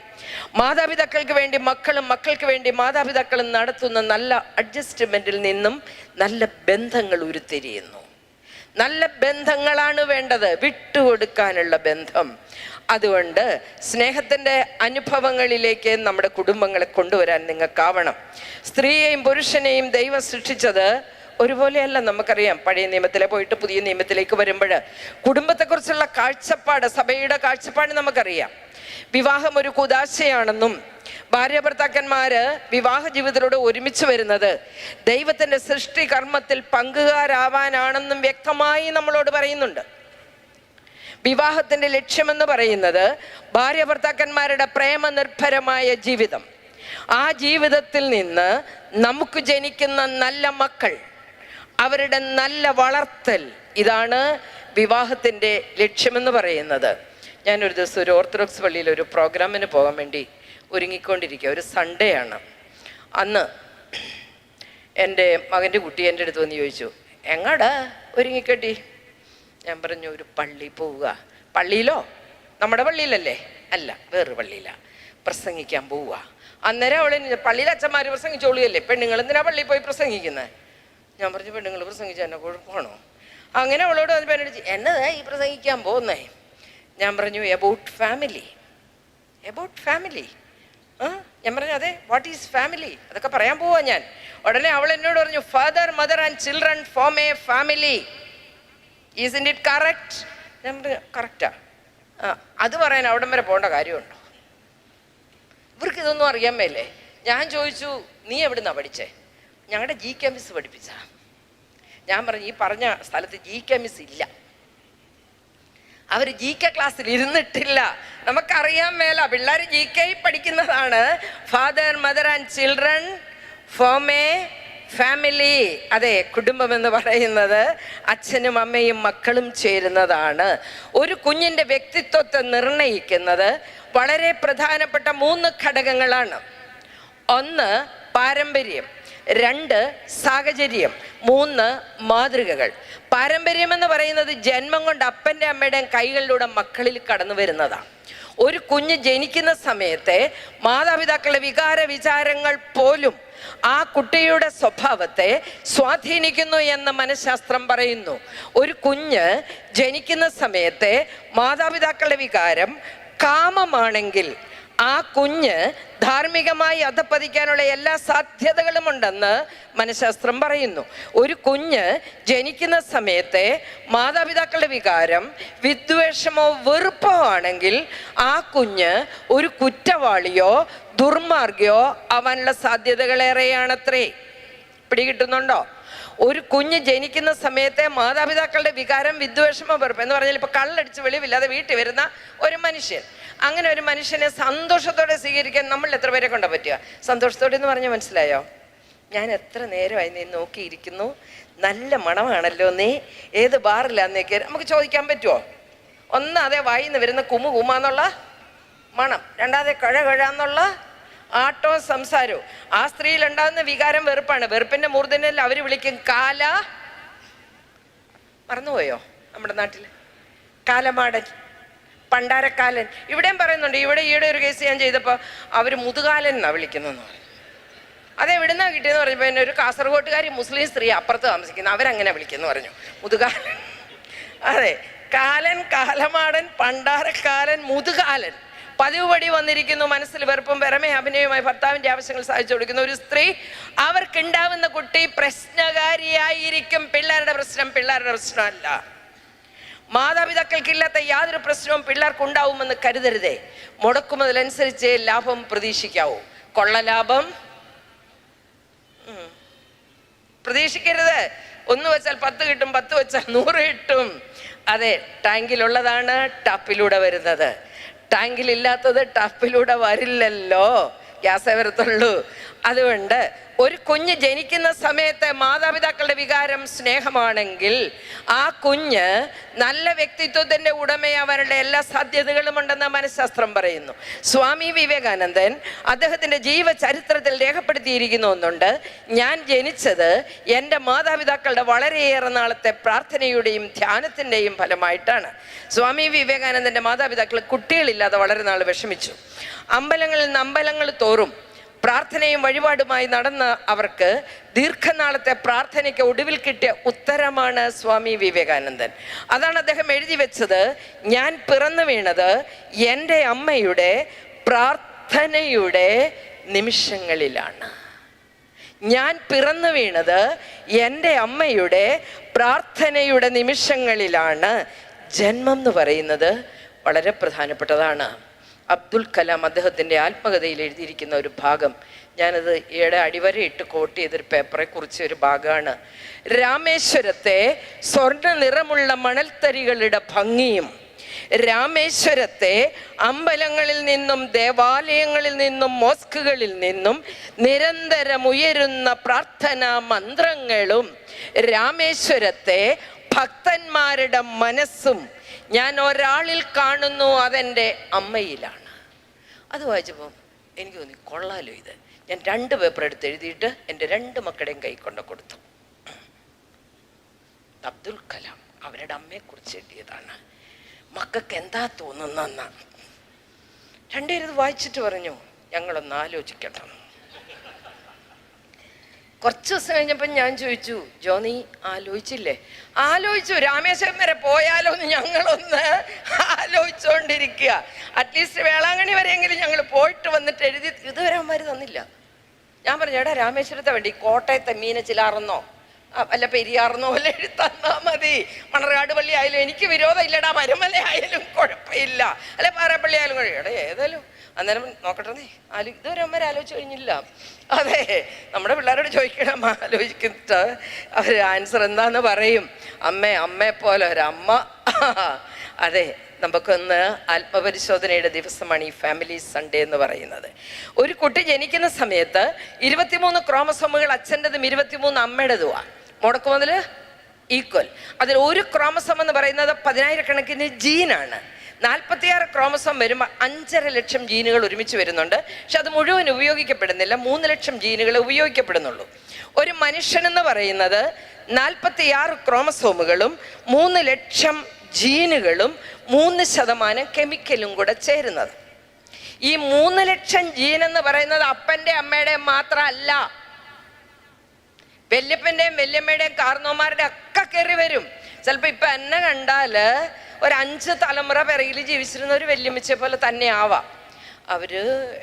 മാതാപിതാക്കൾക്ക് വേണ്ടി മക്കളും, മക്കൾക്ക് വേണ്ടി മാതാപിതാക്കളും നടത്തുന്ന നല്ല അഡ്ജസ്റ്റ്മെൻറ്റിൽ നിന്നും നല്ല ബന്ധങ്ങൾ ഉരുത്തിരിയുന്നു. നല്ല ബന്ധങ്ങളാണ് വേണ്ടത്, വിട്ടുകൊടുക്കാനുള്ള ബന്ധം. അതുകൊണ്ട് സ്നേഹത്തിൻ്റെ അനുഭവങ്ങളിലേക്ക് നമ്മുടെ കുടുംബങ്ങളെ കൊണ്ടുവരാൻ നിങ്ങൾക്കാവണം. സ്ത്രീയെയും പുരുഷനെയും ദൈവം സൃഷ്ടിച്ചത് ഒരുപോലെയല്ല. നമുക്കറിയാം, പഴയ നിയമത്തിലെ പോയിട്ട് പുതിയ നിയമത്തിലേക്ക് വരുമ്പോൾ കുടുംബത്തെക്കുറിച്ചുള്ള കാഴ്ചപ്പാട്, സഭയുടെ കാഴ്ചപ്പാട് നമുക്കറിയാം. വിവാഹം ഒരു കുദാശയാണെന്നും ഭാര്യ ഭർത്താക്കന്മാര് വിവാഹ ജീവിതത്തിലൂടെ ഒരുമിച്ച് വരുന്നത് ദൈവത്തിൻ്റെ സൃഷ്ടി കർമ്മത്തിൽ പങ്കുകാരാവാനാണെന്നും വ്യക്തമായി നമ്മളോട് പറയുന്നുണ്ട്. വിവാഹത്തിൻ്റെ ലക്ഷ്യമെന്ന് പറയുന്നത് ഭാര്യ ഭർത്താക്കന്മാരുടെ പ്രേമനിർഭരമായ ജീവിതം. ആ ജീവിതത്തിൽ നിന്ന് നമുക്ക് ജനിക്കുന്ന നല്ല മക്കൾ, അവരുടെ നല്ല വളർത്തൽ, ഇതാണ് വിവാഹത്തിൻ്റെ ലക്ഷ്യമെന്ന് പറയുന്നത്. ഞാനൊരു ദിവസം ഒരു ഓർത്തഡോക്സ് പള്ളിയിൽ ഒരു പ്രോഗ്രാമിന് പോകാൻ വേണ്ടി ഒരുങ്ങിക്കൊണ്ടിരിക്കുക. ഒരു സൺഡേ ആണ്. അന്ന് എൻ്റെ മകൻ്റെ കുട്ടി എൻ്റെ അടുത്ത് വന്ന് ചോദിച്ചു, എങ്ങാടാ ഒരുങ്ങിക്കെട്ടി? ഞാൻ പറഞ്ഞു, ഒരു പള്ളി പോവുക. പള്ളിയിലോ? നമ്മുടെ പള്ളിയിലല്ലേ? അല്ല, വേറൊരു പള്ളിയിലാണ് പ്രസംഗിക്കാൻ പോവുക. അന്നേരം അവളെ, പള്ളിയിൽ അച്ഛന്മാർ പ്രസംഗിച്ചോളിയല്ലേ, പെണ്ണുങ്ങൾ എന്തിനാ പള്ളിയിൽ പോയി പ്രസംഗിക്കുന്നത്? ഞാൻ പറഞ്ഞു, പെണ്ണുങ്ങൾ പ്രസംഗിച്ചാൽ എന്നെ കുഴപ്പമാണോ? അങ്ങനെ അവളോട് പറഞ്ഞിട്ട്, എന്നതാ ഈ പ്രസംഗിക്കാൻ പോകുന്നേ? ഞാൻ പറഞ്ഞു, എബൌട്ട് ഫാമിലി. About family? ഞാൻ പറഞ്ഞു, അതെ, വാട്ട് ഈസ് ഫാമിലി? അതൊക്കെ പറയാൻ പോവാ ഞാൻ. ഉടനെ അവൾ എന്നോട് പറഞ്ഞു, father, mother and children form A family. Isn't it correct? ഞാൻ പറഞ്ഞു, കറക്റ്റാ. അത് പറയാൻ അവിടം വരെ പോകേണ്ട കാര്യമുണ്ടോ? ഇവർക്ക് ഇതൊന്നും അറിയാൻ മേലേ. ഞാൻ ചോദിച്ചു, നീ എവിടുന്നാ പഠിച്ചേ? ഞങ്ങളുടെ GK മിസ് പഠിപ്പിച്ച. ഞാൻ പറഞ്ഞു, ഈ പറഞ്ഞ സ്ഥലത്ത് GK മിസ് ഇല്ല, അവർ GK ക്ലാസ്സിൽ ഇരുന്നിട്ടില്ല. നമുക്കറിയാൻ മേല. പിള്ളേർ GK പഠിക്കുന്നതാണ്. Father, mother and children form A family. അതെ, കുടുംബം എന്ന് പറയുന്നത് അച്ഛനും അമ്മയും മക്കളും ചേരുന്നതാണ്. ഒരു കുഞ്ഞിൻ്റെ വ്യക്തിത്വത്തെ നിർണയിക്കുന്നത് വളരെ പ്രധാനപ്പെട്ട 3 ഘടകങ്ങളാണ്. 1 പാരമ്പര്യം, 2 സാഹചര്യം, 3 മാതൃകകൾ. പാരമ്പര്യം എന്ന് പറയുന്നത് ജന്മം കൊണ്ട് അപ്പൻ്റെ അമ്മയുടെയും കൈകളിലൂടെ മക്കളിൽ കടന്നു വരുന്നതാണ്. ഒരു കുഞ്ഞ് ജനിക്കുന്ന സമയത്തെ മാതാപിതാക്കളുടെ വികാര വിചാരങ്ങൾ പോലും ആ കുട്ടിയുടെ സ്വഭാവത്തെ സ്വാധീനിക്കുന്നു എന്ന് മനഃശാസ്ത്രം പറയുന്നു. ഒരു കുഞ്ഞ് ജനിക്കുന്ന സമയത്തെ മാതാപിതാക്കളുടെ വികാരം കാമമാണെങ്കിൽ ആ കുഞ്ഞ് ധാർമ്മികമായി അധപ്പതിക്കാനുള്ള എല്ലാ സാധ്യതകളും ഉണ്ടെന്ന് മനഃശാസ്ത്രം പറയുന്നു. ഒരു കുഞ്ഞ് ജനിക്കുന്ന സമയത്തെ മാതാപിതാക്കളുടെ വികാരം വിദ്വേഷമോ വെറുപ്പോ ആണെങ്കിൽ ആ കുഞ്ഞ് ഒരു കുറ്റവാളിയോ ദുർമാർഗിയോ ആവാനുള്ള സാധ്യതകളേറെയാണത്രേ. പിടികിട്ടുന്നുണ്ടോ? ഒരു കുഞ്ഞ് ജനിക്കുന്ന സമയത്തെ മാതാപിതാക്കളുടെ വികാരം വിദ്വേഷമോ വെറുപ്പ് എന്ന് പറഞ്ഞാൽ, ഇപ്പൊ കള്ളടിച്ച് വെളിവില്ലാതെ വീട്ടിൽ വരുന്ന ഒരു മനുഷ്യൻ, അങ്ങനെ ഒരു മനുഷ്യനെ സന്തോഷത്തോടെ സ്വീകരിക്കാൻ നമ്മൾ എത്ര പേരെ കൊണ്ടാ പറ്റുക? സന്തോഷത്തോടെ എന്ന് പറഞ്ഞാൽ മനസ്സിലായോ? ഞാൻ എത്ര നേരമായി നീ നോക്കിയിരിക്കുന്നു, നല്ല മണമാണല്ലോ, നീ ഏത് ബാറിലാന്നേക്ക് നമുക്ക് ചോദിക്കാൻ പറ്റുമോ? ഒന്ന്, അതേ വായിന്ന് വരുന്ന കുമ്മാന്നുള്ള മണം, രണ്ടാമത്തെ കഴകഴാന്നുള്ള ആട്ടവും സംസാരവും. ആ സ്ത്രീയിൽ ഉണ്ടാകുന്ന വികാരം വെറുപ്പാണ്. വെറുപ്പിന്റെ മൂർധന്യത്തിൽ അവർ വിളിക്കും കാല, മറന്നുപോയോ നമ്മുടെ നാട്ടിൽ? കാലമാടൻ, പണ്ടാരക്കാലൻ. ഇവിടെയും പറയുന്നുണ്ട്. ഇവിടെ ഈയിടെ ഒരു കേസ് ഞാൻ ചെയ്തപ്പോൾ അവർ മുതുകാലൻ എന്നാണ് വിളിക്കുന്നതെന്ന് പറഞ്ഞു. അതെവിടുന്നാ കിട്ടിയെന്ന് പറഞ്ഞപ്പോൾ എന്നെ ഒരു കാസർഗോട്ടുകാരി മുസ്ലിം സ്ത്രീ അപ്പുറത്ത് താമസിക്കുന്നു, അവരങ്ങനെ വിളിക്കുന്നു പറഞ്ഞു, മുതുകാലൻ. അതെ, കാലൻ, കാലമാടൻ, പണ്ടാരക്കാലൻ, മുതുകാലൻ. പതിവുപടി വന്നിരിക്കുന്നു. മനസ്സിൽ വെറുപ്പും വെറമേ അഭിനയവുമായി ഭർത്താവിൻ്റെ ആവശ്യങ്ങൾ സാധിച്ചു കൊടുക്കുന്ന ഒരു സ്ത്രീ, അവർക്കുണ്ടാവുന്ന കുട്ടി പ്രശ്നകാരിയായിരിക്കും. പിള്ളേരുടെ പ്രശ്നം പിള്ളേരുടെ പ്രശ്നമല്ല. മാതാപിതാക്കൾക്കില്ലാത്ത യാതൊരു പ്രശ്നവും പിള്ളേർക്കുണ്ടാവുമെന്ന് കരുതരുതേ. മുടക്കുമുതലനുസരിച്ച് ലാഭം പ്രതീക്ഷിക്കാവൂ. കൊള്ള ലാഭം പ്രതീക്ഷിക്കരുത്. 1 വെച്ചാൽ 10 കിട്ടും, 10 വെച്ചാൽ 100 കിട്ടും. അതെ, ടാങ്കിലുള്ളതാണ് ടാപ്പിലൂടെ വരുന്നത്. ടാങ്കിലില്ലാത്തത് ടാപ്പിലൂടെ വരില്ലല്ലോ, ഗ്യാസേ വരത്തുള്ളൂ. അതുകൊണ്ട് ഒരു കുഞ്ഞ് ജനിക്കുന്ന സമയത്ത് മാതാപിതാക്കളുടെ വികാരം സ്നേഹമാണെങ്കിൽ ആ കുഞ്ഞ് നല്ല വ്യക്തിത്വത്തിൻ്റെ ഉടമയാവാനുള്ള എല്ലാ സാധ്യതകളും ഉണ്ടെന്ന് മനഃശാസ്ത്രം പറയുന്നു. സ്വാമി വിവേകാനന്ദൻ അദ്ദേഹത്തിൻ്റെ ജീവചരിത്രത്തിൽ രേഖപ്പെടുത്തിയിരിക്കുന്ന ഒന്നുണ്ട്. ഞാൻ ജനിച്ചത് എൻ്റെ മാതാപിതാക്കളുടെ വളരെയേറെ നാളത്തെ പ്രാർത്ഥനയുടെയും ധ്യാനത്തിൻ്റെയും ഫലമായിട്ടാണ്. സ്വാമി വിവേകാനന്ദൻ്റെ മാതാപിതാക്കൾ കുട്ടികളില്ലാതെ വളരെ നാൾ വിഷമിച്ചു. അമ്പലങ്ങളിൽ നിന്ന് അമ്പലങ്ങൾ തോറും പ്രാർത്ഥനയും വഴിപാടുമായി നടന്ന അവർക്ക് ദീർഘനാളത്തെ പ്രാർത്ഥനയ്ക്ക് ഒടുവിൽ കിട്ടിയ ഉത്തരമാണ് സ്വാമി വിവേകാനന്ദൻ. അതാണ് അദ്ദേഹം എഴുതി വെച്ചത്, ഞാൻ പിറന്നു വീണത് എൻ്റെ അമ്മയുടെ പ്രാർത്ഥനയുടെ നിമിഷങ്ങളിലാണ്. ഞാൻ പിറന്നു വീണത് എൻ്റെ അമ്മയുടെ പ്രാർത്ഥനയുടെ നിമിഷങ്ങളിലാണ്. ജന്മം എന്ന് പറയുന്നത് വളരെ പ്രധാനപ്പെട്ടതാണ്. അബ്ദുൽ കലാം അദ്ദേഹത്തിൻ്റെ ആത്മകഥയിൽ എഴുതിയിരിക്കുന്ന ഒരു ഭാഗം, ഞാനത് ഈയിടെ അടിവരയിട്ട് കോട്ട് ചെയ്തൊരു പേപ്പറെ കുറിച്ച ഒരു ഭാഗമാണ്. രാമേശ്വരത്തെ സ്വർണ്ണ നിറമുള്ള മണൽത്തരികളുടെ ഭംഗിയും രാമേശ്വരത്തെ അമ്പലങ്ങളിൽ നിന്നും ദേവാലയങ്ങളിൽ നിന്നും മോസ്കുകളിൽ നിന്നും നിരന്തരം ഉയരുന്ന പ്രാർത്ഥനാ മന്ത്രങ്ങളും രാമേശ്വരത്തെ ഭക്തന്മാരുടെ മനസ്സും ഞാൻ ഒരാളിൽ കാണുന്നു, അതെൻ്റെ അമ്മയിലാണ്. അത് വായിച്ചപ്പോൾ എനിക്ക് തോന്നി, കൊള്ളാലോ ഇത്. ഞാൻ 2 പേപ്പർ എടുത്ത് എഴുതിയിട്ട് എൻ്റെ 2 മക്കളുടെയും കൈ കൊണ്ട് കൊടുത്തു. അബ്ദുൽ കലാം അവരുടെ അമ്മയെക്കുറിച്ച് എഴുതിയതാണ്. മക്കൾക്ക് എന്താ തോന്നുന്നെന്നാണ്. 2 പേര് ഇത് വായിച്ചിട്ട് പറഞ്ഞു, ഞങ്ങളൊന്ന് ആലോചിക്കട്ടെ. കുറച്ച് ദിവസം കഴിഞ്ഞപ്പോൾ ഞാൻ ചോദിച്ചു, ജോണി ആലോചിച്ചില്ലേ? ആലോചിച്ചു, രാമേശ്വരം വരെ പോയാലോ എന്ന് ഞങ്ങളൊന്ന് ആലോചിച്ചുകൊണ്ടിരിക്കുക. അറ്റ്ലീസ്റ്റ് വേളാങ്കണ്ണി വരെയെങ്കിലും ഞങ്ങൾ പോയിട്ട് വന്നിട്ട് എഴുതി. ഇതുവരെ അവന്മാർ തന്നില്ല. ഞാൻ പറഞ്ഞു, എടാ രാമേശ്വരത്തെ വേണ്ടി കോട്ടയത്തെ മീനച്ചിലാറെന്നോ വല്ല പെരിയാറെന്നോ വല്ല എഴുതി തന്നാ മതി. മണർകാട് പള്ളി ആയാലും എനിക്ക് വിരോധം ഇല്ലടാ, മരുമല ആയാലും കുഴപ്പമില്ല, അല്ലെ പാറപ്പള്ളി ആയാലും എടാ ഏതായാലും അന്നേരം നോക്കട്ടെ. ഇതുവരെ അമ്മമാർ ആലോചിച്ച് കഴിഞ്ഞില്ല. അതെ, നമ്മുടെ പിള്ളേരോട് ചോദിക്കണം, ആലോചിച്ചിട്ട് അവർ ആൻസർ എന്താന്ന് പറയും. അമ്മയെ പോലെ ഒരമ്മ. അതെ, നമുക്കൊന്ന് ആത്മപരിശോധനയുടെ ദിവസമാണ് ഈ ഫാമിലി സൺഡേ എന്ന് പറയുന്നത്. ഒരു കുട്ടി ജനിക്കുന്ന സമയത്ത് 23 ക്രോമസോമുകൾ അച്ഛൻ്റെതും 23 അമ്മയുടേതുമാണ്. മുടക്കു മുതൽ ഈക്വൽ. അതിൽ ഒരു ക്രോമസോം എന്ന് പറയുന്നത് 10,000 ജീനാണ്. 46 ക്രോമസോം വരുമ്പോൾ 5.5 ലക്ഷം ജീനുകൾ ഒരുമിച്ച് വരുന്നുണ്ട്. പക്ഷെ അത് മുഴുവൻ ഉപയോഗിക്കപ്പെടുന്നില്ല. 3 ലക്ഷം ജീനുകൾ ഉപയോഗിക്കപ്പെടുന്നുള്ളൂ. ഒരു മനുഷ്യനെന്ന് പറയുന്നത് 46 ക്രോമസോമുകളും 3 ലക്ഷം ജീനുകളും 3% കെമിക്കലും കൂടെ ചേരുന്നത്. ഈ 3 ലക്ഷം ജീനെന്ന് പറയുന്നത് അപ്പൻ്റെ അമ്മയുടെയും മാത്രമല്ല, വല്യപ്പൻ്റെയും വല്യമ്മയുടെയും കാർന്നോമാരുടെ ഒക്കെ കയറി വരും. ചിലപ്പോൾ ഇപ്പം എന്നെ കണ്ടാൽ ഒരു 5 തലമുറ പിറകിൽ ജീവിച്ചിരുന്ന ഒരു വല്യമ്മച്ചെ പോലെ തന്നെ ആവാം. അവർ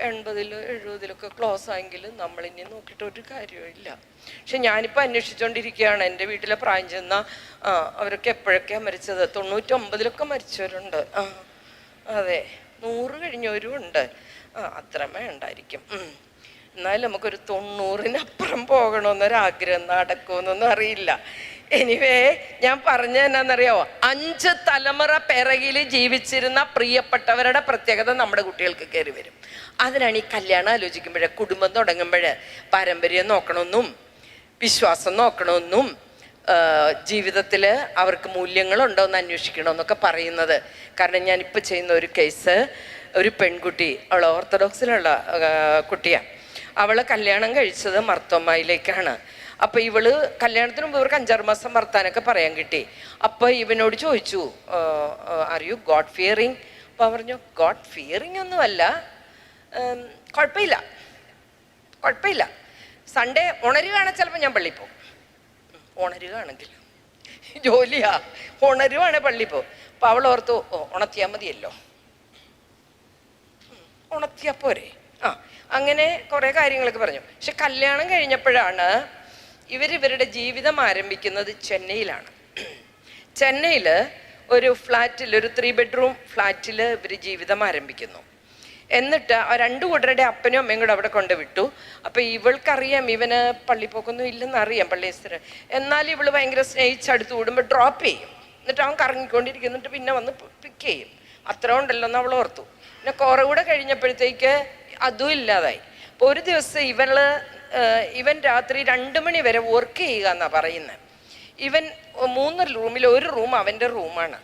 80-ലും 70-ലൊക്കെ ക്ലോസ് ആയെങ്കിലും നമ്മളിനി നോക്കിയിട്ട് ഒരു കാര്യമില്ല. പക്ഷെ ഞാനിപ്പോൾ അന്വേഷിച്ചുകൊണ്ടിരിക്കുകയാണ്. എൻ്റെ വീട്ടിലെ പ്രായം ചെന്ന അവരൊക്കെ എപ്പോഴൊക്കെയാണ് മരിച്ചത്? 99-ലൊക്കെ മരിച്ചവരുണ്ട്. അതെ, 100 കഴിഞ്ഞവരും ഉണ്ട്. അത്രമേ ഉണ്ടായിരിക്കും. എന്നാലും നമുക്കൊരു 90-നപ്പുറം പോകണമെന്നൊരാഗ്രഹം. നടക്കുമെന്നൊന്നും അറിയില്ല. എനിവേ, ഞാൻ പറഞ്ഞ എന്നാന്നറിയാവോ, 5 തലമുറ പിറകിൽ ജീവിച്ചിരുന്ന പ്രിയപ്പെട്ടവരുടെ പ്രത്യേകത നമ്മുടെ കുട്ടികൾക്ക് കയറി വരും. അതിനാണ് ഈ കല്യാണം ആലോചിക്കുമ്പോഴേ, കുടുംബം തുടങ്ങുമ്പോഴേ പാരമ്പര്യം നോക്കണമെന്നും വിശ്വാസം നോക്കണമെന്നും ജീവിതത്തിൽ അവർക്ക് മൂല്യങ്ങളുണ്ടോ എന്ന് അന്വേഷിക്കണമെന്നൊക്കെ പറയുന്നത്. കാരണം ഞാനിപ്പോൾ ചെയ്യുന്ന ഒരു കേസ്, ഒരു പെൺകുട്ടി, അവൾ ഓർത്തഡോക്സിലുള്ള കുട്ടിയാണ്. അവൾ കല്യാണം കഴിച്ചത് മർത്തോമായിലേക്കാണ്. അപ്പോൾ ഇവള് കല്യാണത്തിന് മുമ്പ് ഇവർക്ക് 5-6 മാസം വർത്താനൊക്കെ പറയാൻ കിട്ടി. അപ്പോൾ ഇവനോട് ചോദിച്ചു, ആർ യു ഗോഡ് ഫിയറിങ്? അപ്പോൾ പറഞ്ഞു, ഗോഡ് ഫിയറിങ് ഒന്നുമല്ല, കുഴപ്പമില്ല. സൺഡേ ഉണരുകയാണെങ്കിൽ ചിലപ്പോൾ ഞാൻ പള്ളിയിൽ പോകും. ഉണരുകയാണെങ്കിൽ ജോലിയാ, ഉണരുവാണെങ്കിൽ പള്ളിയിൽ പോകും. അപ്പോൾ അവൾ ഓർത്തു, ഉണർത്തിയാൽ മതിയല്ലോ, ഉണർത്തിയാൽ പോരെ. അങ്ങനെ കുറേ കാര്യങ്ങളൊക്കെ പറഞ്ഞു. പക്ഷെ കല്യാണം കഴിഞ്ഞപ്പോഴാണ് ഇവരുടെ ജീവിതം ആരംഭിക്കുന്നത് ചെന്നൈയിലാണ്. ചെന്നൈയിൽ ഒരു ഫ്ലാറ്റിൽ, ഒരു 3 ബെഡ്റൂം ഫ്ലാറ്റിൽ ഇവർ ജീവിതം ആരംഭിക്കുന്നു. എന്നിട്ട് 2 കൂട്ടരുടെ അപ്പനും അമ്മയും കൂടെ അവിടെ കൊണ്ട് വിട്ടു. അപ്പം ഇവൾക്കറിയാം ഇവന് പള്ളിപ്പോക്കൊന്നും ഇല്ലെന്നറിയാം, പള്ളിസ്ഥര്. എന്നാലും ഇവള് ഭയങ്കര സ്നേഹിച്ചടുത്ത് കൂടുമ്പോൾ ഡ്രോപ്പ് ചെയ്യും. എന്നിട്ട് അവൻ കറങ്ങിക്കൊണ്ടിരിക്കും. എന്നിട്ട് പിന്നെ വന്ന് പിക്ക് ചെയ്യും. അത്ര ഉണ്ടല്ലോ എന്ന് അവൾ ഓർത്തു. പിന്നെ കുറെ കൂടെ കഴിഞ്ഞപ്പോഴത്തേക്ക് അതും ഇല്ലാതായി. അപ്പോൾ ഒരു ദിവസം ഇവൻ രാത്രി 2 മണി വരെ വർക്ക് ചെയ്യുക എന്നാണ് പറയുന്നത്. ഇവൻ 3 റൂമിൽ 1 റൂം അവൻ്റെ റൂമാണ്.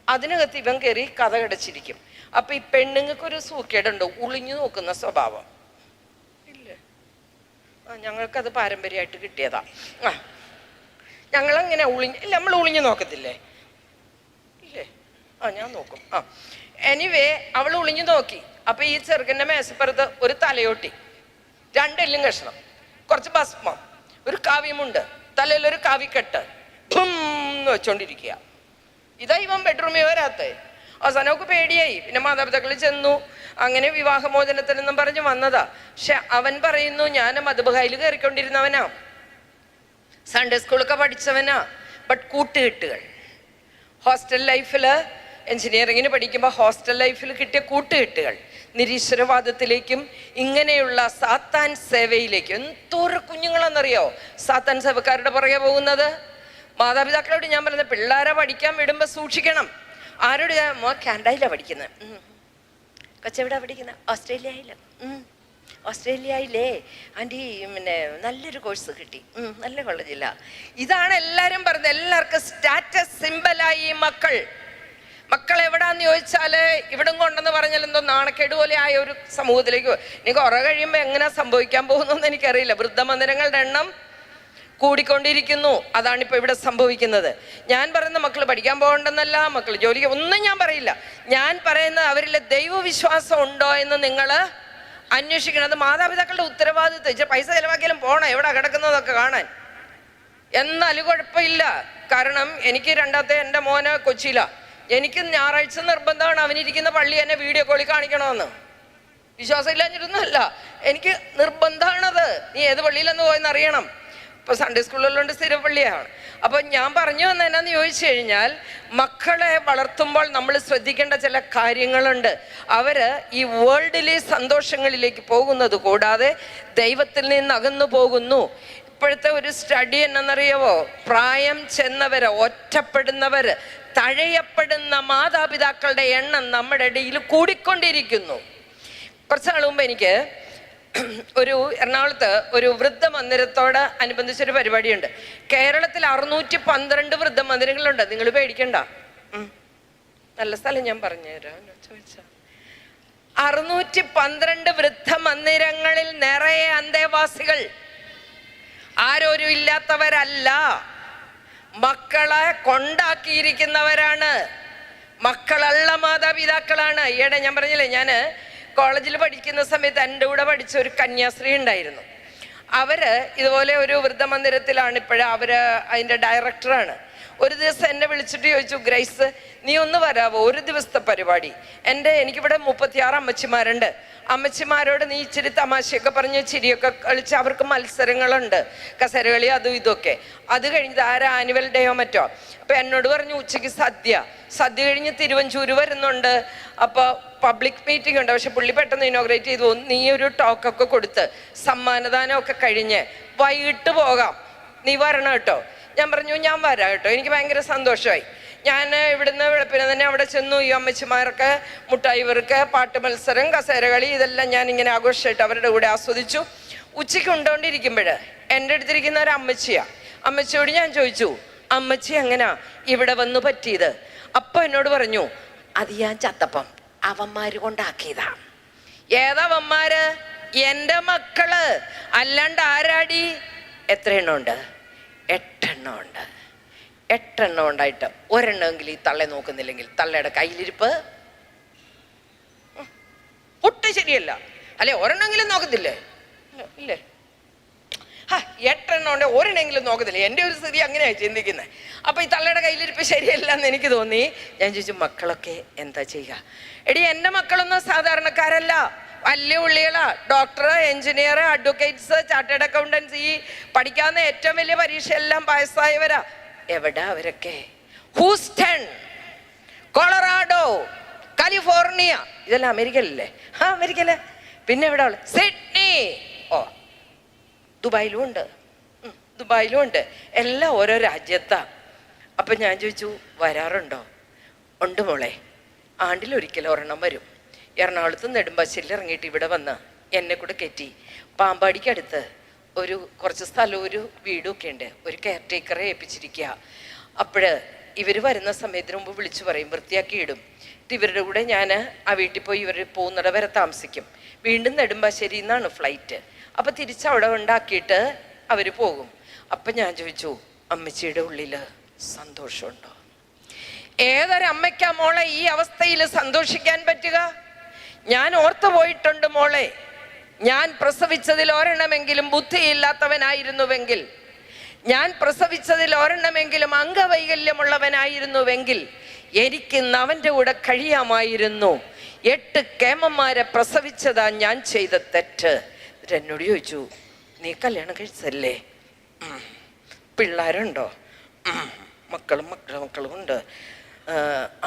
അതിനകത്ത് ഇവൻ കയറി കഥ കടച്ചിരിക്കും. അപ്പം ഈ പെണ്ണുങ്ങൾക്കൊരു സൂക്കേടുണ്ട്, ഒളിഞ്ഞു നോക്കുന്ന സ്വഭാവം. ഇല്ലേ? ഞങ്ങൾക്കത് പാരമ്പര്യമായിട്ട് കിട്ടിയതാ. ഞങ്ങളങ്ങനെ ഇല്ല, നമ്മൾ ഒളിഞ്ഞു നോക്കത്തില്ലേ? ഇല്ലേ? ഞാൻ നോക്കും. എനിവേ, അവൾ ഒളിഞ്ഞു നോക്കി. അപ്പം ഈ ചെറുക്കൻ്റെ മേശപ്പുറത്ത് ഒരു തലയോട്ടി. 2 എല്ലും കഷ്ണം, കുറച്ച് ഭസ്മം, ഒരു കാവ്യമുണ്ട്, തലയിലൊരു കാവിക്കെട്ട്, എന്ന് വെച്ചോണ്ടിരിക്കുക. ഇതാ ഇവൻ ബെഡ്റൂമിൽ വരാത്തേ. അവസാനം അവൾക്ക് പേടിയായി. പിന്നെ മാതാപിതാക്കൾ ചെന്നു. അങ്ങനെ വിവാഹമോചനത്തിനെന്നും പറഞ്ഞ് വന്നതാ. പക്ഷെ അവൻ പറയുന്നു, ഞാൻ മദ്ബഹയിൽ കയറിക്കൊണ്ടിരുന്നവനാ, സൺഡേ സ്കൂളൊക്കെ പഠിച്ചവനാ. ബട്ട് കൂട്ടുകെട്ടുകൾ, ഹോസ്റ്റൽ ലൈഫില്, എഞ്ചിനീയറിങ്ങിന് പഠിക്കുമ്പോൾ ഹോസ്റ്റൽ ലൈഫിൽ കിട്ടിയ കൂട്ടുകെട്ടുകൾ നിരീശ്വരവാദത്തിലേക്കും ഇങ്ങനെയുള്ള സാത്താൻ സേവയിലേക്കും. എന്തോരം കുഞ്ഞുങ്ങളെന്നറിയോ സാത്താൻ സേവക്കാരുടെ പുറകെ പോകുന്നത്. മാതാപിതാക്കളോട് ഞാൻ പറയുന്നത്, പിള്ളേരെ പഠിക്കാൻ വിടുമ്പോൾ സൂക്ഷിക്കണം. ആരോട്? കാനഡയിലാണ് പഠിക്കുന്നത്. കൊച്ചെവിടാ പഠിക്കുന്നത്? ഓസ്ട്രേലിയയില്. ഓസ്ട്രേലിയയിലേ ആൻറ്റി പിന്നെ നല്ലൊരു കോഴ്സ് കിട്ടി, നല്ല കോളേജില്ല. ഇതാണ് എല്ലാവരും പറയുന്നത്. എല്ലാവർക്കും സ്റ്റാറ്റസ് സിമ്പലായി മക്കൾ എവിടാന്ന് ചോദിച്ചാല് ഇവിടം കൊണ്ടെന്ന് പറഞ്ഞാൽ എന്തോ നാണക്കേട് പോലെ ആയ ഒരു സമൂഹത്തിലേക്ക്. ഇനി കുറെ കഴിയുമ്പോൾ എങ്ങനെ സംഭവിക്കാൻ പോകുന്നു എനിക്കറിയില്ല. വൃദ്ധമന്ദിരങ്ങളുടെ എണ്ണം കൂടിക്കൊണ്ടിരിക്കുന്നു. അതാണിപ്പോൾ ഇവിടെ സംഭവിക്കുന്നത്. ഞാൻ പറയുന്ന മക്കൾ പഠിക്കാൻ പോകണ്ടെന്നല്ല, മക്കൾ ജോലിക്ക് ഒന്നും ഞാൻ പറയില്ല. ഞാൻ പറയുന്നത് അവരിൽ ദൈവവിശ്വാസം ഉണ്ടോ എന്ന് നിങ്ങൾ അന്വേഷിക്കണം. അത് മാതാപിതാക്കളുടെ ഉത്തരവാദിത്വം. പൈസ ചിലവാക്കിയാലും പോണം എവിടെ കിടക്കുന്നതൊക്കെ കാണാൻ. എന്നാലും കുഴപ്പമില്ല. കാരണം എനിക്ക് രണ്ടാമത്തെ എൻ്റെ മോന് കൊച്ചിയിലാണ്. എനിക്ക് ഞായറാഴ്ച നിർബന്ധമാണ് അവനിരിക്കുന്ന പള്ളി എന്നെ വീഡിയോ കോളിൽ കാണിക്കണമെന്ന്. വിശ്വാസം ഇല്ലാഞ്ഞിട്ടൊന്നുമല്ല, എനിക്ക് നിർബന്ധമാണത്. നീ ഏത് പള്ളിയിലെന്ന് പോയെന്ന് അറിയണം. ഇപ്പോൾ സൺഡേ സ്കൂളിലുണ്ട്, സ്ഥിരം പള്ളിയാണ്. അപ്പം ഞാൻ പറഞ്ഞു വന്നത് എന്നാന്ന് ചോദിച്ചു കഴിഞ്ഞാൽ, മക്കളെ വളർത്തുമ്പോൾ നമ്മൾ ശ്രദ്ധിക്കേണ്ട ചില കാര്യങ്ങളുണ്ട്. അവര് ഈ വേൾഡിലെ സന്തോഷങ്ങളിലേക്ക് പോകുന്നത് കൂടാതെ ദൈവത്തിൽ നിന്ന് അകന്നു പോകുന്നു. ഇപ്പോഴത്തെ ഒരു സ്റ്റഡി എന്നറിയാവോ? പ്രായം ചെന്നവര്, ഒറ്റപ്പെടുന്നവര്, തഴയപ്പെടുന്ന മാതാപിതാക്കളുടെ എണ്ണം നമ്മുടെ ഇടയിൽ കൂടിക്കൊണ്ടിരിക്കുന്നു. കുറച്ച് നാൾ മുമ്പ് എനിക്ക് ഒരു എറണാകുളത്ത് ഒരു വൃദ്ധമന്ദിരത്തോട് അനുബന്ധിച്ചൊരു പരിപാടിയുണ്ട്. കേരളത്തിൽ 612 വൃദ്ധമന്ദിരങ്ങളുണ്ട്. നിങ്ങൾ പേടിക്കണ്ട, നല്ല സ്ഥലം ഞാൻ പറഞ്ഞുതരാം ചോദിച്ചാ. 612 വൃദ്ധമന്ദിരങ്ങളിൽ നിറയെ അന്തേവാസികൾ, ആരോരും ഇല്ലാത്തവരല്ല, മക്കളെ കൊണ്ടാക്കിയിരിക്കുന്നവരാണ്. മക്കളുള്ള മാതാപിതാക്കളാണ്. ഈയിടെ ഞാൻ പറഞ്ഞില്ലേ, ഞാൻ കോളേജിൽ പഠിക്കുന്ന സമയത്ത് എൻ്റെ കൂടെ പഠിച്ച ഒരു കന്യാസ്ത്രീ ഉണ്ടായിരുന്നു. അവര് ഇതുപോലെ ഒരു വൃദ്ധമന്ദിരത്തിലാണ് ഇപ്പോഴും. അവര് അതിൻ്റെ ഡയറക്ടറാണ്. ഒരു ദിവസം എന്നെ വിളിച്ചിട്ട് ചോദിച്ചു, ഗ്രേസ് നീ ഒന്ന് വരാവോ, ഒരു ദിവസത്തെ പരിപാടി. എനിക്കിവിടെ 36 അമ്മച്ചിമാരുണ്ട്. അമ്മച്ചിമാരോട് നീ ഇച്ചിരി തമാശയൊക്കെ പറഞ്ഞ് ചിരിയൊക്കെ കളിച്ച്, അവർക്ക് മത്സരങ്ങളുണ്ട്, കസരകളി അതും ഇതൊക്കെ. അത് കഴിഞ്ഞ് ആനുവൽ ഡേയോ മറ്റോ. അപ്പൊ എന്നോട് പറഞ്ഞു ഉച്ചയ്ക്ക് സദ്യ കഴിഞ്ഞ് തിരുവഞ്ചൂര് വരുന്നുണ്ട്, അപ്പൊ പബ്ലിക് മീറ്റിംഗ് ഉണ്ട്. പക്ഷെ പുള്ളി പെട്ടെന്ന് ഇനോഗ്രേറ്റ് ചെയ്തു, നീ ഒരു ടോക്കൊക്കെ കൊടുത്ത് സമ്മാനദാനമൊക്കെ കഴിഞ്ഞ് വൈകിട്ട് പോകാം, നീ വരണം കേട്ടോ. ഞാൻ പറഞ്ഞു ഞാൻ വരാം കേട്ടോ. എനിക്ക് ഭയങ്കര സന്തോഷമായി. ഞാൻ ഇവിടുന്ന് വെളുപ്പിനെ തന്നെ അവിടെ ചെന്നു. ഈ അമ്മച്ചിമാർക്ക് മുട്ടായി വെറുക്ക്, പാട്ട് മത്സരം, കസേരകളി, ഇതെല്ലാം ഞാൻ ഇങ്ങനെ ആഘോഷമായിട്ട് അവരുടെ കൂടെ ആസ്വദിച്ചു. ഉച്ചയ്ക്ക് ഉണ്ടോണ്ടിരിക്കുമ്പോൾ എൻ്റെ അടുത്തിരിക്കുന്ന ഒരു അമ്മച്ചിയോട് ഞാൻ ചോദിച്ചു, അമ്മച്ചി എങ്ങനാ ഇവിടെ വന്നു പറ്റിയത്? അപ്പൊ എന്നോട് പറഞ്ഞു, അത് ഞാൻ ചത്തപ്പം അവന്മാര് കൊണ്ടാക്കിയതാ. ഏതവന്മാര്? എൻ്റെ മക്കള്, അല്ലാണ്ട് ആരാടി? എത്ര എണ്ണം ഉണ്ട്? 8 എണ്ണം ഉണ്ട്. 8 എണ്ണം ഉണ്ടായിട്ട് ഒരെണ്ണമെങ്കിലും ഈ തള്ളെ നോക്കുന്നില്ലെങ്കിൽ തള്ളയുടെ കയ്യിലിരിപ്പ് ഒട്ടും ശരിയല്ല. അല്ലെ, ഒരെണ്ണമെങ്കിലും നോക്കത്തില്ലേ? ഇല്ലേ? 8 എണ്ണം ഉണ്ട്, ഒരെണ്ണമെങ്കിലും നോക്കത്തില്ലേ? എൻ്റെ ഒരു സ്ഥിതി അങ്ങനെയായി ചിന്തിക്കുന്നത്. അപ്പൊ ഈ തള്ളയുടെ കയ്യിലിരിപ്പ് ശരിയല്ല എന്ന് എനിക്ക് തോന്നി. ഞാൻ ചോദിച്ചു, മക്കളൊക്കെ എന്താ ചെയ്യുക? എടി, എൻ്റെ മക്കളൊന്നും സാധാരണക്കാരല്ല, വലിയ ഉള്ളികളാ. Doctor, engineer, advocates, chartered accountants, ഈ പഠിക്കാവുന്ന ഏറ്റവും വലിയ പരീക്ഷയെല്ലാം പാസ്സായവരാ. എവിടാ അവരൊക്കെ? ഹൂസ്റ്റൺ, കൊളറാഡോ, കാലിഫോർണിയ, ഇതെല്ലാം അമേരിക്കയിലല്ലേ? അമേരിക്കയിലെ. പിന്നെ എവിടെ? സിഡ്നി, ദുബായിലും ഉണ്ട്. എല്ലാം ഓരോ രാജ്യത്താ. അപ്പൊ ഞാൻ ചോദിച്ചു, വരാറുണ്ടോ? ഉണ്ട് മോളെ, ആണ്ടിലൊരിക്കലും ഒരെണ്ണം വരും. എറണാകുളത്ത് നെടുമ്പാശ്ശേരിയിൽ ഇറങ്ങിയിട്ട് ഇവിടെ വന്ന് എന്നെ കൂടെ കയറ്റി പാമ്പാടിക്കടുത്ത് കുറച്ച് സ്ഥലവും ഒരു വീടും ഒക്കെ ഉണ്ട്. ഒരു കെയർ ടേക്കറെ ഏൽപ്പിച്ചിരിക്കുക. അപ്പോഴ് ഇവർ വരുന്ന സമയത്തിന് മുമ്പ് വിളിച്ചു പറയും, വൃത്തിയാക്കി ഇടും. ഇവരുടെ കൂടെ ഞാൻ ആ വീട്ടിൽ പോയി ഇവർ പോകുന്നിട വരെ താമസിക്കും. വീണ്ടും നെടുമ്പാശ്ശേരിയിൽ നിന്നാണ് ഫ്ലൈറ്റ്. അപ്പം തിരിച്ചവിടെ ഉണ്ടാക്കിയിട്ട് അവർ പോകും. അപ്പം ഞാൻ ചോദിച്ചു, അമ്മച്ചിയുടെ ഉള്ളിൽ സന്തോഷമുണ്ടോ? ഏതൊരമ്മയ്ക്കാ മോളെ ഈ അവസ്ഥയിൽ സന്തോഷിക്കാൻ പറ്റുക? ഞാൻ ഓർത്തു പോയിട്ടുണ്ട് മോളെ. ഞാൻ പ്രസവിച്ചതിൽ ഒരെണ്ണമെങ്കിലും ബുദ്ധിയില്ലാത്തവനായിരുന്നുവെങ്കിൽ, ഞാൻ പ്രസവിച്ചതിൽ ഒരെണ്ണമെങ്കിലും അംഗവൈകല്യമുള്ളവനായിരുന്നുവെങ്കിൽ എനിക്കിന്ന് അവൻ്റെ കൂടെ കഴിയാമായിരുന്നു. 8 കേമന്മാരെ പ്രസവിച്ചതാ ഞാൻ ചെയ്ത തെറ്റ്. എന്നോട് ചോദിച്ചു, നീ കല്യാണം കഴിച്ചല്ലേ? പിള്ളേരുണ്ടോ? മക്കളും ഉണ്ട്.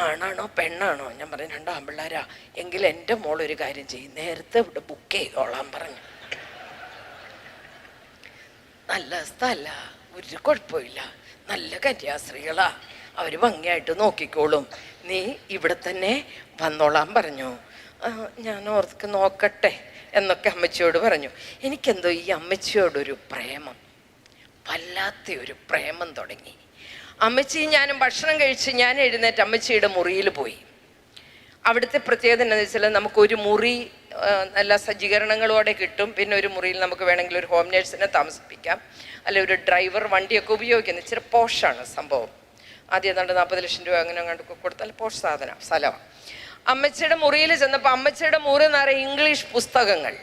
ആണാണോ പെണ്ണാണോ? ഞാൻ പറഞ്ഞു 2 ആൺപിള്ളേരാ. എങ്കിൽ എൻ്റെ മോളൊരു കാര്യം ചെയ്യും, നേരത്തെ ഇവിടെ ബുക്ക് ചെയ്തോളാൻ പറഞ്ഞു. നല്ല സ്ഥല, ഒരു കുഴപ്പമില്ല, നല്ല കന്യാസ്ത്രീകളാ, അവർ ഭംഗിയായിട്ട് നോക്കിക്കോളും, നീ ഇവിടെ തന്നെ വന്നോളാൻ പറഞ്ഞു. ഞാൻ ഓർക്ക് നോക്കട്ടെ എന്നൊക്കെ അമ്മച്ചിയോട് പറഞ്ഞു. എനിക്കെന്തോ ഈ അമ്മച്ചിയോടൊരു പ്രേമം, വല്ലാത്തൊരു പ്രേമം തുടങ്ങി. അമ്മച്ചിയും ഞാനും ഭക്ഷണം കഴിച്ച് ഞാൻ എഴുന്നേറ്റ് അമ്മച്ചിയുടെ മുറിയിൽ പോയി. അവിടുത്തെ പ്രത്യേകത എന്താണെന്ന് വെച്ചാൽ നമുക്കൊരു മുറി നല്ല സജ്ജീകരണങ്ങളോടെ കിട്ടും. പിന്നെ ഒരു മുറിയിൽ നമുക്ക് വേണമെങ്കിൽ ഒരു ഹോം നേഴ്സിനെ താമസിപ്പിക്കാം, അല്ലെ ഒരു ഡ്രൈവർ, വണ്ടിയൊക്കെ ഉപയോഗിക്കുന്നത്. ഇച്ചിരി പോഷാണ് സംഭവം. ആദ്യം 40 ലക്ഷം രൂപ അങ്ങനെ അങ്ങോട്ട് കൊടുത്താൽ പോഷ് സ്ഥലമാണ്. അമ്മച്ചിയുടെ മുറിയിൽ ചെന്നപ്പോൾ അമ്മച്ചിയുടെ മുറി നിറയെ ഇംഗ്ലീഷ് പുസ്തകങ്ങൾ.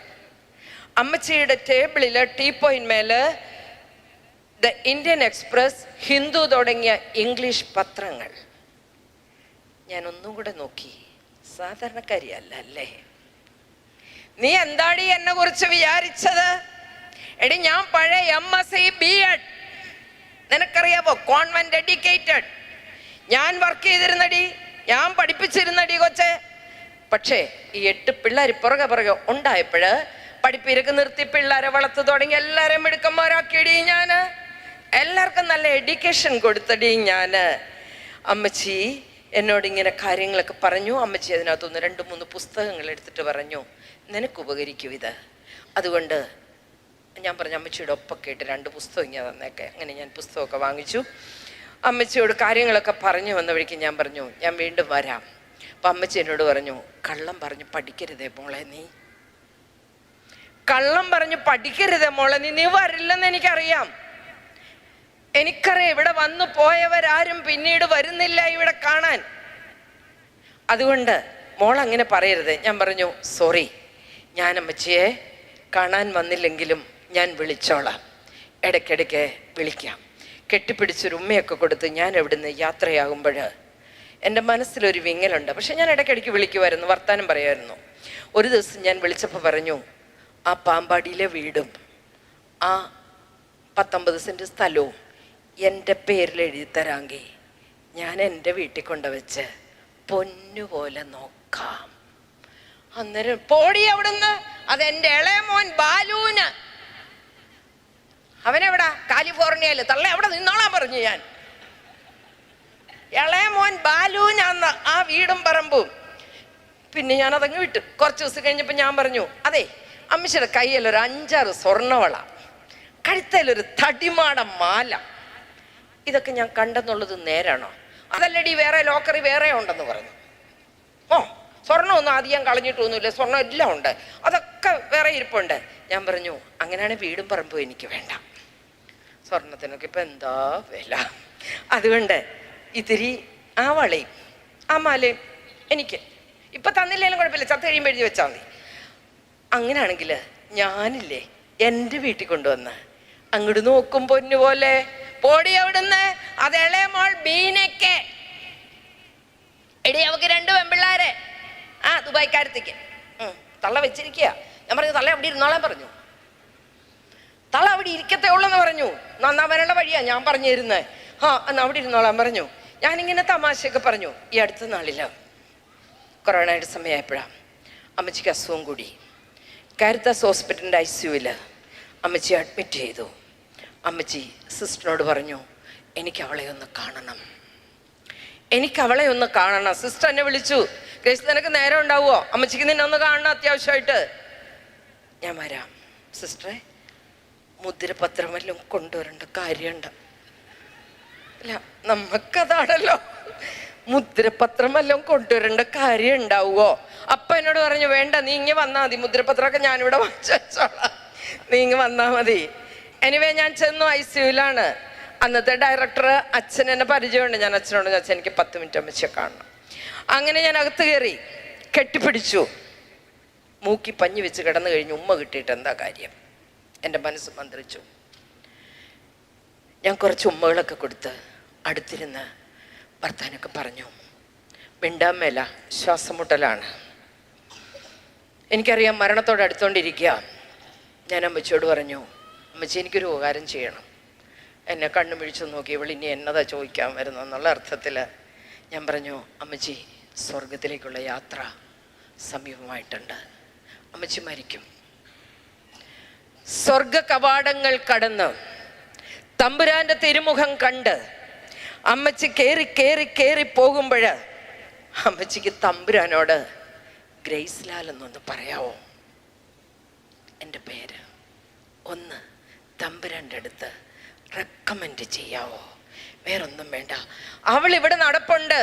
അമ്മച്ചിയുടെ ടേബിളിൽ ടീപ്പോയിന്മേൽ ദ ഇന്ത്യൻ എക്സ്പ്രസ്, ഹിന്ദു തുടങ്ങിയ ഇംഗ്ലീഷ് പത്രങ്ങൾ. ഞാൻ ഒന്നും കൂടെ നോക്കി, സാധാരണക്കാരിയല്ല അല്ലേ? നീ എന്താടി എന്നെ കുറിച്ച് വിചാരിച്ചത്? എടി, ഞാൻ പഴയ MSc B.Ed, നിനക്കറിയാവോ, കോൺവെന്റ് എഡ്യൂക്കേറ്റഡ്. ഞാൻ വർക്ക് ചെയ്തിരുന്നടി, ഞാൻ പഠിപ്പിച്ചിരുന്നടി കൊച്ചെ. പക്ഷേ ഈ 8 പിള്ളേർ പുറകെ ഉണ്ടായപ്പോഴ് പഠിപ്പിരക്ക് നിർത്തി പിള്ളേരെ വളർത്തു തുടങ്ങി. എല്ലാവരെയും മിടുക്കന്മാരാക്കിയടി ഞാൻ, എല്ലാവർക്കും നല്ല എഡ്യൂക്കേഷൻ കൊടുത്തടി ഞാൻ. അമ്മച്ചി എന്നോട് ഇങ്ങനെ കാര്യങ്ങളൊക്കെ പറഞ്ഞു. അമ്മച്ചി അതിനകത്തുനിന്ന് 2-3 പുസ്തകങ്ങൾ എടുത്തിട്ട് പറഞ്ഞു, നിനക്ക് ഉപകരിക്കും ഇത്. അതുകൊണ്ട് ഞാൻ പറഞ്ഞു, അമ്മച്ചിയുടെ ഒപ്പൊക്കെ ഇട്ട് 2 പുസ്തകം ഇങ്ങനെ തന്നേക്കെ. അങ്ങനെ ഞാൻ പുസ്തകമൊക്കെ വാങ്ങിച്ചു. അമ്മച്ചിയോട് കാര്യങ്ങളൊക്കെ പറഞ്ഞു വന്ന വഴിക്ക് ഞാൻ പറഞ്ഞു, ഞാൻ വീണ്ടും വരാം. അപ്പം അമ്മച്ചി എന്നോട് പറഞ്ഞു, കള്ളം പറഞ്ഞ് പഠിക്കരുതേ മോളെ, നീ കള്ളം പറഞ്ഞ് പഠിക്കരുതേ മോളെ, നീ വരില്ലെന്ന് എനിക്കറിയാം. ഇവിടെ വന്നു പോയവരാരും പിന്നീട് വരുന്നില്ല ഇവിടെ കാണാൻ. അതുകൊണ്ട് മോൾ അങ്ങനെ പറയരുത്. ഞാൻ പറഞ്ഞു, സോറി, ഞാൻ അമ്മച്ചിയെ കാണാൻ വന്നില്ലെങ്കിലും ഞാൻ വിളിച്ചോളാം, ഇടയ്ക്കിടയ്ക്ക് വിളിക്കാം. കെട്ടിപ്പിടിച്ചൊരു ഉമ്മയൊക്കെ കൊടുത്ത് ഞാൻ എവിടുന്ന് യാത്രയാകുമ്പോൾ എൻ്റെ മനസ്സിലൊരു വിങ്ങലുണ്ട്. പക്ഷെ ഞാൻ ഇടയ്ക്കിടയ്ക്ക് വിളിക്കുമായിരുന്നു, വർത്താനം പറയുമായിരുന്നു. ഒരു ദിവസം ഞാൻ വിളിച്ചപ്പോൾ പറഞ്ഞു, ആ പാമ്പാടിയിലെ വീടും ആ 19 സെൻറ്റ് സ്ഥലവും എൻ്റെ പേരിൽ എഴുതി തരാമെങ്കിൽ ഞാൻ എൻ്റെ വീട്ടിൽ കൊണ്ടുവച്ച് പൊന്നുപോലെ നോക്കാം. അന്നേരം പോടി അവിടുന്ന്, അതെൻ്റെ ഇളയ മോൻ ബാലുവിന്. അവനെവിടാ? കാലിഫോർണിയയിൽ. തള്ള അവിടെ നിന്നോളാൻ പറഞ്ഞു ഞാൻ. ഇളയ മോൻ ബാലുവിനാന്ന് ആ വീടും പറമ്പും. പിന്നെ ഞാൻ അതങ്ങ് വിട്ടു. കുറച്ച് ദിവസം കഴിഞ്ഞപ്പോൾ ഞാൻ പറഞ്ഞു, അതെ അമ്മച്ചിയുടെ കയ്യിലൊരു 5-6 സ്വർണ്ണവള, കഴുത്തയിലൊരു തടിമാട മാല, ഇതൊക്കെ ഞാൻ കണ്ടെന്നുള്ളത് നേരാണോ? അതല്ലടി, വേറെ ലോക്കറി വേറെ ഉണ്ടെന്ന് പറഞ്ഞു. ഓ, സ്വർണ്ണമൊന്നും ആദ്യം കളഞ്ഞിട്ടൊന്നുമില്ല, സ്വർണ്ണം എല്ലാം ഉണ്ട്, അതൊക്കെ വേറെ ഇരിപ്പുണ്ട്. ഞാൻ പറഞ്ഞു, അങ്ങനെയാണെങ്കിൽ വീടും പറമ്പും എനിക്ക് വേണ്ട, സ്വർണത്തിനൊക്കെ ഇപ്പം എന്താ വില. അതുകൊണ്ട് ഇത്തിരി ആ വളയും ആ മാലയും എനിക്ക് ഇപ്പം തന്നില്ലേലും കുഴപ്പമില്ല, ചത്ത് കഴിയുമ്പോൾ എഴുതി വെച്ചാൽ മതി. അങ്ങനെയാണെങ്കിൽ ഞാനില്ലേ എൻ്റെ വീട്ടിൽ കൊണ്ടുവന്ന് അങ്ങോട്ട് നോക്കും പൊന്നുപോലെ. പോടി അവിടുന്ന്. അത് ഇളയ മോൾ ബീനയ്ക്ക്. എടി, അവക്ക് 2 പെൺപിള്ളാരെ, ദുബായ്ക്കാരത്തേക്ക് തള്ള വെച്ചിരിക്കുക. ഞാൻ പറഞ്ഞു, തള്ള അവിടെ ഇരുന്നോളാൻ പറഞ്ഞു. തള്ള അവിടെ ഇരിക്കത്തേ ഉള്ളെന്ന് പറഞ്ഞു. നന്നാ വരേണ്ട വഴിയാ ഞാൻ പറഞ്ഞു തരുന്നത്. എന്നാ അവിടെ ഇരുന്നോളാൻ പറഞ്ഞു. ഞാനിങ്ങനെ തമാശയൊക്കെ പറഞ്ഞു. ഈ അടുത്ത നാളിൽ കൊറോണയുടെ സമയമായപ്പോഴാണ് അമ്മച്ചിക്ക് അസുഖം കൂടി. കാരിത്താസ് ഹോസ്പിറ്റലിൻ്റെ ICUവിൽ അമ്മച്ചി അഡ്മിറ്റ് ചെയ്തു. അമ്മച്ചി സിസ്റ്ററിനോട് പറഞ്ഞു, എനിക്ക് അവളെ ഒന്ന് കാണണം, എനിക്ക് അവളെ ഒന്ന് കാണണം. സിസ്റ്റർ എന്നെ വിളിച്ചു, ഗ്രേസ് നിനക്ക് നേരം ഉണ്ടാവുമോ? അമ്മച്ചിക്ക് നിന്നെ ഒന്ന് കാണണം അത്യാവശ്യമായിട്ട്. ഞാൻ വരാം. സിസ്റ്ററെ, മുദ്രപത്രമെല്ലാം കൊണ്ടുവരേണ്ട കാര്യമുണ്ട്. അല്ല, നമുക്കതാണല്ലോ, മുദ്രപത്രമെല്ലാം കൊണ്ടുവരേണ്ട കാര്യം ഉണ്ടാവുമോ? അപ്പ എന്നോട് പറഞ്ഞു, വേണ്ട, നീ ഇങ്ങ് വന്നാൽ മതി, മുദ്രപത്രമൊക്കെ ഞാനിവിടെ വാങ്ങിച്ചു വെച്ചോളാം, നീ ഇങ്ങ് വന്നാൽ മതി. എനിവേ ഞാൻ ചെന്നു. ICUവിലാണ്. അന്നത്തെ ഡയറക്ടർ അച്ഛൻ എന്നെ പരിചയമുണ്ട്. ഞാൻ അച്ഛനോട് ചോദിച്ചാൽ എനിക്ക് 10 മിനിറ്റ് അമ്മച്ചിയെ കാണണം. അങ്ങനെ ഞാൻ അകത്ത് കയറി, കെട്ടിപ്പിടിച്ചു. മൂക്കി പഞ്ഞി വെച്ച് കിടന്നു കഴിഞ്ഞ് ഉമ്മ കിട്ടിയിട്ട് എന്താ കാര്യം? എൻ്റെ മനസ്സ് മന്ത്രിച്ചു. ഞാൻ കുറച്ച് ഉമ്മകളൊക്കെ കൊടുത്ത് അടുത്തിരുന്ന് വർത്താനൊക്കെ പറഞ്ഞു. മിണ്ടാൻ മേല, ശ്വാസം മുട്ടലാണ്. എനിക്കറിയാം മരണത്തോട് അടുത്തോണ്ടിരിക്കുക. ഞാൻ അമ്മച്ചിയോട് പറഞ്ഞു, അമ്മച്ചി എനിക്കൊരു ഉപകാരം ചെയ്യണം. എന്നെ കണ്ണു മിഴിച്ചു നോക്കി, ഇവളിനി എന്നതാ ചോദിക്കാൻ വരുന്നെന്നുള്ള അർത്ഥത്തിൽ ഞാൻ പറഞ്ഞു, അമ്മച്ചി സ്വർഗത്തിലേക്കുള്ള യാത്ര സമീപമായിട്ടുണ്ട്. അമ്മച്ചി മരിക്കും. സ്വർഗ കവാടങ്ങൾ കടന്ന് തമ്പുരാന്റെ തിരുമുഖം കണ്ട് അമ്മച്ചി കേറി കേറി കേറി പോകുമ്പോൾ അമ്മച്ചിക്ക് തമ്പുരാനോട് ഗ്രേസ് ലാൽ എന്നൊന്ന് പറയാവോ? എൻ്റെ പേര് ഒന്ന് തമ്പുരാൻ്റെ അടുത്ത് റെക്കമെൻഡ് ചെയ്യാവോ? വേറൊന്നും വേണ്ട. അവൾ ഇവിടെ നടപ്പുണ്ട്,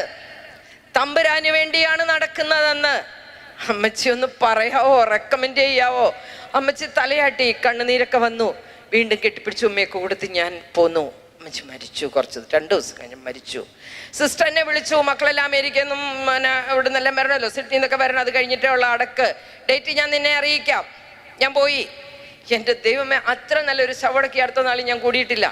തമ്പുരാന് വേണ്ടിയാണ് നടക്കുന്നതെന്ന് അമ്മച്ചി ഒന്ന് പറയാവോ? റെക്കമെൻഡ് ചെയ്യാവോ? അമ്മച്ചി തലയാട്ടി, കണ്ണുനീരൊക്കെ വന്നു. വീണ്ടും കെട്ടിപ്പിടിച്ച് ഉമ്മയൊക്കെ കൊടുത്ത് ഞാൻ പോന്നു. അമ്മച്ചി മരിച്ചു. കുറച്ച് 2 ദിവസം കഴിഞ്ഞ് മരിച്ചു. സിസ്റ്റർ എന്നെ വിളിച്ചു, മക്കളെല്ലാം അമേരിക്കയിൽ നിന്നും ഇവിടെ നിന്നെല്ലാം വരണമല്ലോ, സിഡ്നിയിൽ നിന്നൊക്കെ വരണം, അത് കഴിഞ്ഞിട്ടേ ഉള്ള അടക്ക്, ഡേറ്റ് ഞാൻ നിന്നെ അറിയിക്കാം. ഞാൻ പോയി. എൻ്റെ ദൈവമേ, അത്ര നല്ലൊരു ശവടക്കി അടുത്ത നാളിൽ ഞാൻ കൂടിയിട്ടില്ല.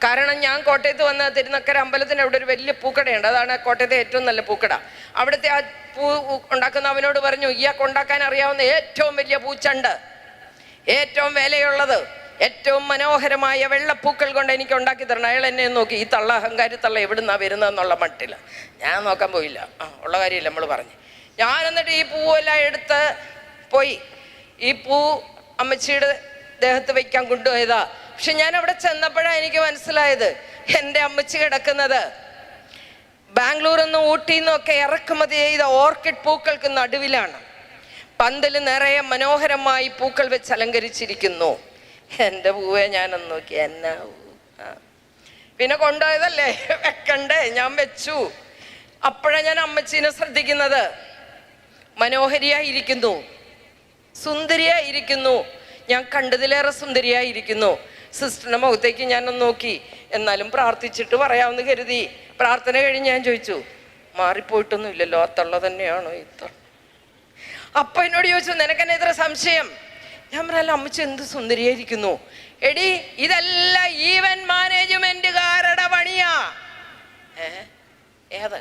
കാരണം ഞാൻ കോട്ടയത്ത് വന്ന തിരുനക്കര അമ്പലത്തിന് അവിടെ ഒരു വലിയ പൂക്കടയുണ്ട്. അതാണ് കോട്ടയത്തെ ഏറ്റവും നല്ല പൂക്കട. അവിടുത്തെ ആ പൂ ഉണ്ടാക്കുന്ന അവനോട് പറഞ്ഞു, ഇയാൾക്ക് ഉണ്ടാക്കാൻ അറിയാവുന്ന ഏറ്റവും വലിയ പൂച്ചണ്ട്, ഏറ്റവും വിലയുള്ളത്, ഏറ്റവും മനോഹരമായ വെള്ളപ്പൂക്കൾ കൊണ്ട് എനിക്ക് ഉണ്ടാക്കി തരണം. അയാൾ എന്നെ നോക്കി, ഈ തള്ള അഹങ്കാരി തള്ള എവിടുന്നാ വരുന്നതെന്നുള്ള മട്ടില്ല. ഞാൻ നോക്കാൻ പോയില്ല. ഉള്ള കാര്യമില്ല നമ്മൾ പറഞ്ഞു. ഞാൻ എന്നിട്ട് ഈ പൂവെല്ലാം എടുത്ത് പോയി. ഈ പൂ അമ്മച്ചിയുടെ ദേഹത്ത് വയ്ക്കാൻ കൊണ്ടുപോയതാ. പക്ഷെ ഞാൻ അവിടെ ചെന്നപ്പോഴാണ് എനിക്ക് മനസ്സിലായത്, എൻ്റെ അമ്മച്ചി കിടക്കുന്നത് ബാംഗ്ലൂരിൽ നിന്നും ഊട്ടിയിൽ നിന്നൊക്കെ ഇറക്കുമതി ചെയ്ത ഓർക്കിഡ് പൂക്കൾക്ക് നടുവിലാണ്. പന്തൽ നിറയെ മനോഹരമായി പൂക്കൾ വെച്ച് അലങ്കരിച്ചിരിക്കുന്നു. എൻ്റെ പൂവെ ഞാനൊന്ന് നോക്കി, എന്നാ പിന്നെ കൊണ്ടുപോയതല്ലേ, വെക്കണ്ടേ, ഞാൻ വെച്ചു. അപ്പോഴാണ് ഞാൻ അമ്മച്ചീനെ ശ്രദ്ധിക്കുന്നത്. മനോഹരിയായിരിക്കുന്നു, സുന്ദരിയായിരിക്കുന്നു, ഞാൻ കണ്ടതിലേറെ സുന്ദരിയായിരിക്കുന്നു. സിസ്റ്ററിന്റെ മുഖത്തേക്ക് ഞാനൊന്ന് നോക്കി. എന്നാലും പ്രാർത്ഥിച്ചിട്ട് പറയാമെന്ന് കരുതി. പ്രാർത്ഥന കഴിഞ്ഞ് ഞാൻ ചോദിച്ചു, മാറിപ്പോയിട്ടൊന്നും ഇല്ലല്ലോ, ആ തള്ള തന്നെയാണോ ഈ തള്ള? അപ്പൊ എന്നോട് ചോദിച്ചു, നിനക്കെന്നെ ഇത്ര സംശയം? ഞാൻ പറഞ്ഞല്ല, അമ്മച്ചി എന്ത് സുന്ദരിയായിരിക്കുന്നു. എടി, ഇതെല്ലാം ഈവന്റ് മാനേജ്മെന്റുകാരുടെ പണിയാ. ഏത്?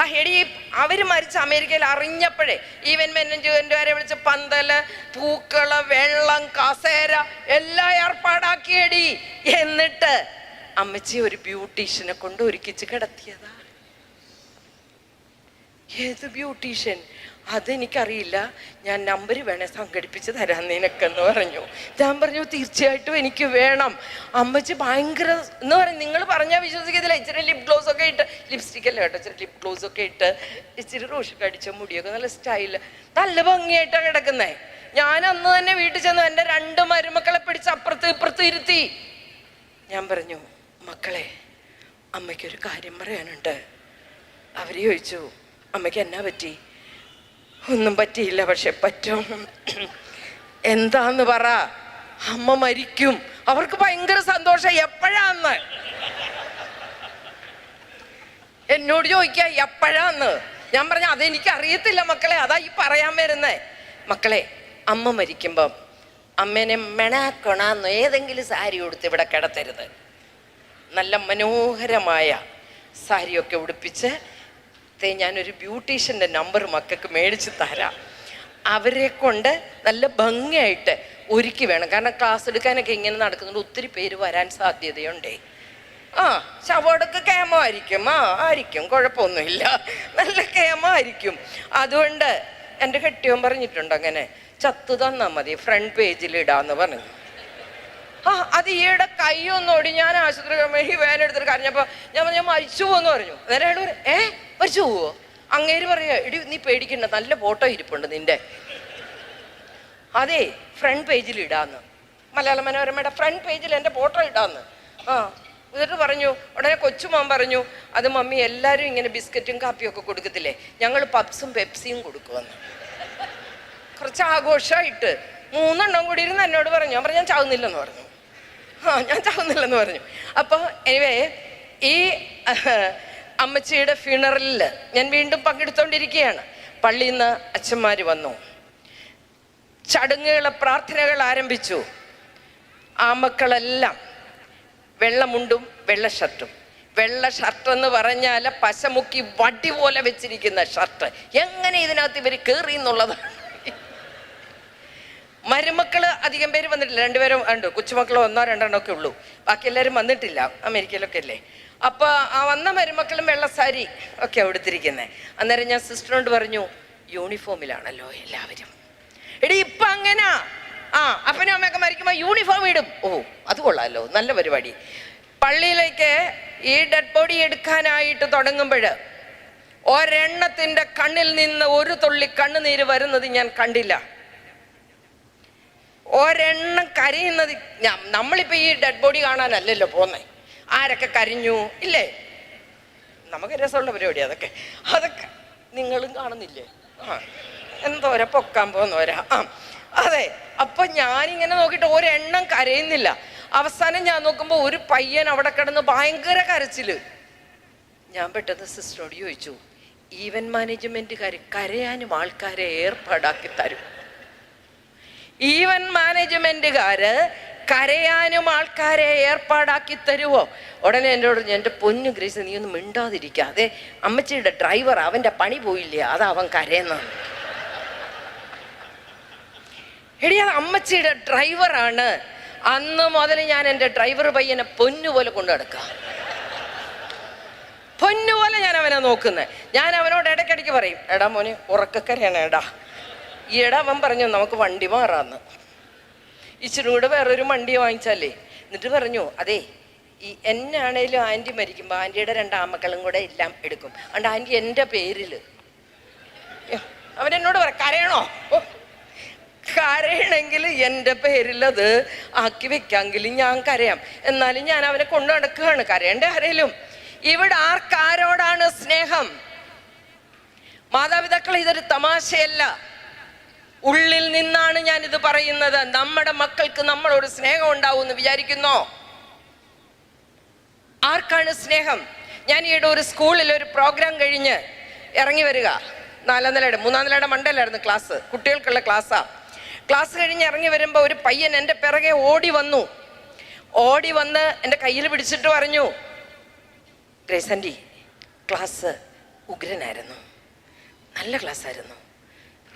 ആ എടി, അവര് മരിച്ച അമേരിക്കയിൽ അറിഞ്ഞപ്പോഴേ ഈവന്റ് മാനേജ്മെന്റുകാരെ വിളിച്ച് പന്തല്, പൂക്കള്, വെള്ളം, കസേര എല്ലാം ഏർപ്പാടാക്കിയടി. എന്നിട്ട് അമ്മച്ചി ഒരു ബ്യൂട്ടീഷ്യനെ കൊണ്ട് ഒരുക്കിച്ച് കിടത്തിയതാ. ഏത് ബ്യൂട്ടീഷ്യൻ? അതെനിക്കറിയില്ല, ഞാൻ നമ്പർ വേണേ സംഘടിപ്പിച്ച് തരാൻ നിനക്കെന്ന് പറഞ്ഞു. ഞാൻ പറഞ്ഞു, തീർച്ചയായിട്ടും എനിക്ക് വേണം. അമ്മച്ചി ഭയങ്കര എന്ന് പറയും, നിങ്ങൾ പറഞ്ഞാൽ വിശ്വസിക്കത്തില്ല. ഇച്ചിരി ലിപ് ഗ്ലോസ് ഒക്കെ ഇട്ട്, ലിപ്സ്റ്റിക് അല്ല കേട്ടോ, ഇച്ചിരി ലിപ് ഗ്ലോസ് ഒക്കെ ഇട്ട്, ഇച്ചിരി റോഷൊക്കെ അടിച്ച മുടിയൊക്കെ നല്ല സ്റ്റൈല്, നല്ല ഭംഗിയായിട്ടാണ് കിടക്കുന്നേ. ഞാൻ അന്ന് തന്നെ വീട്ടിൽ ചെന്നു എൻ്റെ 2 മരുമക്കളെ പിടിച്ച് അപ്പുറത്ത് ഇപ്പുറത്ത് ഇരുത്തി. ഞാൻ പറഞ്ഞു, മക്കളെ, അമ്മയ്ക്കൊരു കാര്യം പറയാനുണ്ട്. അവര് ചോദിച്ചു, അമ്മയ്ക്ക് എന്നാ പറ്റി? ഒന്നും പറ്റിയില്ല, പക്ഷെ പറ്റും. എന്താന്ന് പറ. അമ്മ മരിക്കും. അവർക്ക് ഭയങ്കര സന്തോഷം. എപ്പോഴാന്ന് എന്നോട് ചോദിക്ക, എപ്പോഴാന്ന്. ഞാൻ പറഞ്ഞു, അതെനിക്ക് അറിയത്തില്ല മക്കളെ, അതാ ഈ പറയാൻ വരുന്നേ. മക്കളെ, അമ്മ മരിക്കുമ്പം അമ്മേനെ മെണാക്കൊണാന്ന് ഏതെങ്കിലും സാരി ഉടുത്ത് ഇവിടെ കിടത്തരുത്. നല്ല മനോഹരമായ സാരിയൊക്കെ ഉടുപ്പിച്ച് ഞാനൊരു ബ്യൂട്ടീഷ്യൻ്റെ നമ്പർ മക്കൾക്ക് മേടിച്ച് തരാം. അവരെ കൊണ്ട് നല്ല ഭംഗിയായിട്ട് ഒരുക്കി വേണം. കാരണം ക്ലാസ് എടുക്കാനൊക്കെ ഇങ്ങനെ നടക്കുന്നുണ്ട്, ഒത്തിരി പേര് വരാൻ സാധ്യതയുണ്ടേ. ശവോടൊക്കെ കേമമായിരിക്കും. ആയിരിക്കും, കുഴപ്പമൊന്നുമില്ല, നല്ല കേമമായിരിക്കും. അതുകൊണ്ട് എൻ്റെ കെട്ടിയോൻ പറഞ്ഞിട്ടുണ്ട്, അങ്ങനെ ചത്തു തന്നാൽ മതി, ഫ്രണ്ട് പേജിൽ ഇടാന്ന് പറഞ്ഞു. അത് ഈയുടെ കൈയൊന്നോടി. ഞാൻ ആശുപത്രി ഈ വേനെടുത്തിട്ട് കരഞ്ഞപ്പോൾ ഞാൻ പറഞ്ഞു, മരിച്ചു പോവെന്ന് പറഞ്ഞു. നേരെ മരിച്ചു പോവോ? അങ്ങേര് പറയാ, ഇടി നീ പേടിക്കണ്ട, നല്ല ഫോട്ടോ ഇരിപ്പുണ്ട് നിന്റെ, അതെ ഫ്രണ്ട് പേജിൽ ഇടാന്ന്. മലയാള മനോരമയുടെ ഫ്രണ്ട് പേജിൽ എൻ്റെ ഫോട്ടോ ഇടാന്ന്. എന്നിട്ട് പറഞ്ഞു, ഉടനെ കൊച്ചുമോൻ പറഞ്ഞു, അത് മമ്മി എല്ലാവരും ഇങ്ങനെ ബിസ്ക്കറ്റും കാപ്പിയും ഒക്കെ കൊടുക്കത്തില്ലേ, ഞങ്ങൾ പപ്സും പെപ്സിയും കൊടുക്കുമെന്ന്. കുറച്ച് ആഘോഷമായിട്ട് 3 എണ്ണം കൂടി ഇരുന്ന് എന്നോട് പറഞ്ഞു. ഞാൻ പറഞ്ഞു, ഞാൻ ചാവുന്നില്ലെന്ന് പറഞ്ഞു. ഞാൻ ചാവുന്നില്ലെന്ന് പറഞ്ഞു. അപ്പോൾ എനിവേ, ഈ അമ്മച്ചിയുടെ ഫ്യൂണറലിൽ ഞാൻ വീണ്ടും പങ്കെടുത്തോണ്ടിരിക്കുകയാണ്. പള്ളിയിൽ നിന്ന് അച്ഛന്മാർ വന്നു. ചടങ്ങുകൾ, പ്രാർത്ഥനകൾ ആരംഭിച്ചു. ആ മക്കളെല്ലാം വെള്ളമുണ്ടും വെള്ള ഷർട്ടും. വെള്ള ഷർട്ട് എന്ന് പറഞ്ഞാൽ പശമുക്കി വടി പോലെ വെച്ചിരിക്കുന്ന ഷർട്ട്. എങ്ങനെ ഇതിനകത്ത് ഇവർ കയറി എന്നുള്ളതാണ്. മരുമക്കള് അധികം പേര് വന്നിട്ടില്ല, 2 പേരും ഉണ്ട്. കൊച്ചുമക്കൾ 1-2 ഒക്കെ ഉള്ളൂ. ബാക്കി എല്ലാവരും വന്നിട്ടില്ല, അമേരിക്കയിലൊക്കെ അല്ലേ. അപ്പൊ ആ വന്ന മരുമക്കളും വെള്ള സാരി ഒക്കെ എടുത്തിരിക്കുന്നത്. അന്നേരം ഞാൻ സിസ്റ്ററിനോട് പറഞ്ഞു, യൂണിഫോമിലാണല്ലോ എല്ലാവരും. എടി ഇപ്പൊ അങ്ങനാ, അപ്പനും അമ്മയൊക്കെ മരിക്കുമ്പോ യൂണിഫോം ഇടും. ഓ അത് കൊള്ളാമല്ലോ, നല്ല പരിപാടി. പള്ളിയിലേക്ക് ഈ ഡെഡ് ബോഡി എടുക്കാനായിട്ട് തുടങ്ങുമ്പോൾ ഒരെണ്ണത്തിന്റെ കണ്ണിൽ നിന്ന് ഒരു തുള്ളി കണ്ണുനീര് വരുന്നത് ഞാൻ കണ്ടില്ല. ഒരെണ്ണം കരയുന്നത്. നമ്മളിപ്പോ ഈ ഡെഡ് ബോഡി കാണാനല്ലല്ലോ പോന്നേ. ആരൊക്കെ കരഞ്ഞു ഇല്ലേ? നമുക്ക് രസമുള്ള പരിപാടി അതൊക്കെ. നിങ്ങളും കാണുന്നില്ലേ? എന്തോരാ പൊക്കാൻ പോന്നോരാ. അതെ. അപ്പൊ ഞാനിങ്ങനെ നോക്കിയിട്ട് ഒരെണ്ണം കരയുന്നില്ല. അവസാനം ഞാൻ നോക്കുമ്പോൾ ഒരു പയ്യൻ അവിടെ കിടന്ന് ഭയങ്കര കരച്ചില്. ഞാൻ പെട്ടെന്ന് സിസ്റ്ററോട് ചോദിച്ചു, ഈവന്റ് മാനേജ്മെന്റുകാർ കരയാനും ആൾക്കാരെ ഏർപ്പാടാക്കി തരും? ഈവന്റ് മാനേജ്മെന്റുകാര് കരയാനും ആൾക്കാരെ ഏർപ്പാടാക്കി തരുവോ? ഉടനെ എന്നോട്, എൻ്റെ പൊന്നു ഗ്രേസ് നീ ഒന്നും മിണ്ടാതിരിക്കാതെ, അമ്മച്ചിയുടെ ഡ്രൈവർ അവന്റെ പണി പോയില്ലേ, അതാ അവൻ കരയുന്നത്. എടി അത് അമ്മച്ചിയുടെ ഡ്രൈവറാണ്. അന്ന് മുതൽ ഞാൻ എൻ്റെ ഡ്രൈവർ പയ്യനെ പൊന്നുപോലെ കൊണ്ടു നടക്കുക. പൊന്നുപോലെ ഞാൻ അവനെ നോക്കുന്നത്. ഞാൻ അവനോട് ഇടയ്ക്കിടയ്ക്ക് പറയും, എടാ മോനെ ഉറക്കക്കരയാണ് എടാ. ഈ ഇട അവൻ പറഞ്ഞു നമുക്ക് വണ്ടി മാറാന്ന്. ഇച്ചിരി കൂടെ വേറൊരു വണ്ടി വാങ്ങിച്ചാലേ. എന്നിട്ട് പറഞ്ഞു, അതെ ഈ എന്നാണേലും ആൻറ്റി മരിക്കുമ്പോൾ ആൻറ്റിയുടെ 2 ആമക്കളും കൂടെ എല്ലാം എടുക്കും, അതുകൊണ്ട് ആൻറ്റി എൻ്റെ പേരിൽ. അവനെന്നോട് പറ, കരയണോ? കരയണമെങ്കിൽ എൻ്റെ പേരിൽ അത് ആക്കി വെക്കാമെങ്കിലും ഞാൻ കരയാം. എന്നാലും ഞാൻ അവനെ കൊണ്ടു നടക്കുകയാണ്. കരയേണ്ട ആരേലും. ഇവിടെ ആർക്കാരോടാണ് സ്നേഹം? മാതാപിതാക്കൾ, ഇതൊരു തമാശയല്ല. ഉള്ളിൽ നിന്നാണ് ഞാൻ ഇത് പറയുന്നത്. നമ്മുടെ മക്കൾക്ക് നമ്മളോട് സ്നേഹം ഉണ്ടാവും എന്ന് വിചാരിക്കുന്നോ? ആർക്കാണ് സ്നേഹം? ഞാൻ ഈയിടെ ഒരു സ്കൂളിൽ ഒരു പ്രോഗ്രാം കഴിഞ്ഞ് ഇറങ്ങി വരിക. 3 നിലയുടെ മണ്ടയിലായിരുന്നു ക്ലാസ്, കുട്ടികൾക്കുള്ള ക്ലാസ്സാ. ക്ലാസ് കഴിഞ്ഞ് ഇറങ്ങി വരുമ്പോൾ ഒരു പയ്യൻ എൻ്റെ പിറകെ ഓടി വന്ന് എൻ്റെ കയ്യിൽ പിടിച്ചിട്ട് പറഞ്ഞു, ഗ്രേസ് ആൻറ്റി ക്ലാസ് ഉഗ്രനായിരുന്നു, നല്ല ക്ലാസ് ആയിരുന്നു,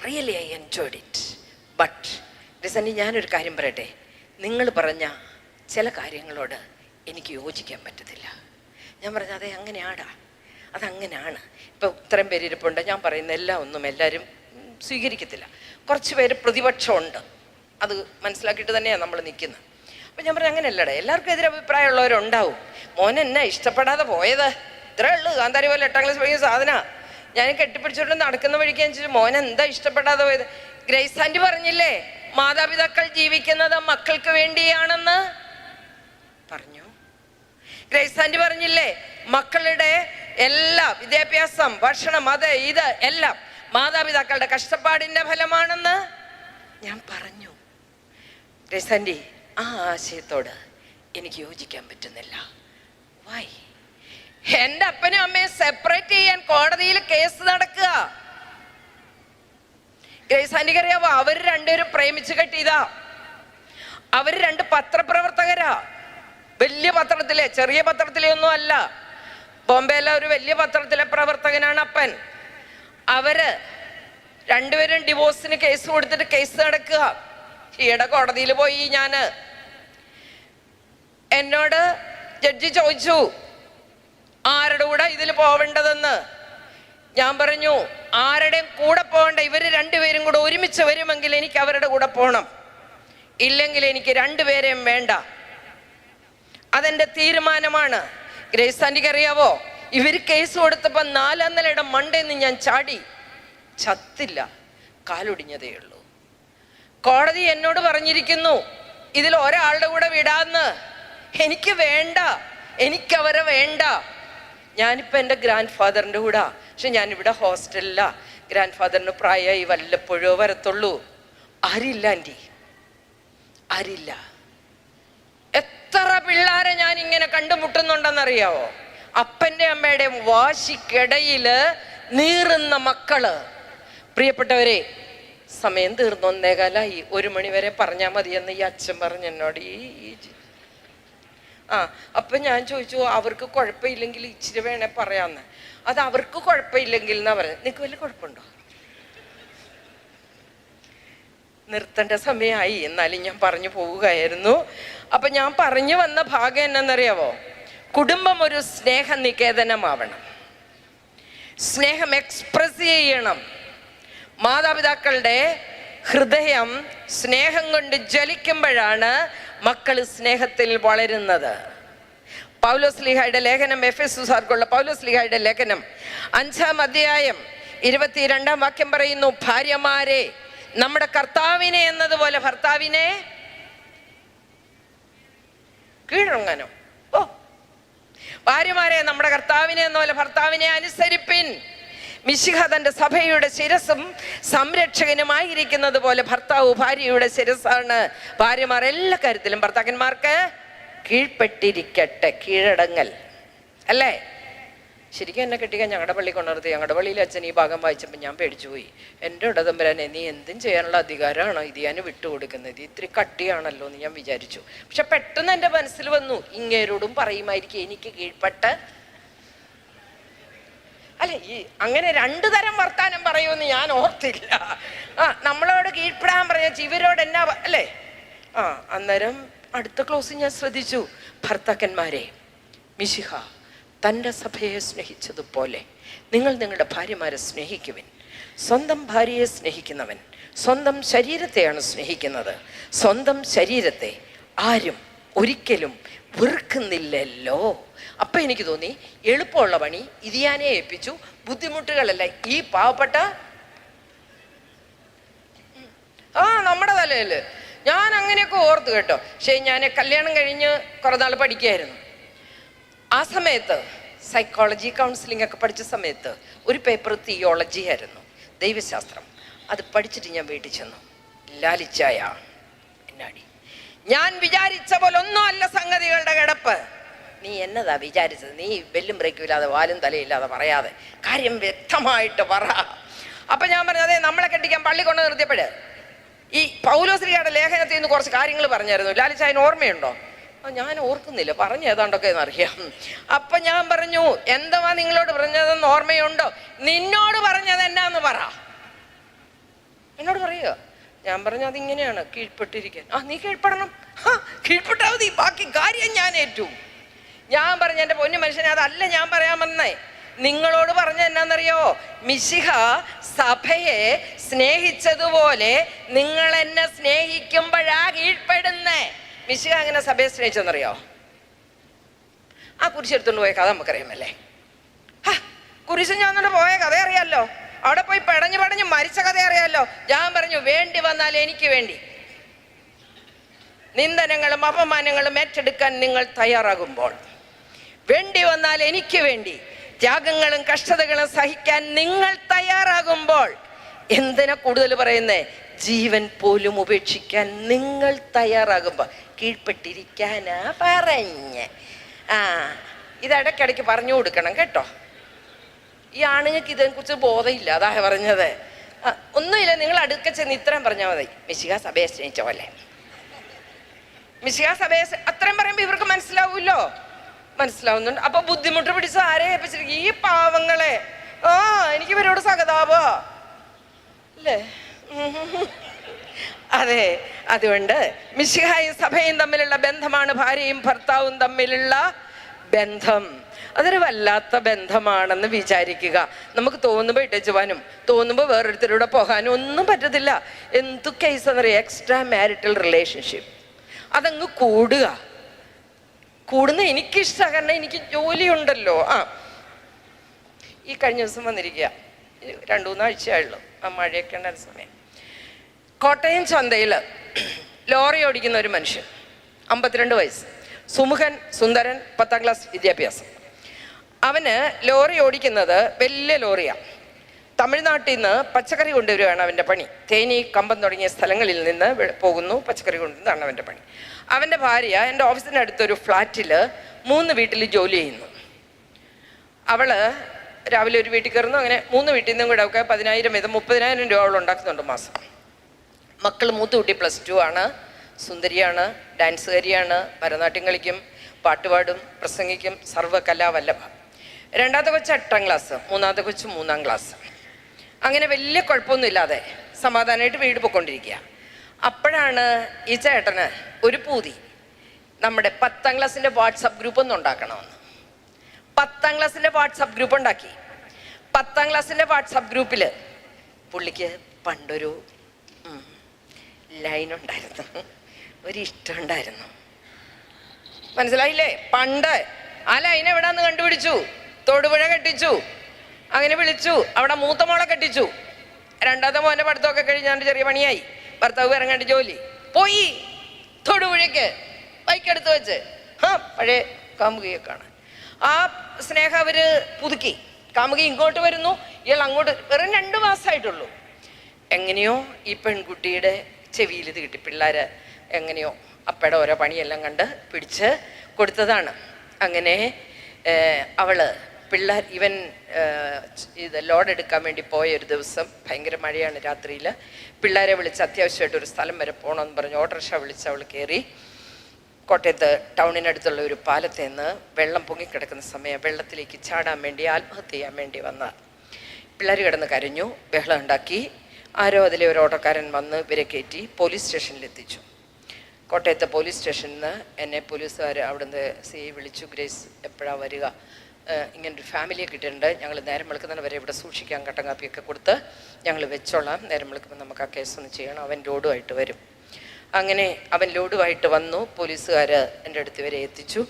really I enjoyed it. But Grace aunty ഞാനൊരു കാര്യം പറയട്ടെ, നിങ്ങൾ പറഞ്ഞ ചില കാര്യങ്ങളോട് എനിക്ക് യോജിക്കാൻ പറ്റത്തില്ല. ഞാൻ പറഞ്ഞു, അതെ അങ്ങനെയാടാ, അതങ്ങനെയാണ്. ഇപ്പം ഇത്രയും പേര് ഇരിപ്പുണ്ട്, ഞാൻ പറയുന്ന എല്ലാം ഒന്നും എല്ലാവരും സ്വീകരിക്കത്തില്ല. കുറച്ച് പേര് പ്രതിപക്ഷമുണ്ട്, അത് മനസ്സിലാക്കിയിട്ട് തന്നെയാണ് നമ്മൾ നിൽക്കുന്നത്. അപ്പം ഞാൻ പറഞ്ഞു, അങ്ങനെയല്ലടേ, എല്ലാവർക്കും എതിരഭിപ്രായമുള്ളവരുണ്ടാവും. മോൻ എന്നാ ഇഷ്ടപ്പെടാതെ പോയത്? ഇത്രേ ഉള്ളൂ, കാന്താരി പോലെ 8ാം ക്ലാസ് പഠിക്കുന്ന സാധന. ഞാൻ കെട്ടിപ്പിടിച്ചോണ്ട് നടക്കുന്ന വഴിക്കാൻ ചോദിച്ചു, മോൻ എന്താ ഇഷ്ടപ്പെടാതെ പോയത്? ഗ്രേസ് ആൻറ്റി പറഞ്ഞില്ലേ മാതാപിതാക്കൾ ജീവിക്കുന്നത് മക്കൾക്ക് വേണ്ടിയാണെന്ന് പറഞ്ഞു. ഗ്രേസ് ആൻറ്റി പറഞ്ഞില്ലേ മക്കളുടെ എല്ലാ വിദ്യാഭ്യാസം, ഭക്ഷണം, അത് ഇത് എല്ലാം മാതാപിതാക്കളുടെ കഷ്ടപ്പാടിന്റെ ഫലമാണെന്ന് ഞാൻ പറഞ്ഞു. ഗ്രേസ് ആൻറ്റി, ആ ആശയത്തോട് എനിക്ക് യോജിക്കാൻ പറ്റുന്നില്ല. വൈ? എൻ്റെ അപ്പനും അമ്മയെ സെപ്പറേറ്റ് ചെയ്യാൻ കോടതിയിൽ കേസ് നടക്കുക. ഗ്രേസ് ആൻറ്റിക്ക് അറിയാവോ, അവർ 2 പേരും പ്രേമിച്ച് കെട്ടിയതാ. അവർ 2 പത്രപ്രവർത്തകരാ. വലിയ പത്രത്തിലെ, ചെറിയ പത്രത്തിലെ ഒന്നും അല്ല, ബോംബെയിലെ ഒരു വലിയ പത്രത്തിലെ പ്രവർത്തകനാണ് അപ്പൻ. അവര് 2 പേരും ഡിവോഴ്സിന് കേസ് കൊടുത്തിട്ട് കേസ് നടക്കുക. ഈയിടെ കോടതിയിൽ പോയി. എന്നോട് ജഡ്ജി ചോദിച്ചു ആരുടെ കൂടെ ഇതിൽ പോവേണ്ടതെന്ന്. ഞാൻ പറഞ്ഞു, ആരുടെയും കൂടെ പോകണ്ട, ഇവര് 2 പേരും കൂടെ ഒരുമിച്ച് വരുമെങ്കിൽ എനിക്ക് അവരുടെ കൂടെ പോകണം, ഇല്ലെങ്കിൽ എനിക്ക് 2 പേരെയും വേണ്ട. അതെന്റെ തീരുമാനമാണ്. ഗ്രേസ് ആൻറ്റിക്ക് അറിയാവോ, ഇവര് കേസ് കൊടുത്തപ്പോ 4 നിലയുടെ മണ്ടേന്ന് ഞാൻ ചാടി, ചത്തില്ല, കാലൊടിഞ്ഞതേ ഉള്ളൂ. കോടതി എന്നോട് പറഞ്ഞിരിക്കുന്നു ഇതിൽ ഒരാളുടെ കൂടെ വിടാന്ന്. എനിക്ക് വേണ്ട, എനിക്കവരെ വേണ്ട. ഞാനിപ്പോൾ എൻ്റെ ഗ്രാൻഡ് ഫാദറിൻ്റെ കൂടെ, പക്ഷെ ഞാനിവിടെ ഹോസ്റ്റലിലാ. ഗ്രാൻഡ് ഫാദറിന് പ്രായമായി, വല്ലപ്പോഴോ വരത്തുള്ളൂ. ആരില്ല ആൻറ്റി, ആരില്ല. എത്ര പിള്ളേരെ ഞാൻ ഇങ്ങനെ കണ്ടുമുട്ടുന്നുണ്ടെന്നറിയാവോ? അപ്പൻ്റെ അമ്മയുടെയും വാശിക്കിടയില് നീറുന്ന മക്കള്. പ്രിയപ്പെട്ടവരെ, സമയം തീർന്നു, 1:15, 1 മണി വരെ പറഞ്ഞാൽ മതിയെന്ന് ഈ അച്ഛൻ പറഞ്ഞു എന്നോട്. അപ്പം ഞാൻ ചോദിച്ചു, അവർക്ക് കുഴപ്പമില്ലെങ്കിൽ ഇച്ചിരി വേണേ പറയാമെന്ന്. അത് അവർക്ക് കുഴപ്പമില്ലെങ്കിൽ എന്നാ പറഞ്ഞത്. നിനക്ക് വല്ല കുഴപ്പമുണ്ടോ? നിർത്തേണ്ട സമയമായി, എന്നാലും ഞാൻ പറഞ്ഞു പോവുകയായിരുന്നു. അപ്പം ഞാൻ പറഞ്ഞു വന്ന ഭാഗം എന്നറിയാവോ? കുടുംബം ഒരു സ്നേഹനികേതനമാവണം, സ്നേഹം എക്സ്പ്രസ് ചെയ്യണം. മാതാപിതാക്കളുടെ ഹൃദയം സ്നേഹം കൊണ്ട് ജ്വലിക്കുമ്പോഴാണ് മക്കൾ സ്നേഹത്തിൽ വളരുന്നത്. പൗലോസ്ലീഹയുടെ ലേഖനം, എഫെസുകാർക്കുള്ള പൗലോസ്ലീഹയുടെ ലേഖനം 5-ാം അധ്യായം 22-ാം വാക്യം പറയുന്നു, ഭാര്യമാരെ നമ്മുടെ കർത്താവിനെ എന്നതുപോലെ ഭർത്താവിനെ കീഴടങ്ങാനോ. ഭാര്യമാരെ നമ്മുടെ കർത്താവിനെ എന്നപോലെ ഭർത്താവിനെ അനുസരിപ്പിൻ. മിശിഹ തന്റെ സഭയുടെ ശിരസും സംരക്ഷകനുമായിരിക്കുന്നത് പോലെ ഭർത്താവ് ഭാര്യയുടെ ശിരസാണ്. ഭാര്യമാർ എല്ലാ കാര്യത്തിലും ഭർത്താക്കന്മാർക്ക് കീഴ്പ്പെട്ടിരിക്കട്ടെ. കീഴടങ്ങൽ അല്ലേ? ശരിക്കും എന്നെ കെട്ടിക്കാൻ ഞങ്ങളുടെ പള്ളി കൊണ്ടുവരുത്തി. ഞങ്ങളുടെ പള്ളിയിൽ അച്ഛൻ ഈ ഭാഗം വായിച്ചപ്പോൾ ഞാൻ പേടിച്ചു പോയി. എൻ്റെ ഇടതമ്പരാനെ, നീ എന്തും ചെയ്യാനുള്ള അധികാരമാണോ ഇത് ഞാൻ വിട്ടുകൊടുക്കുന്നത്? ഇത്തിരി കട്ടിയാണല്ലോ എന്ന് ഞാൻ വിചാരിച്ചു. പക്ഷെ പെട്ടെന്ന് എൻ്റെ മനസ്സിൽ വന്നു, ഇങ്ങേരോടും പറയുമായിരിക്കും എനിക്ക് കീഴ്പ്പെട്ട്. അല്ലെ, ഈ അങ്ങനെ 2 തരം വർത്താനം പറയുമെന്ന് ഞാൻ ഓർത്തില്ല. നമ്മളോട് കീഴ്പ്പെടാൻ പറഞ്ഞ ഇവരോട് എന്നാ അല്ലേ? അന്നേരം അടുത്ത ക്ലോസ് ഞാൻ ശ്രദ്ധിച്ചു, ഭർത്താക്കന്മാരെ മിശിഹ തൻ്റെ സഭയെ സ്നേഹിച്ചതുപോലെ നിങ്ങൾ നിങ്ങളുടെ ഭാര്യമാരെ സ്നേഹിക്കുവിൻ. സ്വന്തം ഭാര്യയെ സ്നേഹിക്കുന്നവൻ സ്വന്തം ശരീരത്തെയാണ് സ്നേഹിക്കുന്നത്. സ്വന്തം ശരീരത്തെ ആരും ഒരിക്കലും വെറുക്കുന്നില്ലല്ലോ. അപ്പം എനിക്ക് തോന്നി, എളുപ്പമുള്ള പണി ഇതിയാനെ ഏൽപ്പിച്ചു, ബുദ്ധിമുട്ടുകളല്ല ഈ പാവപ്പെട്ട നമ്മുടെ തലയിൽ. ഞാൻ അങ്ങനെയൊക്കെ ഓർത്തു കേട്ടോ. പക്ഷേ ഞാൻ കല്യാണം കഴിഞ്ഞ് കുറേ നാൾ പഠിക്കുകയായിരുന്നു. ആ സമയത്ത് സൈക്കോളജി കൗൺസിലിംഗ് ഒക്കെ പഠിച്ച സമയത്ത് ഒരു പേപ്പർ തിയോളജി ആയിരുന്നു, ദൈവശാസ്ത്രം. അത് പഠിച്ചിട്ട് ഞാൻ വീട്ടിൽ ചെന്നു. ലാലിച്ചായ എന്നാടി, ഞാൻ വിചാരിച്ച പോലെ ഒന്നും അല്ല സംഗതികളുടെ കിടപ്പ്. നീ എന്നതാ വിചാരിച്ചത്? നീ ബെല്ലും ബ്രേക്കും ഇല്ലാതെ വാലും തലയില്ലാതെ പറയാതെ കാര്യം വ്യക്തമായിട്ട് പറ. അപ്പം ഞാൻ പറഞ്ഞു, അതെ നമ്മളെ കെട്ടിക്കാൻ പള്ളി കൊണ്ട് നിർത്തിയപ്പോഴ് ഈ പൗലോസ്ലീഹയുടെ ലേഖനത്തിൽ നിന്ന് കുറച്ച് കാര്യങ്ങൾ പറഞ്ഞായിരുന്നു. ലാലിച്ചായന് ഓർമ്മയുണ്ടോ? ഞാൻ ഓർക്കുന്നില്ല, പറഞ്ഞു ഏതാണ്ടൊക്കെ എന്നറിയാം. അപ്പം ഞാൻ പറഞ്ഞു, എന്തുവാ നിങ്ങളോട് പറഞ്ഞതെന്ന് ഓർമ്മയുണ്ടോ? നിന്നോട് പറഞ്ഞത് എന്നാന്ന് പറ, എന്നോട് പറയുക. ഞാൻ പറഞ്ഞു, അതിങ്ങനെയാണ്, കീഴ്പ്പെട്ടിരിക്കാൻ. നീ കീഴ്പ്പെടണം. കീഴ്പ്പെട്ടാൽ മതി, ബാക്കി കാര്യം ഞാൻ ഏറ്റു. ഞാൻ പറഞ്ഞു, എൻ്റെ പൊന്നു മനുഷ്യനെ, അതല്ല ഞാൻ പറയാമെന്നേ. നിങ്ങളോട് പറഞ്ഞ എന്നാന്നറിയോ? മിശിഹ സഭയെ സ്നേഹിച്ചതുപോലെ നിങ്ങൾ എന്നെ സ്നേഹിക്കുമ്പോഴാ കീഴ്പ്പെടുന്നേ. മിശിഹ അങ്ങനെ സഭയെ സ്നേഹിച്ചെന്നറിയോ? കുരിശെടുത്തോണ്ട് പോയ കഥ നമുക്കറിയാമല്ലേ? കുരിശ് ഞാൻ പോയ കഥ അറിയാമല്ലോ. അവിടെ പോയി പടഞ്ഞു മരിച്ച കഥ അറിയാമല്ലോ. ഞാൻ പറഞ്ഞു, വേണ്ടി വന്നാൽ എനിക്ക് വേണ്ടി നിന്ദനങ്ങളും അപമാനങ്ങളും ഏറ്റെടുക്കാൻ നിങ്ങൾ തയ്യാറാകുമ്പോൾ, വേണ്ടി വന്നാൽ എനിക്ക് വേണ്ടി ത്യാഗങ്ങളും കഷ്ടതകളും സഹിക്കാൻ നിങ്ങൾ തയ്യാറാകുമ്പോൾ, എന്തിനാ കൂടുതൽ പറയുന്നേ? ജീവൻ പോലും ഉപേക്ഷിക്കാൻ നിങ്ങൾ തയ്യാറാകുമ്പോൾ കീഴ്പ്പെട്ടിരിക്കാനാ പറഞ്ഞ്. ഇതിടയ്ക്കിടയ്ക്ക് പറഞ്ഞു കൊടുക്കണം കേട്ടോ. ഈ ആണുങ്ങൾക്ക് ഇതിനെക്കുറിച്ച് ബോധമില്ല, അതാ പറഞ്ഞത്. ഒന്നുമില്ല, നിങ്ങൾ അടുക്ക ചെന്ന് ഇത്രയും പറഞ്ഞാൽ മതി, മിശിഹ സഭയെ സ്നേഹിച്ച പോലെ. മിശിഹ സഭയെ അത്രയും പറയുമ്പോൾ ഇവർക്ക് മനസ്സിലാവൂല്ലോ. മനസ്സിലാവുന്നുണ്ട്. അപ്പൊ ബുദ്ധിമുട്ട് പിടിച്ച് ആരെ ഏൽപ്പിച്ചിരിക്കും? ഈ പാവങ്ങളെ. എനിക്ക് ഇവരോട് സഹതാപോ അല്ലേ? അതെ, അതുകൊണ്ട് മിശിഹായും സഭയും തമ്മിലുള്ള ബന്ധമാണ് ഭാര്യയും ഭർത്താവും തമ്മിലുള്ള ബന്ധം. അതൊരു വല്ലാത്ത ബന്ധമാണെന്ന് വിചാരിക്കുക. നമുക്ക് തോന്നുമ്പോൾ ഇട്ടച്ചുവാനും തോന്നുമ്പോൾ വേറൊരുത്തരൂടെ പോകാനും ഒന്നും പറ്റത്തില്ല. എന്തു കേസ് എന്നറിയാം? എക്സ്ട്രാ മാരിറ്റൽ റിലേഷൻഷിപ്പ് അതങ്ങ് കൂടുക. കൂടുന്ന എനിക്കിഷ്ടമാണ്, കാരണം എനിക്ക് ജോലിയുണ്ടല്ലോ. ഈ കഴിഞ്ഞ ദിവസം വന്നിരിക്കുക, 2-3 ആഴ്ചയായുള്ളൂ. മഴയൊക്കെ ഉണ്ടായ സമയം കോട്ടയം ചന്തയിൽ ലോറി ഓടിക്കുന്ന ഒരു മനുഷ്യൻ, 52 വയസ്സ്, സുമുഖൻ, സുന്ദരൻ, 10ാം ക്ലാസ് വിദ്യാഭ്യാസം. അവന് ലോറി ഓടിക്കുന്നത് വലിയ ലോറിയാണ്. തമിഴ്നാട്ടിൽ നിന്ന് പച്ചക്കറി കൊണ്ടുവരികയാണ് അവൻ്റെ പണി. തേനി, കമ്പം തുടങ്ങിയ സ്ഥലങ്ങളിൽ നിന്ന് പോകുന്നു, പച്ചക്കറി കൊണ്ടുവരുന്നതാണ് അവൻ്റെ പണി. അവൻ്റെ ഭാര്യ എൻ്റെ ഓഫീസിൻ്റെ അടുത്തൊരു ഫ്ലാറ്റിൽ 3 വീട്ടിൽ ജോലി ചെയ്യുന്നു. അവള് രാവിലെ ഒരു വീട്ടിൽ കയറുന്നു. അങ്ങനെ 3 വീട്ടിൽ നിന്നും കൂടെ ഒക്കെ 10,000 വീതം 30,000 രൂപ അവൾ ഉണ്ടാക്കുന്നുണ്ട് മാസം. മക്കൾ മൂത്ത കുട്ടി +2 ആണ്, സുന്ദരിയാണ്, ഡാൻസുകാരിയാണ്, ഭരതനാട്യം കളിക്കും, പാട്ടുപാടും, പ്രസംഗിക്കും, സർവ്വകലാവല്ലഭ. രണ്ടാമത്തെ കൊച്ച് 8ാം ക്ലാസ്, മൂന്നാമത്തെ കൊച്ച് 3ാം ക്ലാസ്. അങ്ങനെ വലിയ കുഴപ്പമൊന്നുമില്ലാതെ സമാധാനമായിട്ട് വീട് പോയിക്കൊണ്ടിരിക്കുക. അപ്പോഴാണ് ഈ ചേട്ടന് ഒരു പൂതി, നമ്മുടെ 10ാം ക്ലാസ്സിൻ്റെ വാട്സപ്പ് ഗ്രൂപ്പ് ഒന്ന് ഉണ്ടാക്കണമെന്ന്. 10ാം ക്ലാസ്സിൻ്റെ വാട്സപ്പ് ഗ്രൂപ്പ് ഉണ്ടാക്കി. 10ാം ക്ലാസ്സിൻ്റെ വാട്സപ്പ് ഗ്രൂപ്പിൽ പുള്ളിക്ക് പണ്ടൊരു ലൈൻ ഉണ്ടായിരുന്നു, ഒരു ഇഷ്ടം ഉണ്ടായിരുന്നു. മനസ്സിലായില്ലേ? പണ്ട് ആ ലൈൻ എവിടാന്ന് കണ്ടുപിടിച്ചു, തൊടുപുഴ കെട്ടിച്ചു, അങ്ങനെ വിളിച്ചു. അവിടെ മൂത്ത മോളെ കെട്ടിച്ചു. രണ്ടാമത്തെ മോൻ്റെ പഠിത്തമൊക്കെ കഴിഞ്ഞാണ്ട് ചെറിയ പണിയായി, ഭർത്താവ് ഇറങ്ങേണ്ട ജോലി പോയി തൊടുപുഴയ്ക്ക് ബൈക്കെടുത്ത് വെച്ച് പഴയ കാമുകിയെ കാണാൻ. ആ സ്നേഹം അവര് പുതുക്കി. കാമുകി ഇങ്ങോട്ട് വരുന്നു, ഇയാൾ അങ്ങോട്ട്. വെറും 2 മാസമായിട്ടുള്ളൂ. എങ്ങനെയോ ഈ പെൺകുട്ടിയുടെ ചെവിയിൽ ഇത് കിട്ടി. പിള്ളേര് എങ്ങനെയോ അപ്പയുടെ ഓരോ പണിയെല്ലാം കണ്ട് പിടിച്ച് കൊടുത്തതാണ്. അങ്ങനെ അവള് ഇവൻ ഇത് ലോഡ് എടുക്കാൻ വേണ്ടി പോയ ഒരു ദിവസം, ഭയങ്കര മഴയാണ് രാത്രിയിൽ, പിള്ളേരെ വിളിച്ച് അത്യാവശ്യമായിട്ട് ഒരു സ്ഥലം വരെ പോകണമെന്ന് പറഞ്ഞ് ഓട്ടോറിക്ഷ വിളിച്ച് അവൾ കയറി. കോട്ടയത്ത് ടൗണിനടുത്തുള്ള ഒരു പാലത്തിൽ നിന്ന് വെള്ളം പൊങ്ങിക്കിടക്കുന്ന സമയം വെള്ളത്തിലേക്ക് ചാടാൻ വേണ്ടി, ആത്മഹത്യ ചെയ്യാൻ വേണ്ടി വന്ന പിള്ളേർ കിടന്ന് കരഞ്ഞു, ബഹളം ഉണ്ടാക്കി. ആരോ അതിലെ ഒരു ഓട്ടോക്കാരൻ വന്ന് ഇവരെ കയറ്റി പോലീസ് സ്റ്റേഷനിൽ എത്തിച്ചു. കോട്ടയത്തെ പോലീസ് സ്റ്റേഷനിൽ നിന്ന് എന്നെ പോലീസുകാർ അവിടുന്ന് വിളിച്ചു, ഗ്രേസ് എപ്പോഴാണ് വരിക, ഇങ്ങനൊരു ഫാമിലിയെ കിട്ടിയിട്ടുണ്ട്, ഞങ്ങൾ നേരം വെളുക്കുന്നതിന് വരെ ഇവിടെ സൂക്ഷിക്കാൻ കട്ടൻ കാപ്പിയൊക്കെ കൊടുത്ത് ഞങ്ങൾ വെച്ചോളാം, നേരം വെളുക്കുമ്പോൾ നമുക്ക് ആ കേസൊന്ന് ചെയ്യണം, അവൻ ലോഡുമായിട്ട് വരും. അങ്ങനെ അവൻ ലോഡുമായിട്ട് വന്നു. പോലീസുകാർ എൻ്റെ അടുത്ത് വരെ എത്തിച്ചു.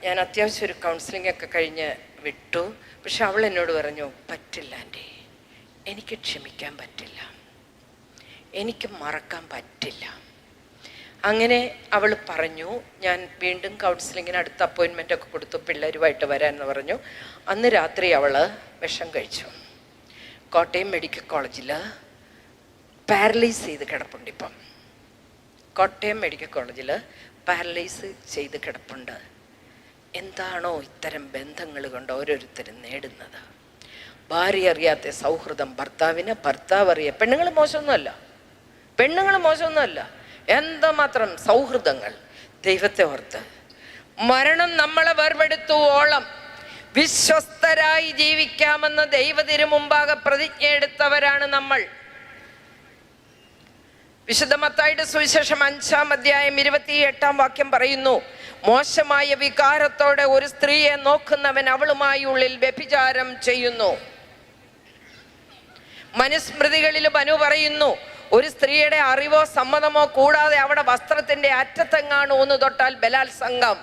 ഞാൻ അത്യാവശ്യം ഒരു കൗൺസിലിംഗ് ഒക്കെ കഴിഞ്ഞ് വിട്ടു. പക്ഷെ അവൾ എന്നോട് പറഞ്ഞു, പറ്റില്ല ആൻറ്റി, എനിക്ക് ക്ഷമിക്കാൻ പറ്റില്ല, എനിക്ക് മറക്കാൻ പറ്റില്ല. അങ്ങനെ അവൾ പറഞ്ഞു, ഞാൻ വീണ്ടും കൗൺസിലിങ്ങിന് അടുത്ത അപ്പോയിൻമെൻ്റ് ഒക്കെ കൊടുത്തു, പിള്ളേരുമായിട്ട് വരാമെന്ന് പറഞ്ഞു. അന്ന് രാത്രി അവൾ വിഷം കഴിച്ചു. കോട്ടയം മെഡിക്കൽ കോളേജിൽ പാരലൈസ് ചെയ്ത് കിടപ്പുണ്ട്. ഇപ്പം കോട്ടയം മെഡിക്കൽ കോളേജിൽ പാരലൈസ് ചെയ്ത് കിടപ്പുണ്ട്. എന്താണോ ഇത്തരം ബന്ധങ്ങൾ കൊണ്ട് ഓരോരുത്തരും നേടുന്നത്. ഭാര്യ അറിയാത്ത സൗഹൃദം ഭർത്താവിന്, ഭർത്താവ് അറിയാം. പെണ്ണുങ്ങൾ മോശമൊന്നുമല്ല, പെണ്ണുങ്ങൾ മോശമൊന്നുമല്ല. എന്തുമാത്രം സൗഹൃദങ്ങൾ. ദൈവത്തെ ഓർത്ത് മരണം നമ്മളെ വേർപെടുത്തുവോളം വിശ്വസ്തരായി ജീവിക്കാമെന്ന് ദൈവത്തിനു മുമ്പാകെ പ്രതിജ്ഞ എടുത്തവരാണ് നമ്മൾ. വിശുദ്ധ മത്തായിയുടെ സുവിശേഷം 5-ാം അധ്യായം 28-ാം വാക്യം പറയുന്നു, മോശമായ വികാരത്തോടെ ഒരു സ്ത്രീയെ നോക്കുന്നവൻ അവളുമായി ഉള്ളിൽ വ്യഭിചാരം ചെയ്യുന്നു. മനുസ്മൃതികളിൽ മനു പറയുന്നു, ഒരു സ്ത്രീയുടെ അറിവോ സമ്മതമോ കൂടാതെ അവിടെ വസ്ത്രത്തിന്റെ അറ്റത്തെങ്ങാണ് ഒന്ന് തൊട്ടാൽ ബലാത്സംഗം.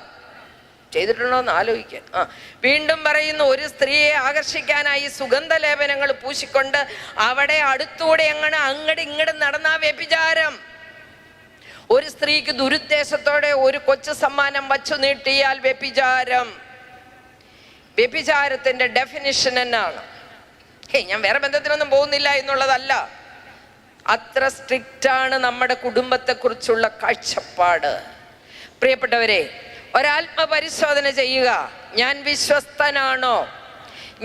ചെയ്തിട്ടുണ്ടോ എന്ന് ആലോചിക്കുക. വീണ്ടും പറയുന്നു, ഒരു സ്ത്രീയെ ആകർഷിക്കാനായി സുഗന്ധലേപനങ്ങൾ പൂശിക്കൊണ്ട് അവിടെ അടുത്തൂടെ അങ്ങട് ഇങ്ങട് നടന്നാ വ്യഭിചാരം. ഒരു സ്ത്രീക്ക് ദുരുദ്ദേശത്തോടെ ഒരു കൊച്ചു സമ്മാനം വച്ചു നീട്ടിയാൽ വ്യഭിചാരം. വ്യഭിചാരത്തിന്റെ ഡെഫിനിഷൻ എന്നാണ്? ഞാൻ വേറെ ബന്ധത്തിനൊന്നും പോകുന്നില്ല എന്നുള്ളതല്ല, അത്ര സ്ട്രിക്റ്റാണ് നമ്മുടെ കുടുംബത്തെക്കുറിച്ചുള്ള കാഴ്ചപ്പാട്. പ്രിയപ്പെട്ടവരെ, ഒരാത്മപരിശോധന ചെയ്യുക. ഞാൻ വിശ്വസ്തനാണോ?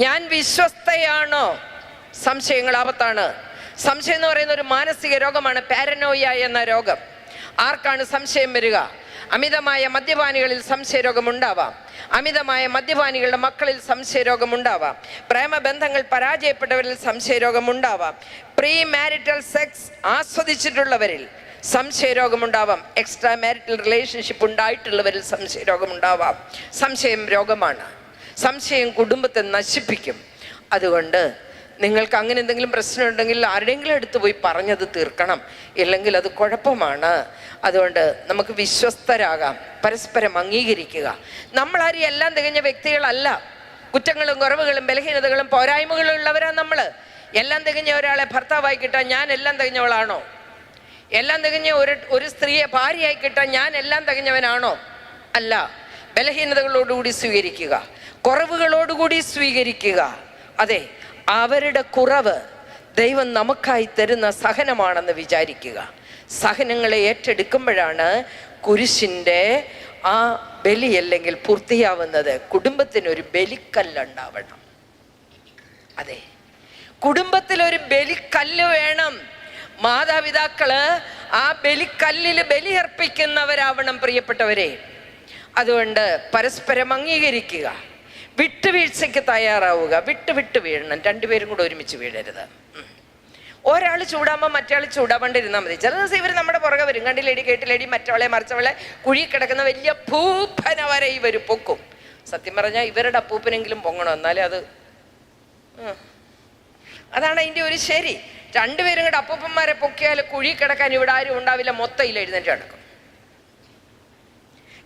ഞാൻ വിശ്വസ്തയാണോ? സംശയങ്ങൾ ആപത്താണ്. സംശയം എന്ന് പറയുന്ന ഒരു മാനസിക രോഗമാണ്, പാരനോയ എന്ന രോഗം. ആർക്കാണ് സംശയം വരിക? അമിതമായ മദ്യപാനികളിൽ സംശയരോഗം ഉണ്ടാവാം, അമിതമായ മദ്യപാനികളുടെ മക്കളിൽ സംശയരോഗം ഉണ്ടാവാം, പ്രേമബന്ധങ്ങൾ പരാജയപ്പെട്ടവരിൽ സംശയരോഗം ഉണ്ടാവാം, പ്രീ മാരിറ്റൽ സെക്സ് ആസ്വദിച്ചിട്ടുള്ളവരിൽ സംശയരോഗമുണ്ടാവാം, എക്സ്ട്രാ മാരിറ്റൽ റിലേഷൻഷിപ്പ് ഉണ്ടായിട്ടുള്ളവരിൽ സംശയരോഗമുണ്ടാവാം. സംശയം രോഗമാണ്. സംശയം കുടുംബത്തെ നശിപ്പിക്കും. അതുകൊണ്ട് നിങ്ങൾക്ക് അങ്ങനെ എന്തെങ്കിലും പ്രശ്നമുണ്ടെങ്കിൽ ആരുടെയെങ്കിലും അടുത്ത് പോയി പറഞ്ഞത് തീർക്കണം, ഇല്ലെങ്കിൽ അത് കുഴപ്പമാണ്. അതുകൊണ്ട് നമുക്ക് വിശ്വസ്തരാകാം, പരസ്പരം അംഗീകരിക്കുക. നമ്മളാരും എല്ലാം തികഞ്ഞ വ്യക്തികളല്ല. കുറ്റങ്ങളും കുറവുകളും ബലഹീനതകളും പോരായ്മകളും ഉള്ളവരാണ് നമ്മൾ. എല്ലാം തികഞ്ഞ ഒരാളെ ഭർത്താവായി കിട്ടാൻ ഞാൻ എല്ലാം തികഞ്ഞവളാണോ? എല്ലാം തികഞ്ഞ ഒരു സ്ത്രീയെ ഭാര്യയായി കിട്ടാൻ ഞാൻ എല്ലാം തികഞ്ഞവനാണോ? അല്ല. ബലഹീനതകളോടുകൂടി സ്വീകരിക്കുക, കുറവുകളോടുകൂടി സ്വീകരിക്കുക. അതെ, അവരുടെ കുറവ് ദൈവം നമുക്കായി തരുന്ന സഹനമാണെന്ന് വിചാരിക്കുക. സഹനങ്ങളെ ഏറ്റെടുക്കുമ്പോഴാണ് കുരിശിൻ്റെ ആ ബലി അല്ലെങ്കിൽ പൂർത്തിയാവുന്നത്. കുടുംബത്തിനൊരു ബലിക്കല്ലുണ്ടാവണം. അതെ, കുടുംബത്തിലൊരു ബലിക്കല്ല് വേണം. മാതാപിതാക്കള് ആ ബലിക്കല്ലില് ബലിയർപ്പിക്കുന്നവരാവണം പ്രിയപ്പെട്ടവരെ. അതുകൊണ്ട് പരസ്പരം അംഗീകരിക്കുക, വിട്ടുവീഴ്ചയ്ക്ക് തയ്യാറാവുക. വിട്ട് വീഴണം, രണ്ടുപേരും കൂടെ ഒരുമിച്ച് വീഴരുത്. ഒരാൾ ചൂടാകുമ്പോൾ മറ്റയാൾ ചൂടാവാണ്ടിരുന്നാൽ മതി. ചില ദിവസം ഇവർ നമ്മുടെ പുറകെ വരും, കണ്ടില്ലേടി കേട്ടില്ലേടി, മറ്റവളെ മറിച്ചവളെ, കുഴി കിടക്കുന്ന വലിയ ഭൂപ്പന വരെ ഇവർ പൊക്കും. സത്യം പറഞ്ഞാൽ ഇവരുടെ അപ്പൂപ്പനെങ്കിലും പൊങ്ങണം, എന്നാലേ അതാണ് അതിൻ്റെ ഒരു ശരി. രണ്ടുപേരും കൂടെ അപ്പൂപ്പന്മാരെ പൊക്കിയാൽ കുഴി കിടക്കാൻ ഇവിടെ ആരും ഉണ്ടാവില്ല, മൊത്തം ഇല്ല എഴുന്നേറ്റ് കിടക്കും.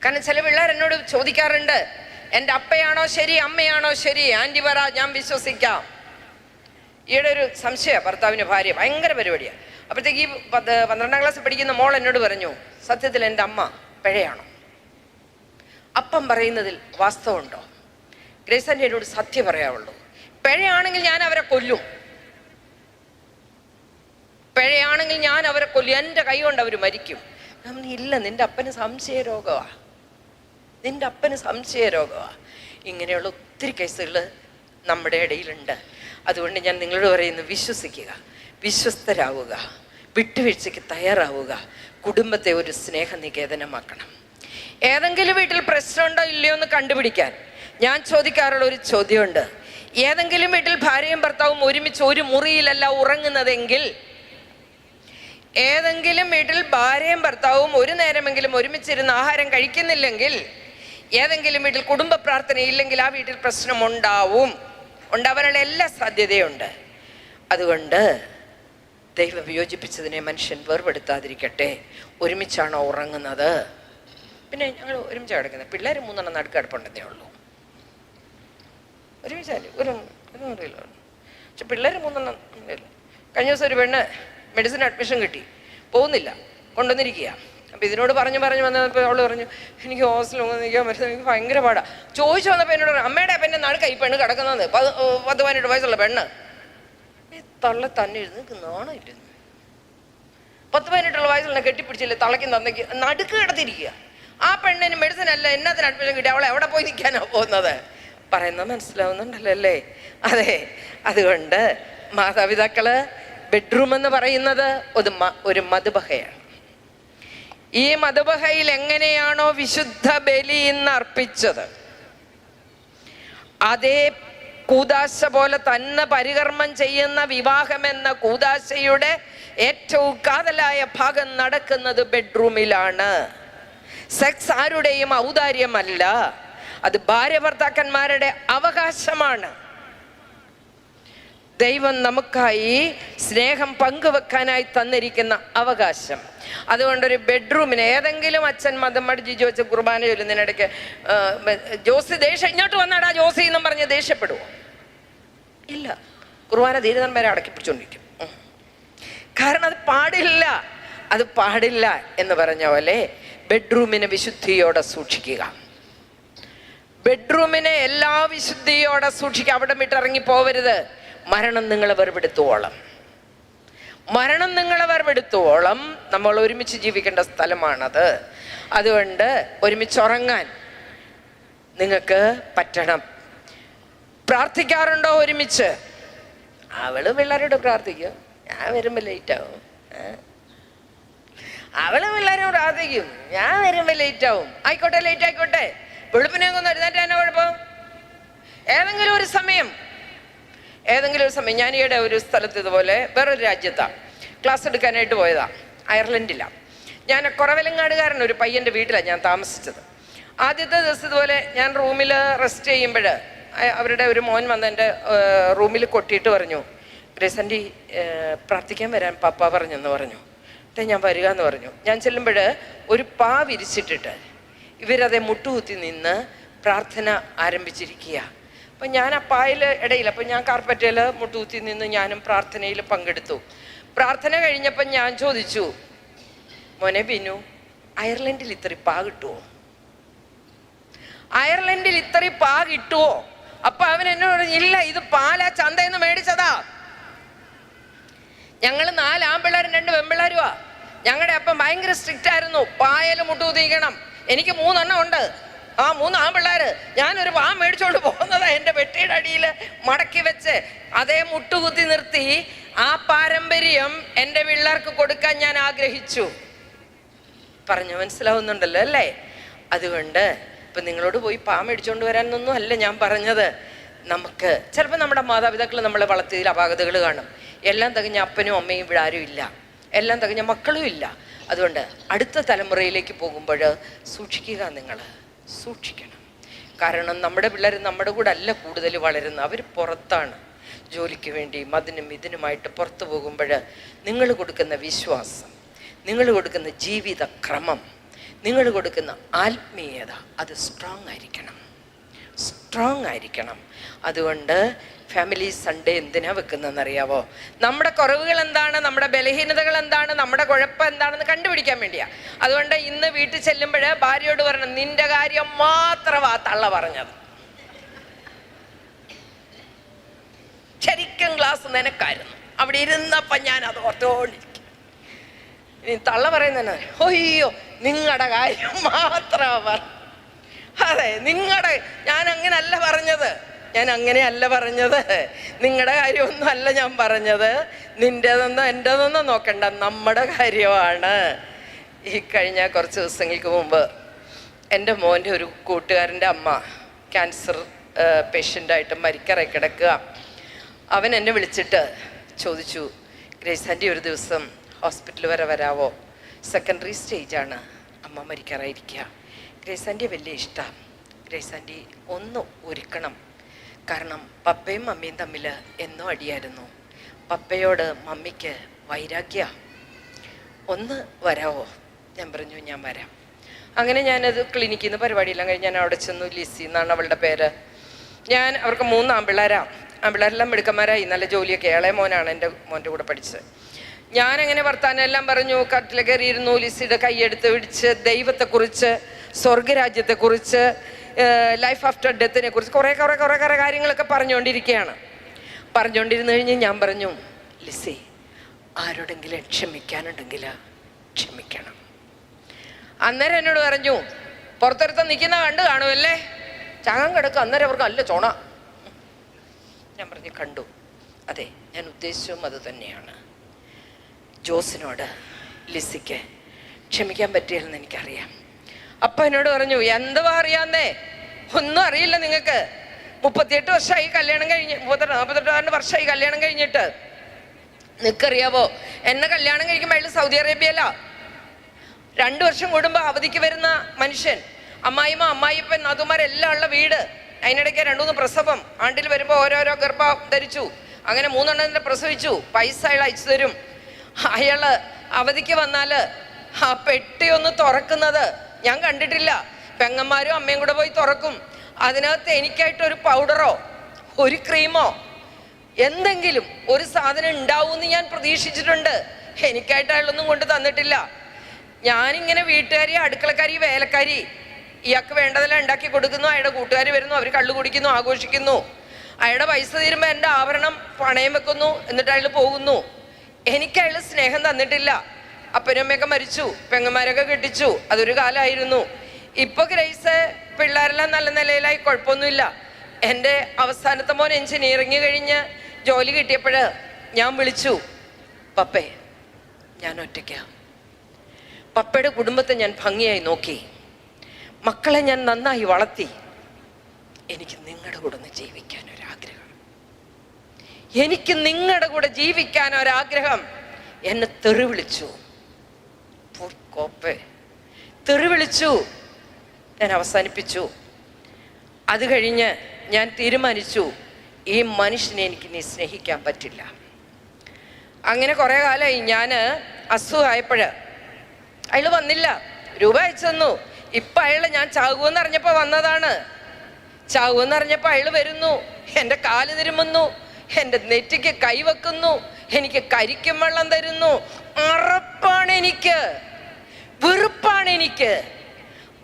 കാരണം ചില പിള്ളേർ എന്നോട് ചോദിക്കാറുണ്ട്, എൻ്റെ അപ്പയാണോ ശരി അമ്മയാണോ ശരി? ആൻറ്റി പറ, ഞാൻ വിശ്വസിക്കാം. ഈയിടെ ഒരു സംശയ, ഭർത്താവിന് ഭാര്യ ഭയങ്കര പരിപാടിയാണ്. അപ്പോഴത്തേക്ക് ഈ 12ാം ക്ലാസ് പഠിക്കുന്ന മോൾ എന്നോട് പറഞ്ഞു, സത്യത്തിൽ എൻ്റെ അമ്മ പിഴയാണോ? അപ്പം പറയുന്നതിൽ വാസ്തവമുണ്ടോ? ഗ്രേസ് ആൻറ്റി എന്നോട് സത്യം പറയാവുള്ളൂ. പിഴയാണെങ്കിൽ ഞാൻ അവരെ കൊല്ലും, പിഴയാണെങ്കിൽ ഞാൻ അവരെ കൊല്ലും, എൻ്റെ കൈ കൊണ്ട് അവർ മരിക്കും. ഇല്ല, നിന്റെ അപ്പന് സംശയരോഗമാണ്, നിന്റെ അപ്പന് സംശയരോഗമാണ്. ഇങ്ങനെയുള്ള ഒത്തിരി കേസുകൾ നമ്മുടെ ഇടയിലുണ്ട്. അതുകൊണ്ട് ഞാൻ നിങ്ങളോട് പറയുന്നു, വിശ്വസിക്കുക, വിശ്വസ്തരാവുക, വിട്ടുവീഴ്ചയ്ക്ക് തയ്യാറാവുക, കുടുംബത്തെ ഒരു സ്നേഹനികേതനമാക്കണം. ഏതെങ്കിലും വീട്ടിൽ പ്രശ്നമുണ്ടോ ഇല്ലയോ എന്ന് കണ്ടുപിടിക്കാൻ ഞാൻ ചോദിക്കാറുള്ള ഒരു ചോദ്യമുണ്ട്. ഏതെങ്കിലും വീട്ടിൽ ഭാര്യയും ഭർത്താവും ഒരുമിച്ച് ഒരു മുറിയിലല്ല ഉറങ്ങുന്നതെങ്കിൽ, ഏതെങ്കിലും വീട്ടിൽ ഭാര്യയും ഭർത്താവും ഒരു നേരമെങ്കിലും ഒരുമിച്ചിരുന്ന് ആഹാരം കഴിക്കുന്നില്ലെങ്കിൽ, ഏതെങ്കിലും വീട്ടിൽ കുടുംബ പ്രാർത്ഥനയില്ലെങ്കിൽ ആ വീട്ടിൽ പ്രശ്നമുണ്ടാവും, ഉണ്ടാവാനുള്ള എല്ലാ സാധ്യതയുണ്ട്. അതുകൊണ്ട് ദൈവം വിയോജിപ്പിച്ചതിനെ മനുഷ്യൻ വേർപെടുത്താതിരിക്കട്ടെ. ഒരുമിച്ചാണോ ഉറങ്ങുന്നത്? പിന്നെ ഞങ്ങൾ ഒരുമിച്ചാണ് കിടക്കുന്നത്, പിള്ളേർ 3 നടുക്കടുപ്പുണ്ടെന്നേ ഉള്ളൂ. ഒരുമിച്ചാല് ഒരു മുറിയില്ല, പക്ഷെ പിള്ളേർ 3 കഴിഞ്ഞ ദിവസം ഒരു പെണ്ണ് മെഡിസിൻ അഡ്മിഷൻ കിട്ടി, പോകുന്നില്ല, കൊണ്ടുവന്നിരിക്കുക. അപ്പം ഇതിനോട് പറഞ്ഞു വന്നപ്പോൾ അവൾ പറഞ്ഞു, എനിക്ക് ഹോസ്റ്റലിൽ ഒന്നും നിൽക്കാൻ പറ്റുന്നത്, എനിക്ക് ഭയങ്കര പാടാണ്. ചോദിച്ചു വന്നപ്പോൾ എന്നോട് പറഞ്ഞു, അമ്മയുടെ അപ്പം നടുക്ക ഈ പെണ്ണ് കിടക്കുന്നത് 10-18 വയസ്സുള്ള പെണ്ണ്. ഈ തള്ള തന്നെ ഇരുന്ന് നാണമില്ലെന്ന്, 10-18 വയസ്സുള്ള കെട്ടിപ്പിടിച്ചില്ലേ തളയ്ക്കും തന്നേക്ക് നടുക്ക് കിടത്തിരിക്കുക. ആ പെണ്ണിന് മെഡിസിൻ അല്ല എന്നതിന് അഡ്മിഷൻ കിട്ടി, അവളെ എവിടെ പോയി നിൽക്കാനോ പോകുന്നത്? പറയുന്നത് മനസ്സിലാവുന്നുണ്ടല്ലോ അല്ലേ? അതെ. അതുകൊണ്ട് മാതാപിതാക്കള് ബെഡ്റൂം എന്ന് പറയുന്നത് ഒരു മധുബഹയാണ്. ഈ മധുബഹയിൽ എങ്ങനെയാണോ വിശുദ്ധ ബലി ഇന്ന് അർപ്പിച്ചത്, അതേ കൂദാശ പോലെ തന്നെ പരികർമ്മം ചെയ്യുന്ന വിവാഹം എന്ന കൂദാശയുടെ ഏറ്റവും കാതലായ ഭാഗം നടക്കുന്നത് ബെഡ്റൂമിലാണ്. സെക്സ് ആരുടെയും ഔദാര്യമല്ല, അത് ഭാര്യ ഭർത്താക്കന്മാരുടെ അവകാശമാണ്. ദൈവം നമുക്കായി സ്നേഹം പങ്കുവെക്കാനായി തന്നിരിക്കുന്ന അവകാശം. അതുകൊണ്ടൊരു ബെഡ്റൂമിന് ഏതെങ്കിലും അച്ഛൻ മതം മടിച്ച് ചോദിച്ച കുർബാന ചൊല്ലുന്നതിനിടയ്ക്ക് ജോസി ഇങ്ങോട്ട് വന്നാടാ ജോസി എന്നും പറഞ്ഞ് ദേഷ്യപ്പെടുവോ? ഇല്ല, കുർബാന ധീരതൻ വരെ അടക്കി പിടിച്ചോണ്ടിരിക്കും. കാരണം അത് പാടില്ല എന്ന് പറഞ്ഞ പോലെ ബെഡ്റൂമിനെ വിശുദ്ധിയോടെ സൂക്ഷിക്കുക. ബെഡ്റൂമിനെ എല്ലാ വിശുദ്ധിയോടെ സൂക്ഷിക്കുക. അവിടെ വിട്ടിറങ്ങി പോവരുത്. മരണം നിങ്ങളെ വേർപെടുത്തുവോളം നമ്മൾ ഒരുമിച്ച് ജീവിക്കേണ്ട സ്ഥലമാണത്. അതുകൊണ്ട് ഒരുമിച്ചുറങ്ങാൻ നിങ്ങൾക്ക് പറ്റണം. പ്രാർത്ഥിക്കാറുണ്ടോ ഒരുമിച്ച്? അവള് പിള്ളേരോട് പ്രാർത്ഥിക്കും, ഞാൻ വരുമ്പോൾ ലേറ്റാവും. അവള് പിള്ളേരും പ്രാർത്ഥിക്കും, ഞാൻ വരുമ്പോൾ ലേറ്റാവും. ആയിക്കോട്ടെ, ലേറ്റ് ആയിക്കോട്ടെ, വെളുപ്പിനെ ഒന്ന് എഴുന്നേറ്റ് തന്നെ കുഴപ്പം. ഏതെങ്കിലും ഒരു സമയം ഞാൻ ഈയിടെ ഒരു സ്ഥലത്ത് ഇതുപോലെ വേറൊരു രാജ്യത്താണ് ക്ലാസ് എടുക്കാനായിട്ട് പോയതാ, അയർലൻഡിലാണ്. ഞാൻ കുറവലങ്ങാടുകാരൻ ഒരു പയ്യൻ്റെ വീട്ടിലാണ് ഞാൻ താമസിച്ചത്. ആദ്യത്തെ ദിവസം ഇതുപോലെ ഞാൻ റൂമിൽ റെസ്റ്റ് ചെയ്യുമ്പോൾ അവരുടെ ഒരു മോൻ വന്ന് എൻ്റെ റൂമിൽ കൊട്ടിയിട്ട് പറഞ്ഞു, ഗ്രേസ് ആൻറ്റി പ്രാർത്ഥിക്കാൻ വരാൻ പപ്പ പറഞ്ഞെന്ന് പറഞ്ഞു. എന്നിട്ട് ഞാൻ വരിക എന്ന് പറഞ്ഞു. ഞാൻ ചെല്ലുമ്പോൾ ഒരു പാ വിരിച്ചിട്ടിട്ട് ഇവരതെ മുട്ടുകുത്തി നിന്ന് പ്രാർത്ഥന ആരംഭിച്ചിരിക്കുക. അപ്പം ഞാൻ ആ പായിൽ ഇടയിൽ, അപ്പം ഞാൻ കാർപ്പറ്റയിൽ മുട്ടുകുത്തി നിന്ന് ഞാനും പ്രാർത്ഥനയിൽ പങ്കെടുത്തു. പ്രാർത്ഥന കഴിഞ്ഞപ്പം ഞാൻ ചോദിച്ചു, മോനെ ബിനു, അയർലൻഡിൽ ഇത്രയും പാ കിട്ടുമോ? അയർലൻഡിൽ ഇത്രയും പാ കിട്ടുമോ? അപ്പൊ അവൻ എന്നോട് പറഞ്ഞു, ഇല്ല, ഇത് പാലാ ചന്തയിൽ നിന്ന് മേടിച്ചതാ. ഞങ്ങൾ 4 ആൺപിള്ളേരും 2 പെൺപിള്ളേരുവാ. ഞങ്ങളുടെ അപ്പം ഭയങ്കര സ്ട്രിക്റ്റ് ആയിരുന്നു, പായൽ മുട്ടുകുത്തിക്കണം. എനിക്ക് 3 എണ്ണം ഉണ്ട്. ആ 3 ആൺപിള്ളേര്. ഞാനൊരു പാ മേടിച്ചോണ്ട് പോകുന്നതാ, എൻ്റെ വെട്ടിയുടെ അടിയിൽ മടക്കി വെച്ച് അതേ മുട്ടുകുത്തി നിർത്തി ആ പാരമ്പര്യം എൻ്റെ പിള്ളേർക്ക് കൊടുക്കാൻ ഞാൻ ആഗ്രഹിച്ചു. പറഞ്ഞു മനസ്സിലാവുന്നുണ്ടല്ലോ അല്ലേ? അതുകൊണ്ട് ഇപ്പം നിങ്ങളോട് പോയി മേടിച്ചുകൊണ്ട് വരാനൊന്നും അല്ല ഞാൻ പറഞ്ഞത്. നമുക്ക് ചിലപ്പോൾ നമ്മുടെ മാതാപിതാക്കൾ നമ്മളെ വളർത്തിയതിൽ അപാകതകൾ കാണും. എല്ലാം തികഞ്ഞ അപ്പനും അമ്മയും ഇവിടെ ആരും ഇല്ല, എല്ലാം തികഞ്ഞ മക്കളും ഇല്ല. അതുകൊണ്ട് അടുത്ത തലമുറയിലേക്ക് പോകുമ്പോൾ സൂക്ഷിക്കുക, നിങ്ങൾ സൂക്ഷിക്കണം. കാരണം നമ്മുടെ പിള്ളേർ നമ്മുടെ കൂടെ അല്ല കൂടുതൽ വളരുന്നത്, അവർ പുറത്താണ് ജോലിക്ക് വേണ്ടിയും അതിനും ഇതിനുമായിട്ട് പുറത്തു പോകുമ്പോൾ നിങ്ങൾ കൊടുക്കുന്ന വിശ്വാസം, നിങ്ങൾ കൊടുക്കുന്ന ജീവിത ക്രമം, നിങ്ങൾ കൊടുക്കുന്ന ആത്മീയത അത് സ്ട്രോങ് ആയിരിക്കണം. അതുകൊണ്ട് ഫാമിലി സൺഡേ എന്തിനാ വെക്കുന്നതെന്നറിയാവോ? നമ്മുടെ കുറവുകൾ എന്താണ്, നമ്മുടെ ബലഹീനതകൾ എന്താണ്, നമ്മുടെ കുഴപ്പം എന്താണെന്ന് കണ്ടുപിടിക്കാൻ വേണ്ടിയാ. അതുകൊണ്ട് ഇന്ന് വീട്ടിൽ ചെല്ലുമ്പോൾ ഭാര്യയോട് പറയണം, നിന്റെ കാര്യം മാത്രമാ തള്ള പറഞ്ഞത്, ശരിക്കും ക്ലാസ് നിനക്കായിരുന്നു, അവിടെ ഇരുന്നപ്പം ഞാൻ അത് ഓർത്തോണ്ടിരിക്കും. ഇനി തള്ള പറയുന്ന, ഒയ്യോ നിങ്ങളുടെ കാര്യം മാത്രമാ. അതെ, ഞാൻ അങ്ങനെയല്ല പറഞ്ഞത്, നിങ്ങളുടെ കാര്യമൊന്നും അല്ല ഞാൻ പറഞ്ഞത്, നിൻ്റെതൊന്നും എൻ്റെതൊന്നും നോക്കണ്ട, നമ്മുടെ കാര്യമാണ്. ഈ കഴിഞ്ഞ കുറച്ച് ദിവസങ്ങൾക്ക് മുമ്പ് എൻ്റെ മോൻ്റെ ഒരു കൂട്ടുകാരൻ്റെ അമ്മ ക്യാൻസർ പേഷ്യൻ്റായിട്ട് മരിക്കാറായി കിടക്കുക. അവൻ എന്നെ വിളിച്ചിട്ട് ചോദിച്ചു, ഗ്രേസ് ആൻറ്റി ഒരു ദിവസം ഹോസ്പിറ്റൽ വരെ വരാവോ? സെക്കൻഡറി സ്റ്റേജാണ്, അമ്മ മരിക്കാറായിരിക്കുക. ഗ്രേസ് ആൻറ്റിയെ വലിയ ഇഷ്ടമാണ്, ഗ്രേസ് ആൻറ്റി ഒന്ന് ഒരുക്കണം, കാരണം പപ്പയും മമ്മിയും തമ്മിൽ എന്നോ അടിയായിരുന്നു, പപ്പയോട് മമ്മിക്ക് വൈരാഗ്യ, ഒന്ന് വരാവോ? ഞാൻ പറഞ്ഞു ഞാൻ വരാം. അങ്ങനെ ഞാനത് ക്ലിനിക്കിൽ നിന്ന് പരിപാടിയെല്ലാം കഴിഞ്ഞ് ഞാൻ അവിടെ ചെന്നു. ലിസി എന്നാണ് അവളുടെ പേര്. അവർക്ക് 3 ആൺപിള്ളേരെല്ലാം മിടുക്കന്മാരായി, നല്ല ജോലിയൊക്കെ. ഇളയ മോനാണ് എൻ്റെ മോൻ്റെ കൂടെ പഠിച്ചത്. ഞാനങ്ങനെ വർത്താനം എല്ലാം പറഞ്ഞു, കട്ടിൽ കയറിയിരുന്നു. ലിസിയുടെ കൈയെടുത്ത് പിടിച്ച് ദൈവത്തെക്കുറിച്ച്, സ്വർഗരാജ്യത്തെക്കുറിച്ച്, ലൈഫ് ആഫ്റ്റർ ഡെത്തിനെ കുറിച്ച് കുറേ കാര്യങ്ങളൊക്കെ പറഞ്ഞുകൊണ്ടിരുന്നു കഴിഞ്ഞ് ഞാൻ പറഞ്ഞു, ലിസി, ആരോടെങ്കിലും ക്ഷമിക്കാനുണ്ടെങ്കിൽ ക്ഷമിക്കണം. അന്നേരം എന്നോട് പറഞ്ഞു, പുറത്തൊരുത്തം നിൽക്കുന്ന കണ്ടു കാണുമല്ലേ, ചാകാൻ കിടക്കുക, അന്നേരം അവർക്ക് നല്ല ചോണ. ഞാൻ പറഞ്ഞു കണ്ടു. അതെ, ഞാൻ ഉദ്ദേശിച്ചതും അത് തന്നെയാണ്. ജോസിനോട് ലിസിക്ക് ക്ഷമിക്കാൻ പറ്റില്ലെന്ന് എനിക്കറിയാം. അപ്പം എന്നോട് പറഞ്ഞു, എന്തുവാ അറിയാന്നേ, ഒന്നും അറിയില്ല നിങ്ങൾക്ക്. 38 വർഷമായി കല്യാണം കഴിഞ്ഞ്, 42 വർഷമായി കല്യാണം കഴിഞ്ഞിട്ട്. നിനക്കറിയാവോ, എന്നെ കല്യാണം കഴിക്കുമ്പോൾ അയാൾ സൗദി അറേബ്യയില. 2 വർഷം കൂടുമ്പോൾ അവധിക്ക് വരുന്ന മനുഷ്യൻ. അമ്മായിമ്മ, അമ്മായിപ്പൻ, നാത്തുമാരെല്ലാം ഉള്ള വീട്. അതിനിടയ്ക്ക് 2-3 പ്രസവം. ആണ്ടിൽ വരുമ്പോൾ ഓരോരോ ഗർഭം ധരിച്ചു. അങ്ങനെ 3 എണ്ണത്തിൻ്റെ പ്രസവിച്ചു. പൈസ അയാൾ അയച്ചു തരും. അയാൾ അവധിക്ക് വന്നാൽ ആ പെട്ടി ഒന്ന് തുറക്കുന്നത് ഞാൻ കണ്ടിട്ടില്ല. പെങ്ങന്മാരും അമ്മയും കൂടെ പോയി തുറക്കും. അതിനകത്ത് എനിക്കായിട്ടൊരു പൗഡറോ ഒരു ക്രീമോ എന്തെങ്കിലും ഒരു സാധനം ഉണ്ടാവുമെന്ന് ഞാൻ പ്രതീക്ഷിച്ചിട്ടുണ്ട്. എനിക്കായിട്ട് അയാളൊന്നും കൊണ്ട് തന്നിട്ടില്ല. ഞാനിങ്ങനെ വീട്ടുകാരി, അടുക്കളക്കാരി, വേലക്കാരി, ഇയാൾക്ക് വേണ്ടതെല്ലാം ഉണ്ടാക്കി കൊടുക്കുന്നു. അയാളുടെ കൂട്ടുകാർ വരുന്നു, അവർ കള്ളു കുടിക്കുന്നു, ആഘോഷിക്കുന്നു. അയാളുടെ പൈസ തീരുമ്പോൾ എൻ്റെ ആഭരണം പണയം വെക്കുന്നു, എന്നിട്ട് അയാൾ പോകുന്നു. എനിക്ക് അയാൾ സ്നേഹം തന്നിട്ടില്ല. അപ്പനും അമ്മയൊക്കെ മരിച്ചു, പെങ്ങന്മാരൊക്കെ കെട്ടിച്ചു. അതൊരു കാലമായിരുന്നു. ഇപ്പൊ ഗ്രേസ് പിള്ളേരെല്ലാം നല്ല നിലയിലായി, കുഴപ്പമൊന്നുമില്ല. എൻ്റെ അവസാനത്തെ മോൻ എഞ്ചിനീയറിങ് കഴിഞ്ഞ് ജോലി കിട്ടിയപ്പോൾ ഞാൻ വിളിച്ചു, പപ്പേ ഞാൻ ഒറ്റയ്ക്കാ. പപ്പയുടെ കുടുംബത്തെ ഞാൻ ഭംഗിയായി നോക്കി, മക്കളെ ഞാൻ നന്നായി വളർത്തി. എനിക്ക് നിങ്ങളുടെ കൂടെ ഒന്ന് ജീവിക്കാനൊരാഗ്രഹം, എനിക്ക് നിങ്ങളുടെ കൂടെ ജീവിക്കാനൊരാഗ്രഹം. എന്നെ തെറി വിളിച്ചു, തെറി വിളിച്ചു. ഞാൻ അവസാനിപ്പിച്ചു. അത് കഴിഞ്ഞ് ഞാൻ തീരുമാനിച്ചു, ഈ മനുഷ്യനെ എനിക്ക് ഇനി സ്നേഹിക്കാൻ പറ്റില്ല. അങ്ങനെ കുറേ കാലമായി. ഞാൻ അസുഖമായപ്പോൾ അയാൾ വന്നില്ല, രൂപ അയച്ചു തന്നു. ഇപ്പം അയാൾ ഞാൻ ചാകുമെന്ന് അറിഞ്ഞപ്പോൾ വന്നതാണ്. ചാകുമെന്ന് അറിഞ്ഞപ്പോൾ അയാൾ വരുന്നു, എൻ്റെ കാല് തിരുമുന്നു, എൻ്റെ നെറ്റിക്ക് കൈവെക്കുന്നു, എനിക്ക് കരിക്കും വെള്ളം തരുന്നു. അറപ്പാണ് എനിക്ക്, വെറുപ്പാണ് എനിക്ക്.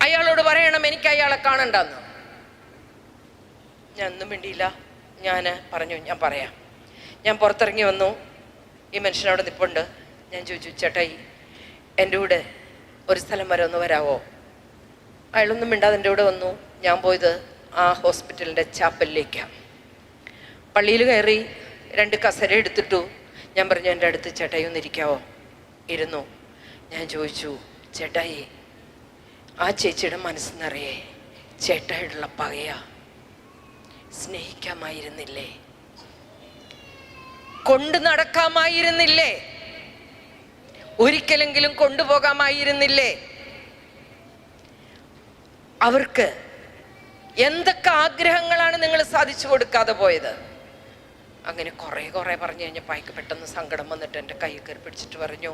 അയാളോട് പറയണം എനിക്ക് അയാളെ കാണണ്ടെന്ന്. ഞാൻ ഒന്നും മിണ്ടിയില്ല. ഞാൻ പറഞ്ഞു, ഞാൻ പറയാം. ഞാൻ പുറത്തിറങ്ങി വന്നു. ഈ മനുഷ്യനവിടെ നിൽപ്പുണ്ട്. ഞാൻ ചോദിച്ചു, ചേട്ടായി എൻ്റെ കൂടെ ഒരു സ്ഥലം വരെ ഒന്ന് വരാവോ? അയാളൊന്നും മിണ്ടാതെ എൻ്റെ കൂടെ വന്നു. ഞാൻ പോയത് ആ ഹോസ്പിറ്റലിൻ്റെ ചാപ്പലിലേക്കാണ്. പള്ളിയിൽ കയറി 2 കസേര എടുത്തിട്ടു. ഞാൻ പറഞ്ഞു, എൻ്റെ അടുത്ത് ചേട്ടായി ഒന്നിരിക്കാവോ? ഇരുന്നു. ഞാൻ ചോദിച്ചു, ചേട്ടായി, ആ ചേച്ചിയുടെ മനസ്സെന്നറിയേ ചേട്ടായിടുള്ള പകയാ. സ്നേഹിക്കാമായിരുന്നില്ലേ? കൊണ്ടു നടക്കാമായിരുന്നില്ലേ? ഒരിക്കലെങ്കിലും കൊണ്ടുപോകാമായിരുന്നില്ലേ? അവർക്ക് എന്തൊക്കെ ആഗ്രഹങ്ങളാണ് നിങ്ങൾ സാധിച്ചു കൊടുക്കാതെ പോയത്? അങ്ങനെ കുറെ പറഞ്ഞു കഴിഞ്ഞപ്പോൾ അയക്ക് പെട്ടെന്ന് സങ്കടം വന്നിട്ട് എൻ്റെ കൈ കയറി പിടിച്ചിട്ട് പറഞ്ഞു,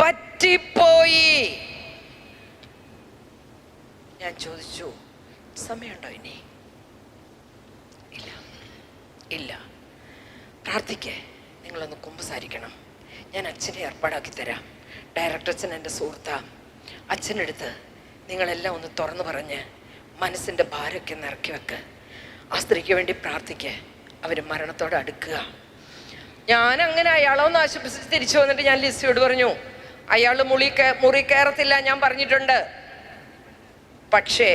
പറ്റിപ്പോയി. ഞാൻ ചോദിച്ചു, സമയമുണ്ടോ ഇനി? ഇല്ല ഇല്ല, പ്രാർത്ഥിക്കേ, നിങ്ങളൊന്ന് കുമ്പസാരിക്കണം. ഞാൻ അച്ഛനെ ഏർപ്പാടാക്കി തരാം. ഡയറക്ടർ അച്ഛൻ എൻ്റെ സുഹൃത്താ. അച്ഛനെടുത്ത് നിങ്ങളെല്ലാം ഒന്ന് തുറന്നു പറഞ്ഞ് മനസ്സിൻ്റെ ഭാരമൊക്കെ ഒന്ന് ഇറക്കി വെക്ക്. ആ സ്ത്രീക്ക് വേണ്ടി പ്രാർത്ഥിക്കേ. അവർ മരണത്തോടെ അടുക്കുക. ഞാൻ അങ്ങനെ അയാളൊന്ന് ആശ്വസിച്ച് തിരിച്ചു വന്നിട്ട് ഞാൻ ലിസിയോട് പറഞ്ഞു, അയാൾ മുറി കയറത്തില്ല, ഞാൻ പറഞ്ഞിട്ടുണ്ട്. പക്ഷേ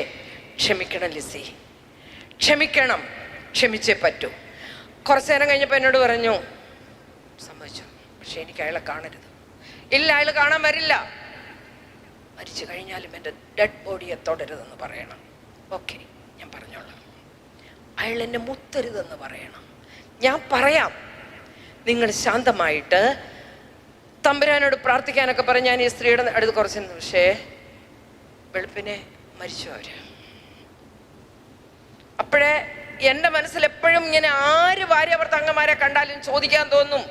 ക്ഷമിക്കണം ലിസി, ക്ഷമിക്കണം, ക്ഷമിച്ചേ പറ്റൂ. കുറച്ചു നേരം കഴിഞ്ഞപ്പോൾ എന്നോട് പറഞ്ഞു, സമ്മതിച്ചു, പക്ഷെ എനിക്ക് അയാളെ കാണരുത്. ഇല്ല, അയാൾ കാണാൻ വരില്ല. മരിച്ചു കഴിഞ്ഞാലും എൻ്റെ ഡെഡ് ബോഡിയെ തൊടരുതെന്ന് പറയണം. ഓക്കെ, ഞാൻ പറഞ്ഞോളാം. അയാൾ എന്നെ മുത്തരുതെന്ന് പറയണം. ഞാൻ പറയാം. നിങ്ങൾ ശാന്തമായിട്ട് തമ്പുരാനോട് പ്രാർത്ഥിക്കാനൊക്കെ പറഞ്ഞ് ഞാൻ ഈ സ്ത്രീയുടെ അടുത്ത് കുറച്ച്, പക്ഷേ വെളുപ്പിനെ മരിച്ചു അവര്. അപ്പോഴേ എൻ്റെ മനസ്സിൽ എപ്പോഴും ഇങ്ങനെ ആര് ഭാര്യ ഭർത്താക്കന്മാരെ കണ്ടാലും ചോദിക്കാൻ തോന്നും,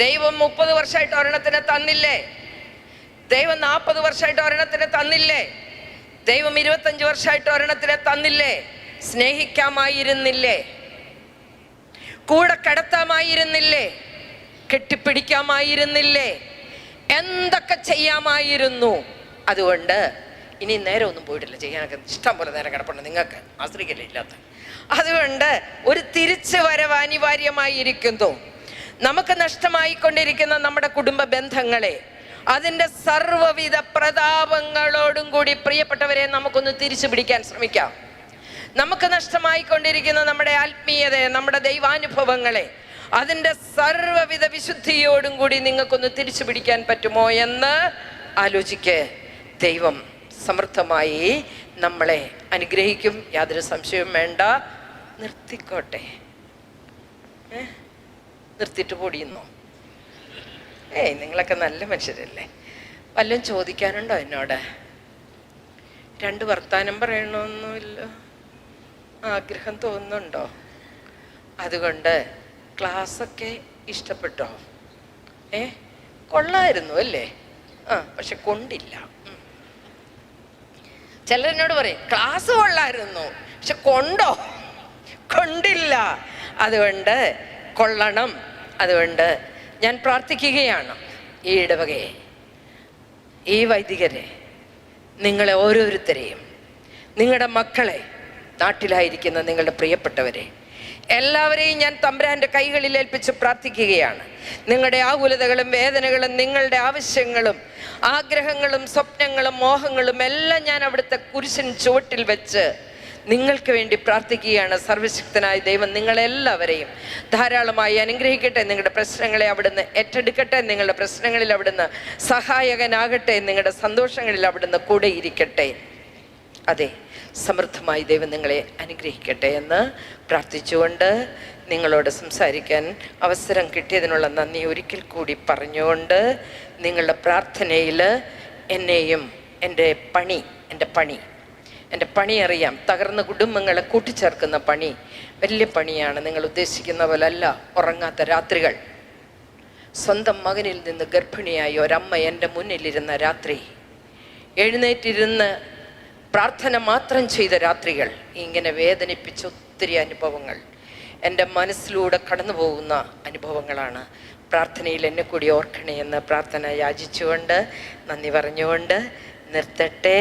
ദൈവം 30 വർഷമായിട്ട് ഒരെണ്ണത്തിനെ തന്നില്ലേ? ദൈവം 40 വർഷമായിട്ട് ഒരെണ്ണത്തിനെ തന്നില്ലേ? ദൈവം 25 വർഷമായിട്ട് ഒരെണ്ണത്തിനെ തന്നില്ലേ? സ്നേഹിക്കാമായിരുന്നില്ലേ? കൂടെ കിടത്താമായിരുന്നില്ലേ? കെട്ടിപ്പിടിക്കാമായിരുന്നില്ലേ? എന്തൊക്കെ ചെയ്യാമായിരുന്നു. അതുകൊണ്ട് ഇനി നേരെ ഒന്നും പോയിട്ടില്ല, ചെയ്യാനൊക്കെ ഇഷ്ടം പോലെ നേരം കിടപ്പുണ്ട് നിങ്ങൾക്ക്, ആ സ്ത്രീക്കല്ലേ ഇല്ലാത്ത. അതുകൊണ്ട് ഒരു തിരിച്ചു വരവ് അനിവാര്യമായിരിക്കുന്നു. നമുക്ക് നഷ്ടമായിക്കൊണ്ടിരിക്കുന്ന നമ്മുടെ കുടുംബ ബന്ധങ്ങളെ അതിൻ്റെ സർവ്വവിധ പ്രതാപങ്ങളോടും കൂടി പ്രിയപ്പെട്ടവരെ നമുക്കൊന്ന് തിരിച്ചു പിടിക്കാൻ ശ്രമിക്കാം. നമുക്ക് നഷ്ടമായിക്കൊണ്ടിരിക്കുന്ന നമ്മുടെ ആത്മീയതയെ, നമ്മുടെ ദൈവാനുഭവങ്ങളെ അതിൻ്റെ സർവ്വവിധ വിശുദ്ധിയോടും കൂടി നിങ്ങൾക്കൊന്ന് തിരിച്ചു പിടിക്കാൻ പറ്റുമോ എന്ന് ആലോചിക്ക്. ദൈവം സമൃദ്ധമായി നമ്മളെ അനുഗ്രഹിക്കും, യാതൊരു സംശയവും വേണ്ട. നിർത്തിക്കോട്ടെ. നിർത്തിയിട്ട് പൊടിയുന്നോ? നിങ്ങളൊക്കെ നല്ല മനുഷ്യരല്ലേ. വല്ലതും ചോദിക്കാനുണ്ടോ എന്നോട്? 2 വർത്താനം പറയണമെന്നില്ല ആഗ്രഹം തോന്നുന്നുണ്ടോ? അതുകൊണ്ട് ക്ലാസ്സൊക്കെ ഇഷ്ടപ്പെട്ടോ? കൊള്ളായിരുന്നു അല്ലേ? പക്ഷെ കൊണ്ടില്ല. ചിലരെന്നോട് പറയും ക്ലാസ് കൊള്ളായിരുന്നു, പക്ഷെ കൊണ്ടില്ല. അതുകൊണ്ട് കൊള്ളണം. അതുകൊണ്ട് ഞാൻ പ്രാർത്ഥിക്കുകയാണ്, ഈ ഇടവകയെ, ഈ വൈദികരെ, നിങ്ങളെ ഓരോരുത്തരെയും, നിങ്ങളുടെ മക്കളെ, നാട്ടിലായിരിക്കുന്ന നിങ്ങളുടെ പ്രിയപ്പെട്ടവരെ എല്ലാവരെയും ഞാൻ തമ്പുരാൻ്റെ കൈകളിൽ ഏൽപ്പിച്ച് പ്രാർത്ഥിക്കുകയാണ്. നിങ്ങളുടെ ആകുലതകളും വേദനകളും നിങ്ങളുടെ ആവശ്യങ്ങളും ആഗ്രഹങ്ങളും സ്വപ്നങ്ങളും മോഹങ്ങളും എല്ലാം ഞാൻ അവിടുത്തെ കുരിശിൻ ചുവട്ടിൽ വെച്ച് നിങ്ങൾക്ക് വേണ്ടി പ്രാർത്ഥിക്കുകയാണ്. സർവശക്തനായ ദൈവം നിങ്ങളെല്ലാവരെയും ധാരാളമായി അനുഗ്രഹിക്കട്ടെ. നിങ്ങളുടെ പ്രശ്നങ്ങളെ അവിടുന്ന് ഏറ്റെടുക്കട്ടെ. നിങ്ങളുടെ പ്രശ്നങ്ങളിൽ അവിടുന്ന് സഹായകനാകട്ടെ. നിങ്ങളുടെ സന്തോഷങ്ങളിൽ അവിടുന്ന് കൂടെ ഇരിക്കട്ടെ. അതെ, സമൃദ്ധമായി ദൈവം നിങ്ങളെ അനുഗ്രഹിക്കട്ടെ എന്ന് പ്രാർത്ഥിച്ചുകൊണ്ട് നിങ്ങളോട് സംസാരിക്കാൻ അവസരം കിട്ടിയതിനുള്ള നന്ദി ഒരിക്കൽ കൂടി പറഞ്ഞുകൊണ്ട്, നിങ്ങളുടെ പ്രാർത്ഥനയിൽ എന്നെയും എൻ്റെ പണി അറിയാം. തകർന്ന കുടുംബങ്ങളെ കൂട്ടിച്ചേർക്കുന്ന പണി വലിയ പണിയാണ്. നിങ്ങൾ ഉദ്ദേശിക്കുന്ന പോലെ അല്ല. ഉറങ്ങാത്ത രാത്രികൾ, സ്വന്തം മകനിൽ നിന്ന് ഗർഭിണിയായി ഒരമ്മ എൻ്റെ മുന്നിലിരുന്ന രാത്രി, എഴുന്നേറ്റിരുന്ന് പ്രാർത്ഥന മാത്രം ചെയ്ത രാത്രികൾ, ഇങ്ങനെ വേദനിപ്പിച്ച ഒത്തിരി അനുഭവങ്ങൾ എൻ്റെ മനസ്സിലൂടെ കടന്നു പോകുന്ന അനുഭവങ്ങളാണ്. പ്രാർത്ഥനയിൽ എന്നെ കൂടി ഓർക്കണേ എന്ന് പ്രാർത്ഥന യാചിച്ചുകൊണ്ട് നന്ദി പറഞ്ഞുകൊണ്ട് നിർത്തട്ടെ.